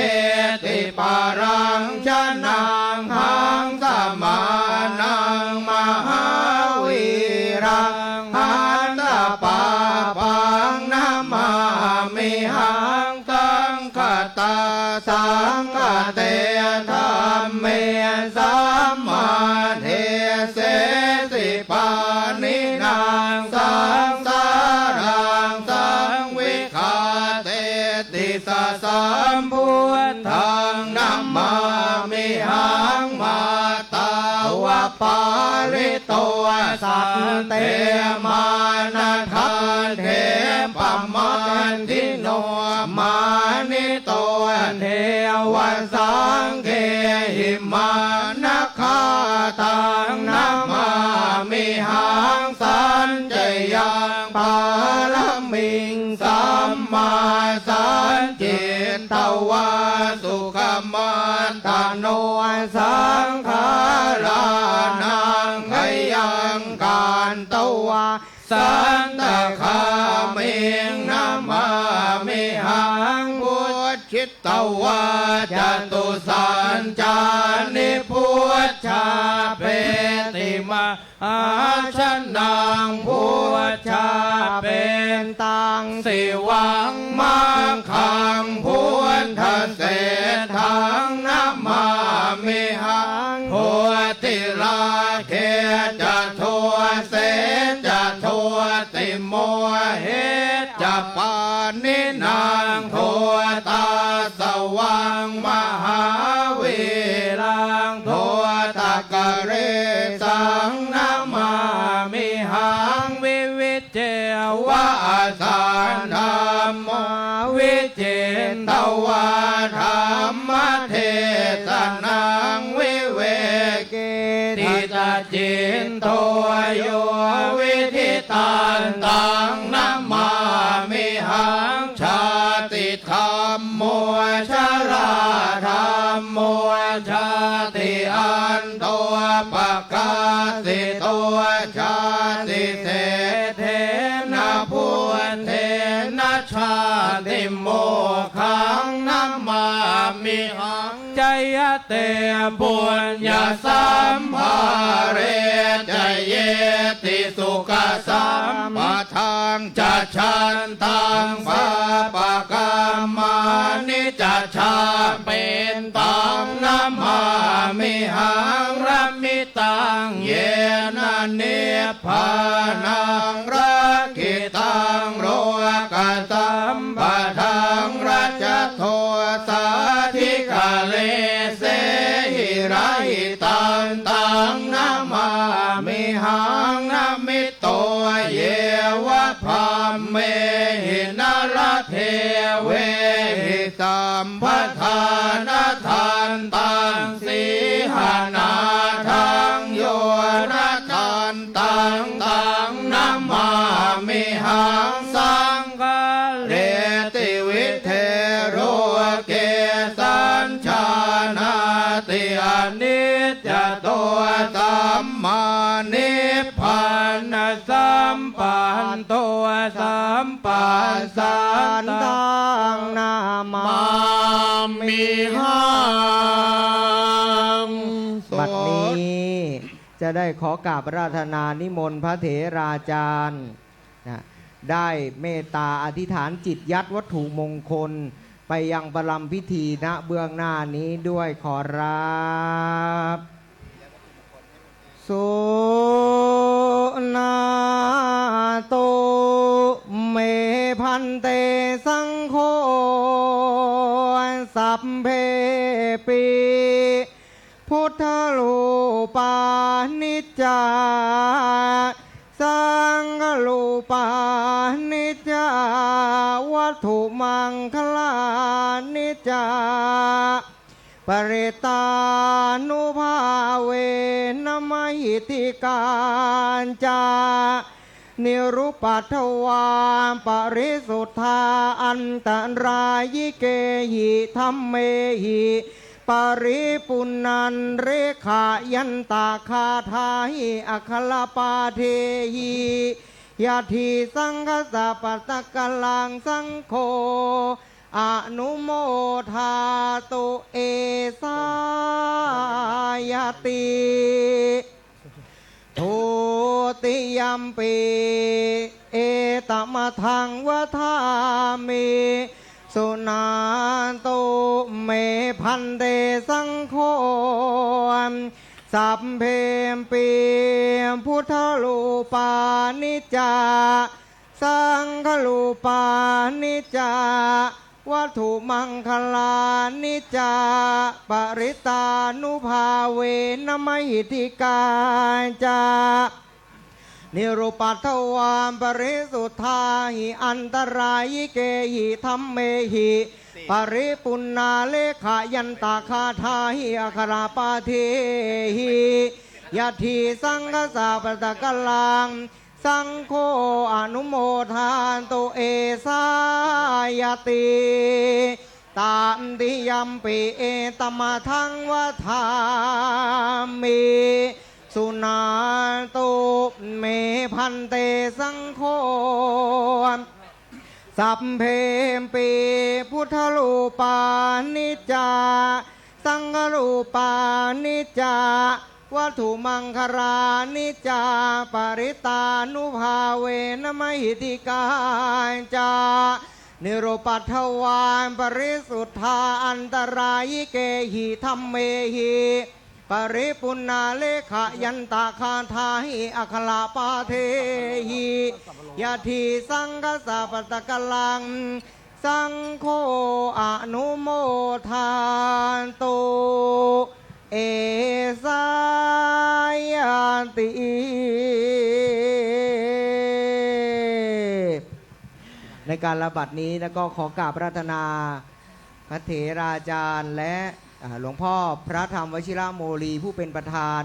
ติปารังชนังหังสมานังมหาวีรังหันตปาปังนามามิหังกังคตาสังฆเตธรรมเมสัมมาเทเสสิปานินางสังสารังสังวิคาเตติสสัมพุทธังนามามิหังมาตาวะปาริโตสัตเตมานาทันเทปมันทิโนมานิโตเทวสังเกหิมานาคาตังนามามิหังสันเจยังปารมิงสัมมาสันจิตตวาสุขมันตโนสังขารานังขยังการตวาสันตคามิงนามามิหังพุทธิตวาจตุสัญจานิพุทธาเปติมาอาชนังพุทธาเป็นตังสิวังมังคังพุทธเศษทังนามามิหังพุทธิราเคจะทัวเสจะทัวติโมเหจะปานินางทัวตาสว่างมหาวิรังทัวตะกะเรสังนามามิหังวิวิเจวะสันธรรมวิจิตตวาธรรมเทศนังวิเวกิติตาจินโทโยวิธิตันตังนามามิหังชาติธรรมโมชราธรรมโมชาติอันตัวปกาสิตัวชาติเศเทนะพุทเทนะชาติโมขังนามามิหังใจเตปุญญาสัมภาเรจเยติสุขสัมปทังจะชันตังปาปะกามานิจะชาเป็นตังนามามิหังรัมมิตังเยนะเนพานังรักขิตังโรกสัมปทังรัจโทสาธิกาเลเสหิราหิตังตังนามามิหังนามิโตเยวะพรามเมหินาลเทเวหิสัมปทานทันตังสีหานาทังโยนะทันตังตังนามามิหังสังฆเรติวิเทโรเกสัญชานา พันสัมปันโตสัมปัสสันตังนามามิหัง บัดนี้จะได้ขอกราบอาราธนานิมนต์พระเถราจารย์นะได้เมตตาอธิษฐานจิตยัดวัตถุมงคลไปยังประลัมพิธีณเบื้องหน้านี้ด้วยขอรับสุนาโตเมพันเตสังโฆสัพเพปีพุทธลูปานิจจาสังฆลูปานิจจาวัตถุมังคลานิจจาปริตานุภาเวนมหิติการจานิรุปัทวาปริสุทธาอันตรายิเกหิธัมเมหิปริปุณันเรขายันตาคาทาหิอัคลปาเทหิยาทีสังฆสัปตะกลังสังโฆอนุโมทาตุเอสายติทุติยัมปีเอตมะทังวทามิสุนาโตเมพันเตสังโฆสัพเพปีพุทธลูปานิจจาสังฆลูปานิจจาวัตถุมังคลานิจจาปริตานุภาเวนมหิติกาจานิรุปัทวามปริสุทธาหิอันตรายเกหิธัมเมหิปริปุณนาเลขายันตาคาทาหิอัคราปาเทหิยะทีสังฆสาปตะกลังสังโฆอนุโมทานตุเอสายติตามติยัมปิเอตมะทังวทามิสุนาโตเมพันเตสังโฆสัพเพปีพุทธลูปานิจจาสังฆลูปานิจจาวัตถุมังคลานิจจาปริตานุภาเวนมหิติกาจานิโรปัทวานปริสุทธาอันตรายิเกหิธัมเมหิปริปุณนาเลขายันตาคาทาหิอัคลาปาเทหิยะทีสังฆสัปตะกลังสังโฆอนุโมทานตุเอสายติในการระบัดนี้แล้วก็ขอกราบพระราธนาพระเถราจารย์และหลวงพ่อพระธรรมวชิระโมลีผู้เป็นประธาน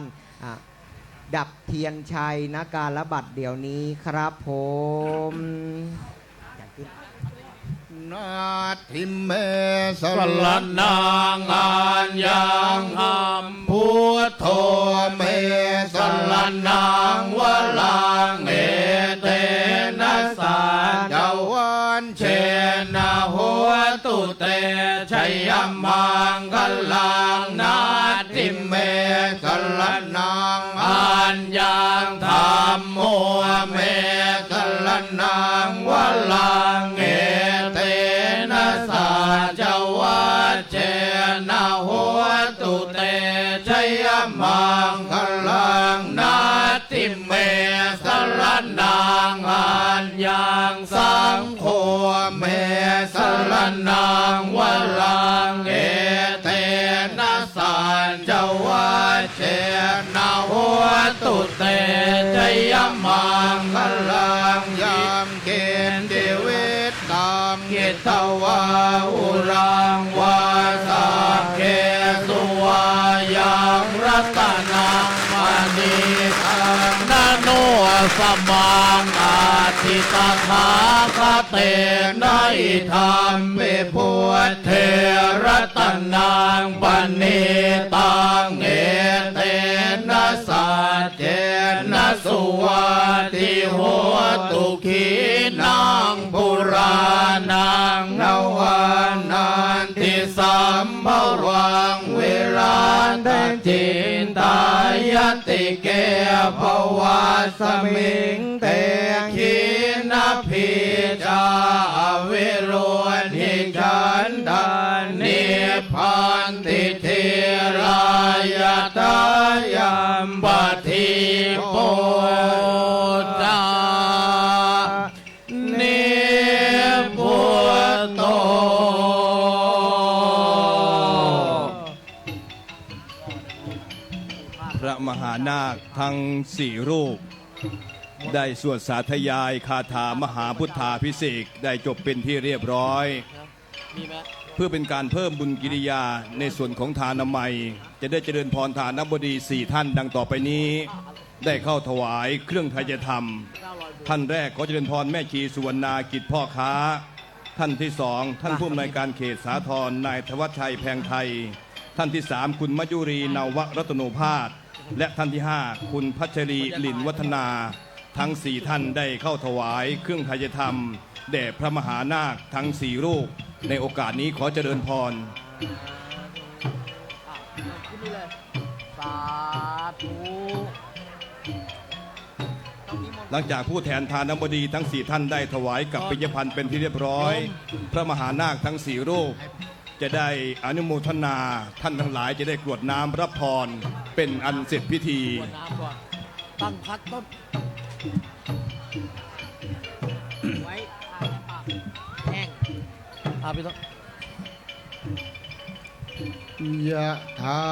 ดับเทียนชัยณการระบัดเดี๋ยวนี้ครับผมนาทิมเมส สรณังอัญญังอัม พุทโธเมสรณังวลังเอเตนะสัจวันเชนะโหตุเตชัยมังคลังนาทิมเมสรณังอัญญังธัมโมเมสรณังวลังเอเตนะสัจวัชเชนะโหตุเตชัยมังคลังนาทิมเมสรณังอัญญังสังโฆเมสรณังวลังเอเตนะสัจวัชเชนะโหตุเตชัยมังคลังยามเกณฑ์เดวิตตังเกตวาอุรังวาสาเกสุวายังรัตนังมณีตังนาโนสมังอาทิตถาคเตนะอิธรรมเมพุทเทรัตนังปณิตังเอเตนะสัจเจนะ สุวัติโหตุขีนังปุรานังนวันนันติสัมภวังเวรันตจินตายติเกภวัสมิงเตขีนพิจาวิโรธิฉันดานิพันติเทรายตายัมปทิโปจานิพุตโต พระมหานาคทั้งสี่รูป ได้สวดสาธยายคาถามหาพุทธาภิเษกได้จบเป็นที่เรียบร้อย เพื่อเป็นการเพิ่มบุญกิริยาในส่วนของทานนามัยจะได้เจริญพรทานบดี4ท่านดังต่อไปนี้ ได้เข้าถวายเครื่องไทยธรรมท่านแรกขอเจริญพรแม่ชีสุวรรณากิจพ่อค้าท่านที่สองท่านผู้อำนวยการเขตสาทรนายธวัชชัยแพงไทยท่านที่สามคุณมัจจุรีนาวรัตโนภาสและท่านที่ห้าคุณพัชรีลินวัฒนาทั้ง4ท่านได้เข้าถวายเครื่องไทยธรรมแด่พระมหานาคทั้ง4รูปในโอกาสนี้ขอเจริญพร สาธุ หลังจากผู้แทนทานบดีทั้ง4ท่านได้ถวายกับปิยพันธ์เป็นที่เรียบร้อย พระมหานาคทั้ง4รูปจะได้อนุโมทนาท่านทั้งหลายจะได้กรวดน้ำรับพรเป็นอันเสร็จพิธี น้ำก่อนตั้งพัดต้นไว้แห้งพี่ต้อง ยะถา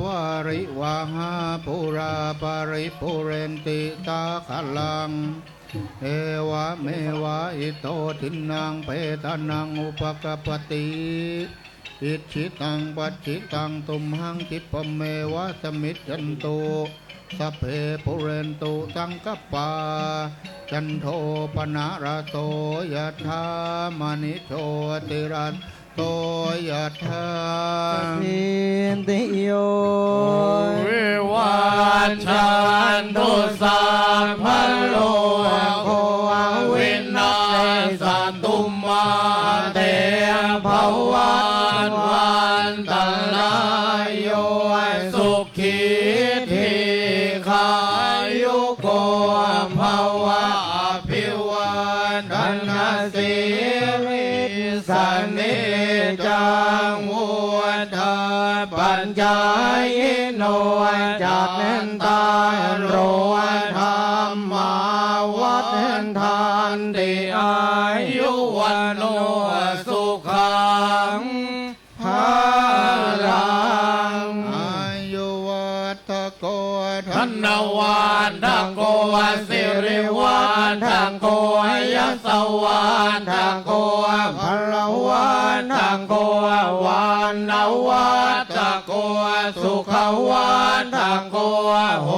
วาริวหาปุราปาริปุเรนติตาคลังเอวะเมวะอิโตทินังเปตานังอุปกปปติอิชิตังปัจฉิตังตุมหังคิปะเมวะสมิจจันตุสัพเพปุเรนตุสังกปาจันโทปนะระโตยะธามณิโชติรัสโตยะธา ทินติโย วิวันชันตุสัพพะโลโกวินาศตุมาเตภวันวันตรายโยสุขีทีขายุโกภวะอภิวันธนาสิริสันนิจังวุฒาปัญญายโนจัตเนนตาโรธรรมาวัฏทันติอายุวันโนสุขังภาลังอายุวัฏโกธนวันทโกสิริวันทโกยสวันทโกพลวันทโกวันนวัตโกสุขวันทโกโห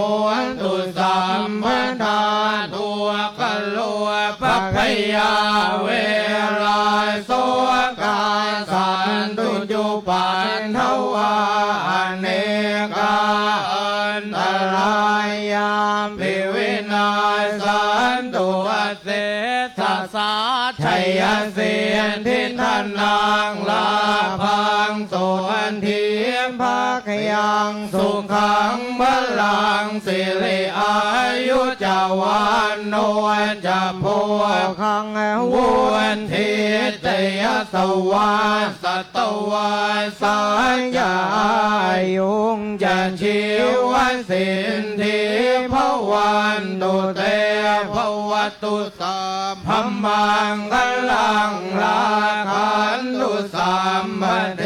นตุสัมพันธาตัวกโลปัพยาเวลาโสกาสันตุจุปันทวาเนกาอันตรายามปิวินาสันตุเสสสาชัยเสียนทินทนังลาพังส่วนทีมภาคยังสุขังพลังสิริอายุจาวันโนจะพัวขังวนทิตยสวาสตวาสัญญายุงจันชีวันสินทิภวันตุเตภวตุสัมพัมมังคลังราคันตุสัมมเท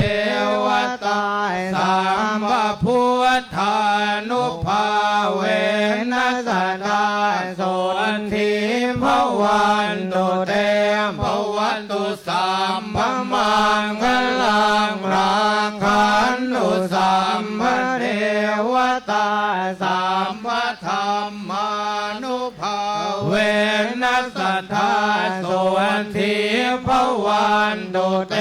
วตาสัมปพุทธานุภาเวนัสตาโสนทิภวันตุเตภวันตุสัมพัมมังคลังราคันตุสัมมเทวตาสัมปธรรมานุภาเวนัสตาโสนทิภวันตุเต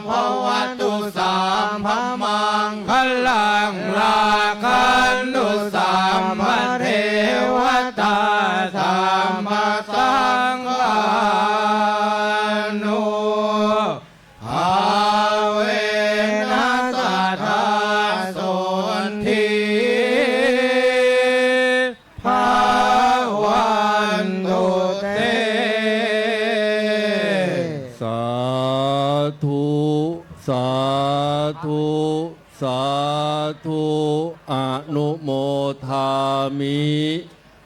ภวันตุสัมพัมมังคลังราคันตุสัมมเทวตา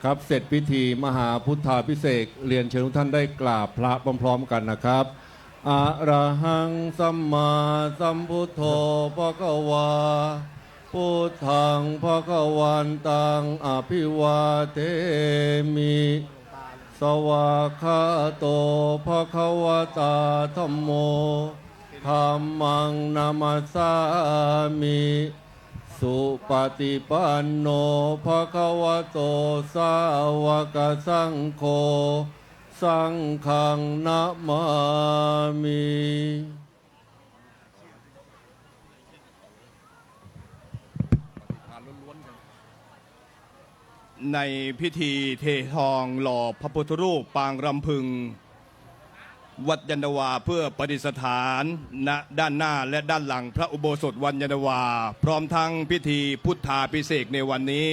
นะครับ เสร็จพิธีมหาพุทธาภิเษกเรียนเชิญทุกท่านได้กราบพระพร้อมๆกันนะครับอะระหังสัมมาสัมพุทโธภควาพุทธังภควันตังอภิวาเทมิสวากขาโตภควตาธัมโมธัมมังนามัสสามิสุปฏิปันโนภควโตสาวกสังโฆสังฆังนะมามิ ในพิธีเททองหล่อพระพุทธรูปปางรำพึง วัดยานนาวาเพื่อประดิษฐานณด้านหน้าและด้านหลังพระอุโบสถวัดยานนาวาพร้อมทั้งพิธีพุทธาภิเษกในวันนี้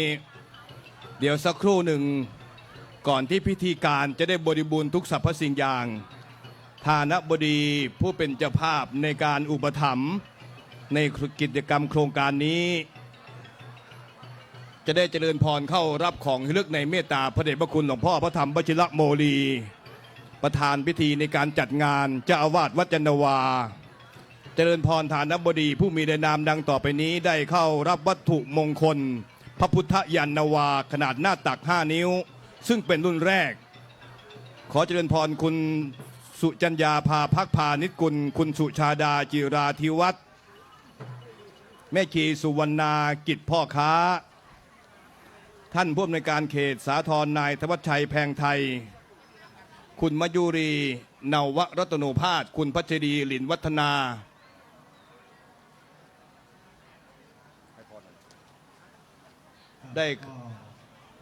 เดี๋ยวสักครู่หนึ่งก่อนที่พิธีการจะได้บริบูรณ์ทุกสรรพสิ่งอย่างฐานบดีผู้เป็นเจ้าภาพในการอุปถัมภ์ในกิจกรรมโครงการนี้ จะได้เจริญพรเข้ารับของที่ระลึกในเมตตาพระเดชพระคุณหลวงพ่อพระธรรมวชิระโมลี ประธานพิธีในการจัดงานเจ้าอาวาสวัดยานนาวาเจริญพรฐานบดีผู้มีในนามดังต่อไปนี้ได้เข้ารับวัตถุมงคล พระพุทธยานนาวาขนาดหน้าตัก5 นิ้วซึ่งเป็นรุ่นแรก ขอเจริญพรคุณสุจัญญาภาภักพานิชกุลคุณสุชาดาจิราธิวัฒน์แม่ชีสุวรรณากิจพ่อค้าท่านผู้อำนวยการเขตสาธรนายธวัชชัยแพงไทยคุณมยุรีเนาวรัตโนภาสคุณพัชรีหลินวัฒนาได้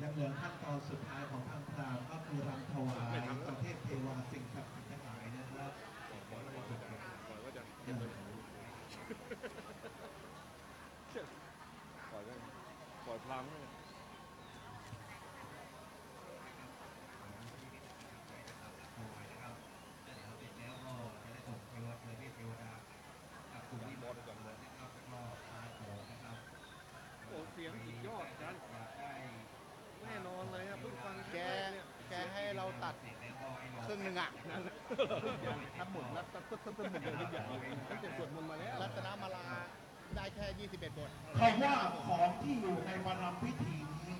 ยังเหลือขั้นตอนสุดท้ายของทางพราหมณ์ก็คือรำถวายประเทศเทวาสิ่งศักดิ์สิทธิ์ทั้งหลายนะครับแกให้เราตัดครึ่งหนึ่งอ่ะทั้งหมดแล้วต้นหมดเลยทุกอย่างตั้งแต่สวดมนต์มาแล้วรัตนมาลาได้แค่21 บท คำว่าของที่อยู่ในวันรำพิธีนี้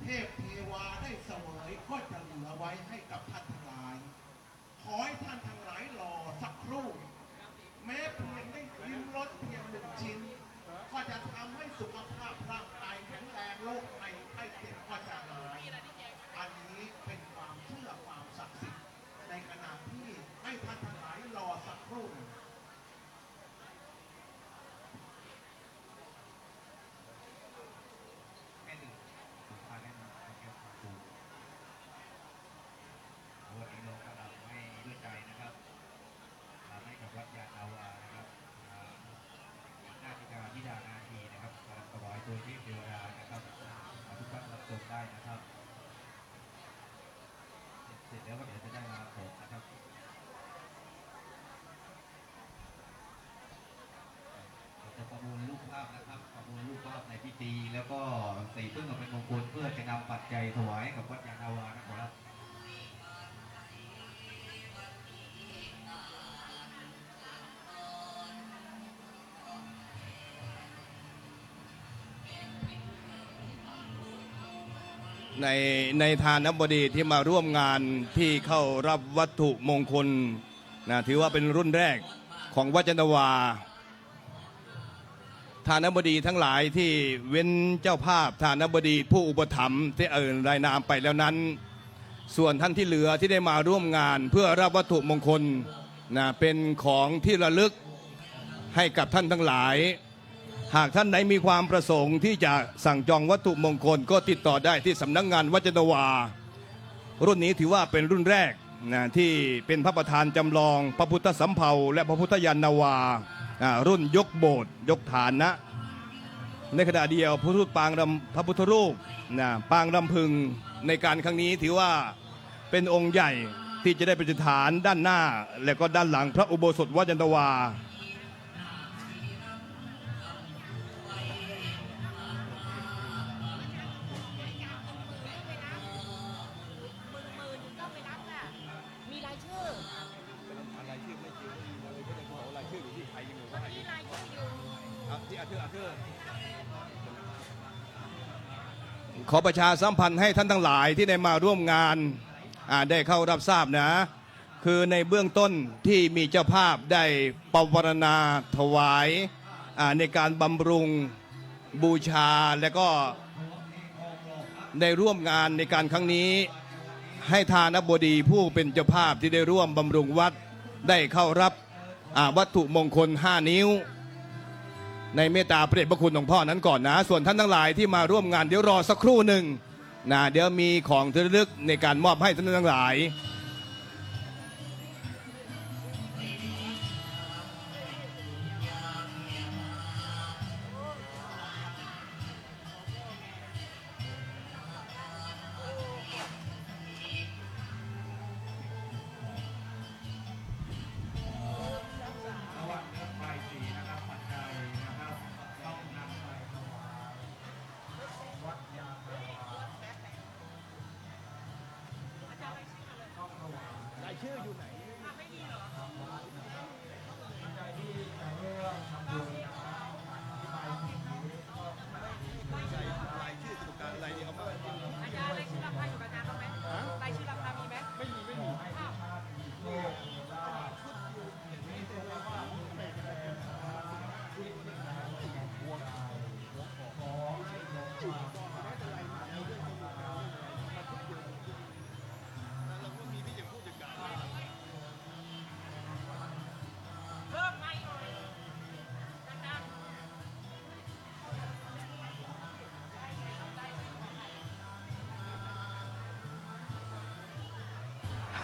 เทพเทวาได้เสวยก็จะเหลือไว้ให้กับท่านทั้งหลาย ขอให้ท่านทั้งหลายรอสักครู่ แม้เพียงได้ลิ้มรสเพียง1 ชิ้น ก็จะทำให้สุขภาพร่างกายแข็งแรงโรคภัยไข้เจ็บก็จะหายอันนี้เป็นความเชื่อความศักดิ์สิทธิ์ในขณะที่ให้ท่านทั้งหลายรอสักครู่ วันนี้เรากำลังให้ด้วยใจนะครับให้กับวัดยานนาวานะครับนาฬิกาธิดานาทีนะครับถวายตัวที่เทวดานะครับทุกท่านรับชมได้นะครับเสร็จแล้วก็เดี๋ยวจะได้มาผมนะครับจะประมูลรูปภาพนะครับประมูลรูปภาพในพิธีแล้วก็สีพึ่งเป็นมงคลเพื่อจะนำปัจจัยถวายกับวัดยานนาวานะครับในฐานบดีที่มาร่วมงานที่เข้ารับวัตถุมงคลนะถือว่าเป็นรุ่นแรกของวัดยานนาวาฐานบดีทั้งหลายที่เว้นเจ้าภาพฐานบดีผู้อุปถัมภ์ที่รายนามไปแล้วนั้น ส่วนท่านที่เหลือที่ได้มาร่วมงานเพื่อรับวัตถุมงคลนะเป็นของที่ระลึกให้กับท่านทั้งหลายหากท่านไหนมีความประสงค์ที่จะสั่งจองวัตถุมงคลก็ติดต่อได้ที่สำนักงานวัดยานนาวารุ่นนี้ถือว่าเป็นรุ่นแรกนะที่เป็นพระประธานจำลองพระพุทธสำเภาและพระพุทธยานนาวารุ่นยกโบสถ์ยกฐานนะในขณะเดียวพระพุทธรูปนะปางรำพึงในการครั้งนี้ถือว่าเป็นองค์ใหญ่ที่จะได้ประดิษฐานด้านหน้าและก็ด้านหลังพระอุโบสถวัดยานนาวา ขอประชาสัมพันธ์ให้ท่านทั้งหลายที่ได้มาร่วมงานได้เข้ารับทราบนะ คือในเบื้องต้นที่มีเจ้าภาพได้ปวารณาถวายในการบำรุงบูชาและก็ได้ร่วมงานในการครั้งนี้ ให้ทานบดีผู้เป็นเจ้าภาพที่ได้ร่วมบำรุงวัดได้เข้ารับวัตถุมงคล 5 นิ้ว ในเมตตาพระเดชพระคุณหลวงพ่อนั้นก่อนนะ ส่วนท่านทั้งหลายที่มาร่วมงานเดี๋ยวรอสักครู่หนึ่งนะเดี๋ยวมีของที่ระลึกในการมอบให้ท่านทั้งหลาย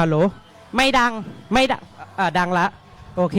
ฮัลโหลไม่ดังไม่ดังดังละโอเค